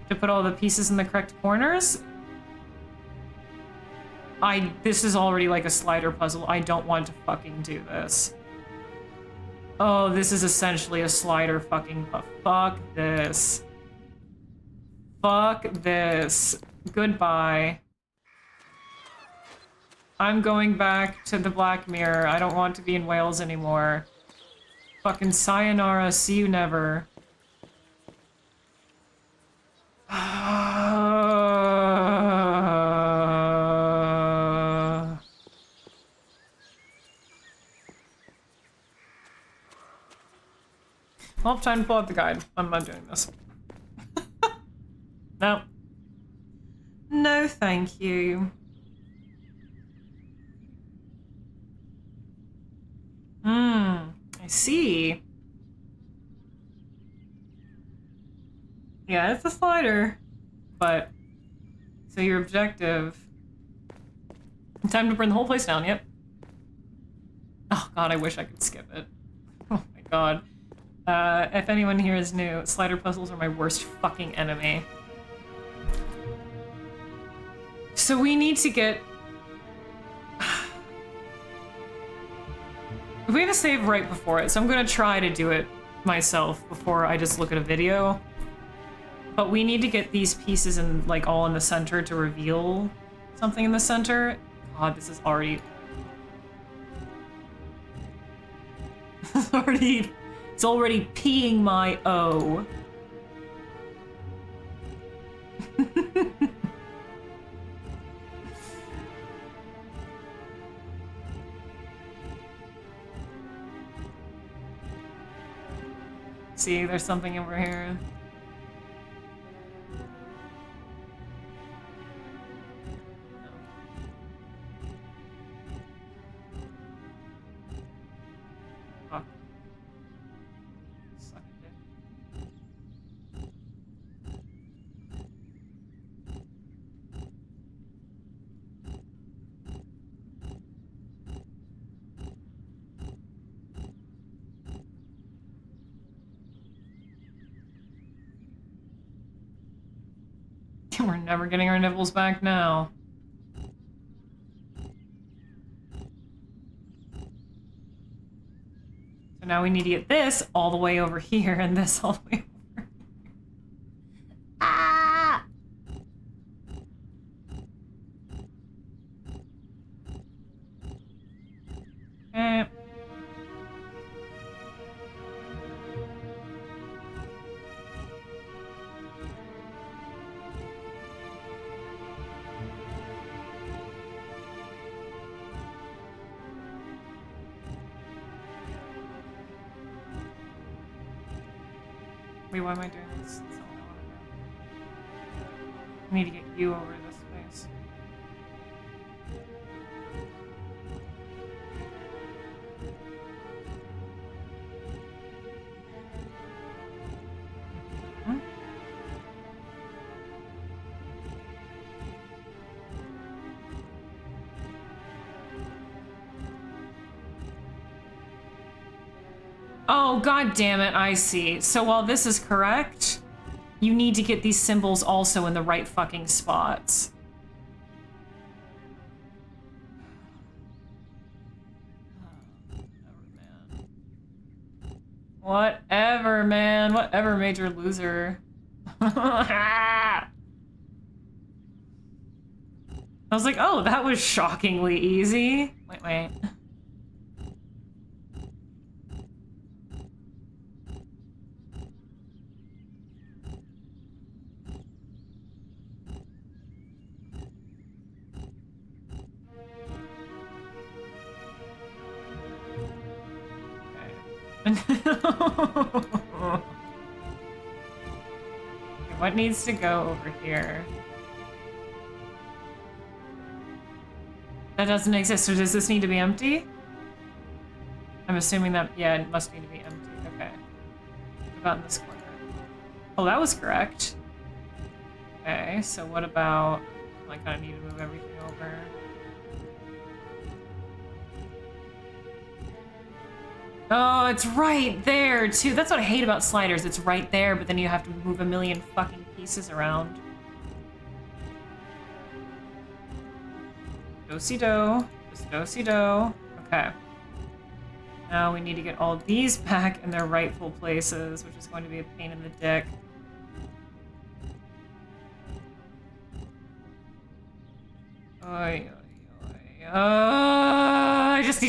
To put all the pieces in the correct corners? This is already like a slider puzzle. I don't want to fucking do this. Oh, this is essentially a slider fucking fuck this. Fuck this. Goodbye. I'm going back to the Black Mirror. I don't want to be in Wales anymore. Fucking sayonara, see you never. I'll have time to pull out the guide. I'm not doing this. No. No, thank you. I see. Yeah, it's a slider. But, so your objective... Time to burn the whole place down, yep. Oh god, I wish I could skip it. Oh my god. If anyone here is new, slider puzzles are my worst fucking enemy. So we need to get... We have a save right before it, so I'm gonna try to do it myself before I just look at a video. But we need to get these pieces in, like, all in the center to reveal something in the center. God, this is already... It's already peeing my O. See, there's something over here. Fuck. Suck a dick. We're never getting our nipples back now. So now we need to get this all the way over here and this all the way over here. Ah! Wait, why am I doing this? That's not what I want to do. I need to get you over this place. Hmm? Oh, god damn it, I see. So while this is correct, you need to get these symbols also in the right fucking spots. Whatever, man. Whatever, major loser. I was like, oh, that was shockingly easy. Wait. What needs to go over here? That doesn't exist, so does this need to be empty? I'm assuming that, yeah, it must need to be empty. Okay. What about in this corner? Oh, that was correct. Okay, so what about... I kind of need to move everything over. Oh, it's right there, too. That's what I hate about sliders. It's right there, but then you have to move a million fucking pieces around. Do-si-do. Just do-si-do. Okay. Now we need to get all these back in their rightful places, which is going to be a pain in the dick. Oy, oy, oy. I just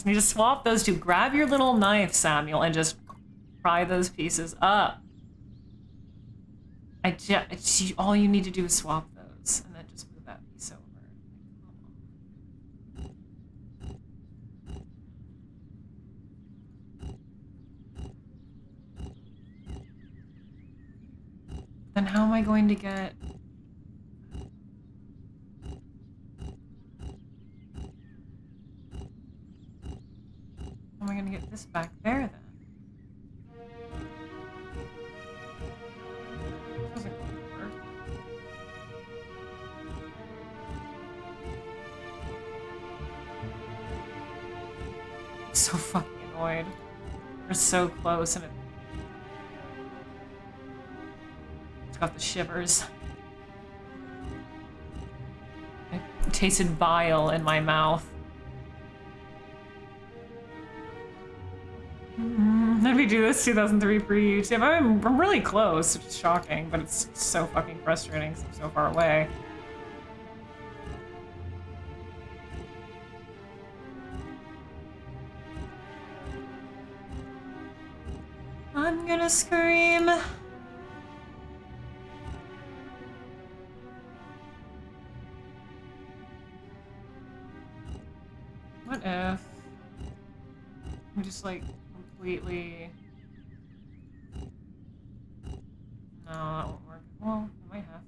need to swap those two. Grab your little knife, Samuel, and just pry those pieces up. All you need to do is swap those, and then just move that piece over. Then how am I going to get... How am I gonna get this back there, then? This isn't going to work. I'm so fucking annoyed. We're so close, and it's got the shivers. I tasted bile in my mouth. Did we do this 2003 pre-YouTube? I'm really close, which is shocking, but it's so fucking frustrating because I'm so far away. I'm gonna scream. What if I'm just like completely... No, that won't work. Well, I might have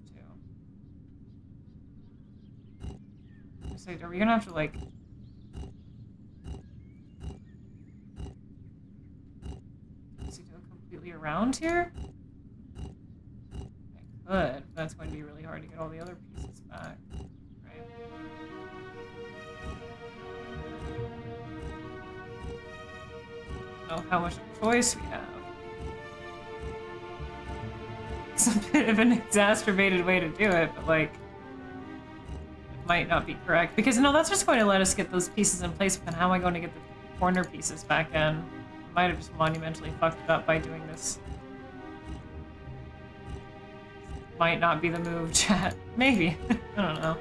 to. Just like, are we gonna have to like... Does he go completely around here? I could, but that's going to be really hard to get all the other pieces back. Right? Know how much choice we have. It's a bit of an exacerbated way to do it, but like, it might not be correct. Because no, that's just going to let us get those pieces in place, but then how am I going to get the corner pieces back in? I might have just monumentally fucked it up by doing this. Might not be the move, chat. Maybe. I don't know.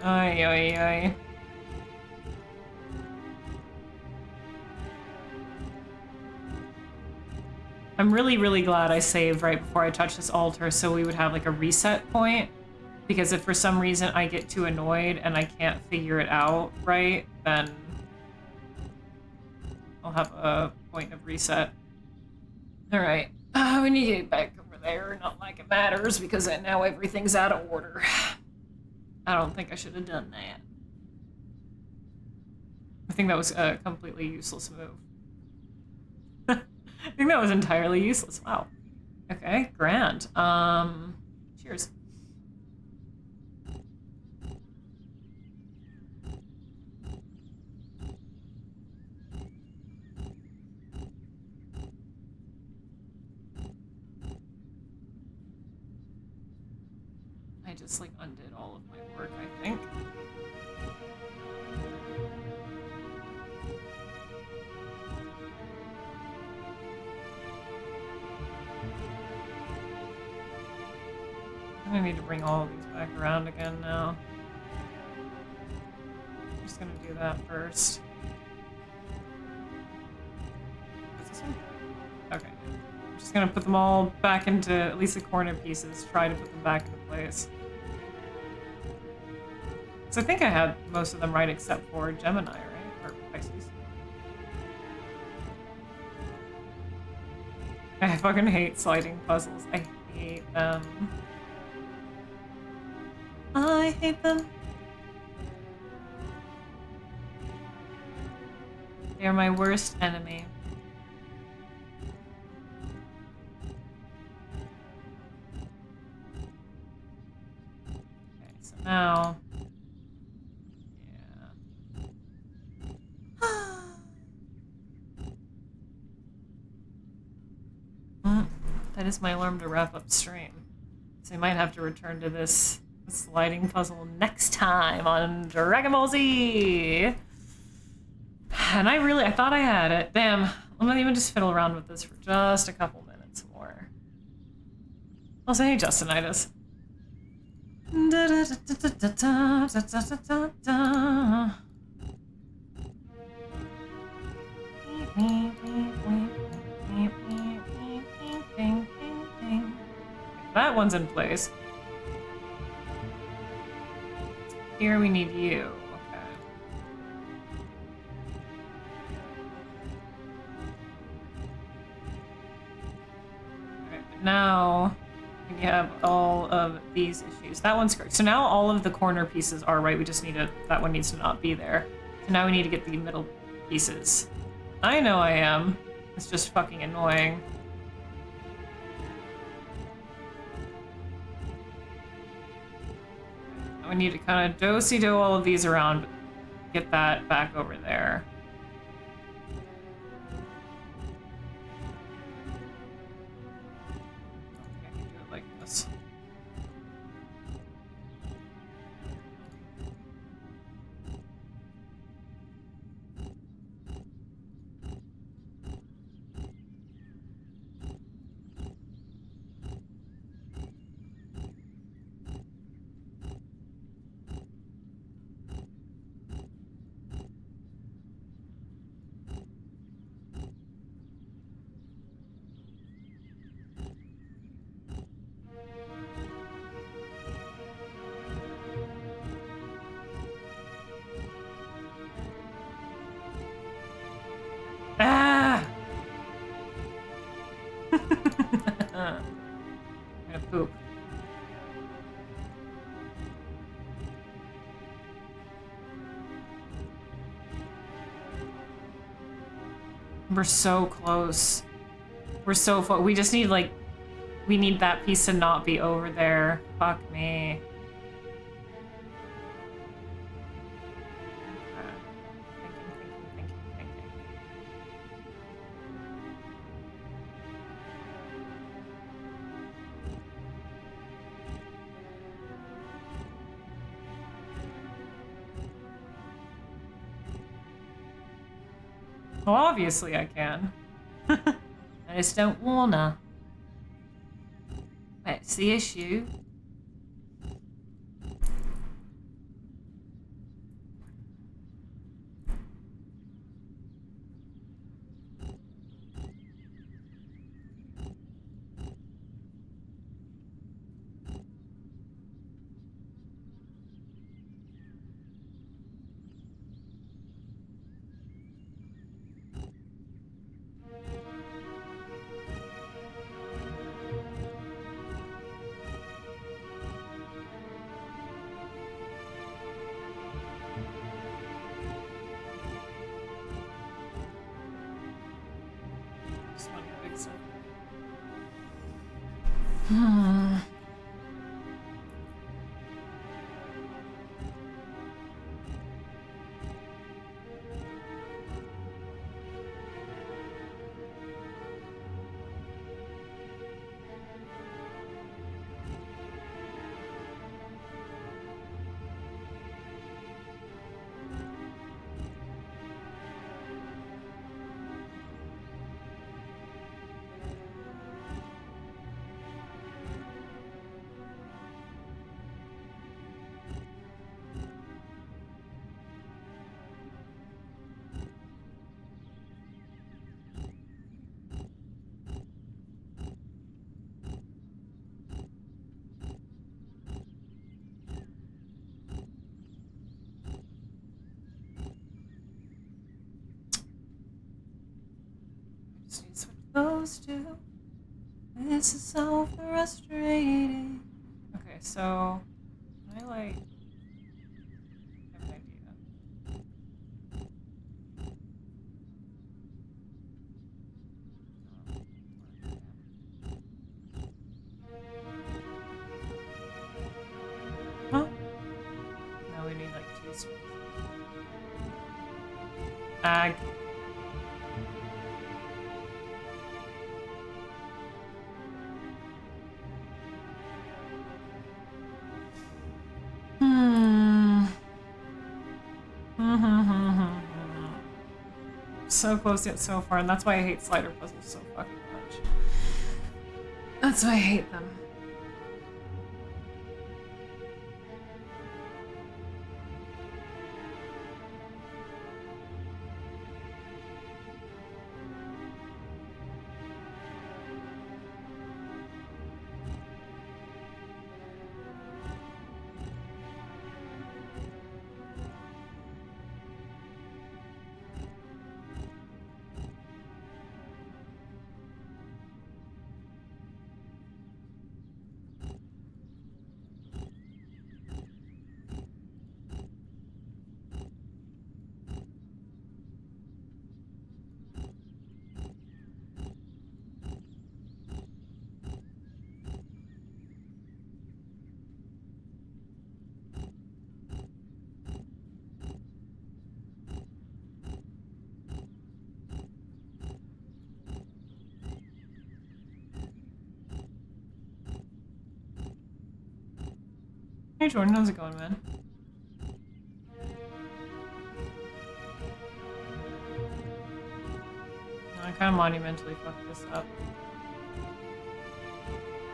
Ay, ay, ay. I'm really, really glad I saved right before I touched this altar so we would have like a reset point. Because if for some reason I get too annoyed and I can't figure it out right, then I'll have a point of reset. Alright. We need to get back over there. Not like it matters, because now everything's out of order. I don't think I should have done that. I think that was a completely useless move. I think that was entirely useless. Wow. Okay, grand. Cheers. I just like undid all of my work, I think. I need to bring all of these back around again now. I'm just gonna do that first. What's this one? Okay. I'm just gonna put them all back into at least the corner pieces. Try to put them back into place. So I think I had most of them right except for Gemini, right? Or Pisces. I fucking hate sliding puzzles. I hate them. I hate them. They're my worst enemy. Okay, so now... Yeah. That is my alarm to wrap up stream. So we might have to return to this sliding puzzle next time on Dragon Ball Z. And I thought I had it. Damn, I'm gonna even just fiddle around with this for just a couple minutes more. Also, hey, Justinitis. That one's in place. Here we need you. Okay. Alright, but now we have all of these issues. That one's correct. So now all of the corner pieces are right. We just need that one needs to not be there. So now we need to get the middle pieces. I know I am. It's just fucking annoying. We need to kind of do all of these around, but get that back over there. I can do it like this. Ah! I'm gonna poop. We're so close. We're so far. We just need, like, we need that piece to not be over there. Fuck me. Thinking. Well, obviously I can. I just don't wanna. That's the issue. Just one big stuff. Just need to switch those two. This is so frustrating. Okay, so I like have an idea. Huh? No, we need like 2 spaces. Ag. So close yet so far, and that's why I hate slider puzzles so fucking much. That's why I hate them. Hey Jordan, how's it going, man? I kind of monumentally fucked this up.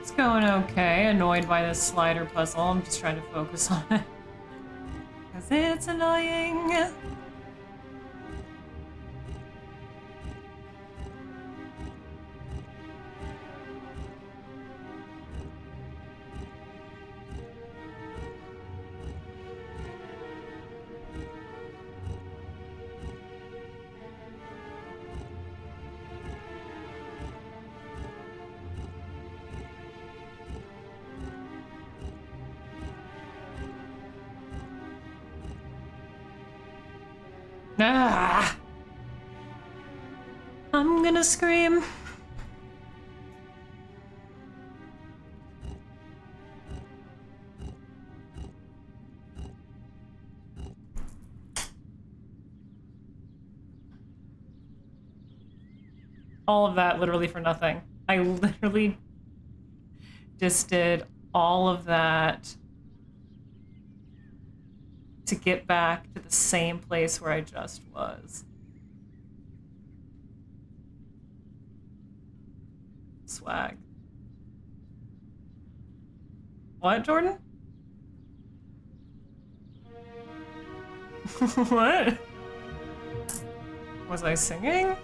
It's going okay. Annoyed by this slider puzzle. I'm just trying to focus on it. Because it's annoying. Ah! I'm gonna scream. All of that literally for nothing. I literally just did all of that to get back to the same place where I just was. Swag. What, Jordan? What? Was I singing?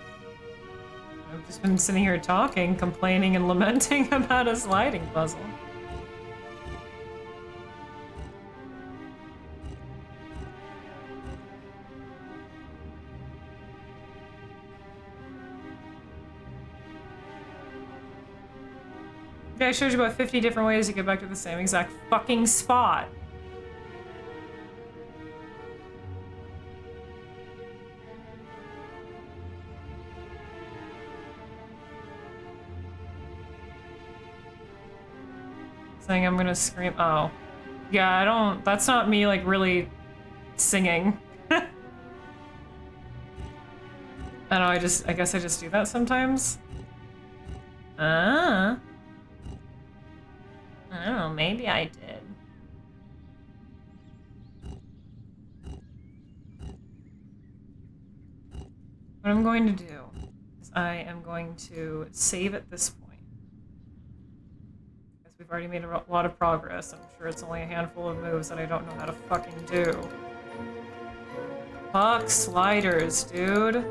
I've just been sitting here talking, complaining, and lamenting about a sliding puzzle. Okay, I showed you about 50 different ways to get back to the same exact fucking spot. Saying I'm gonna scream. Oh. Yeah, I don't. That's not me, like, really singing. I don't know, I guess I just do that sometimes. I don't know, maybe I did. What I'm going to do is I am going to save at this point. Because we've already made a lot of progress. I'm sure it's only a handful of moves that I don't know how to fucking do. Fuck sliders, dude.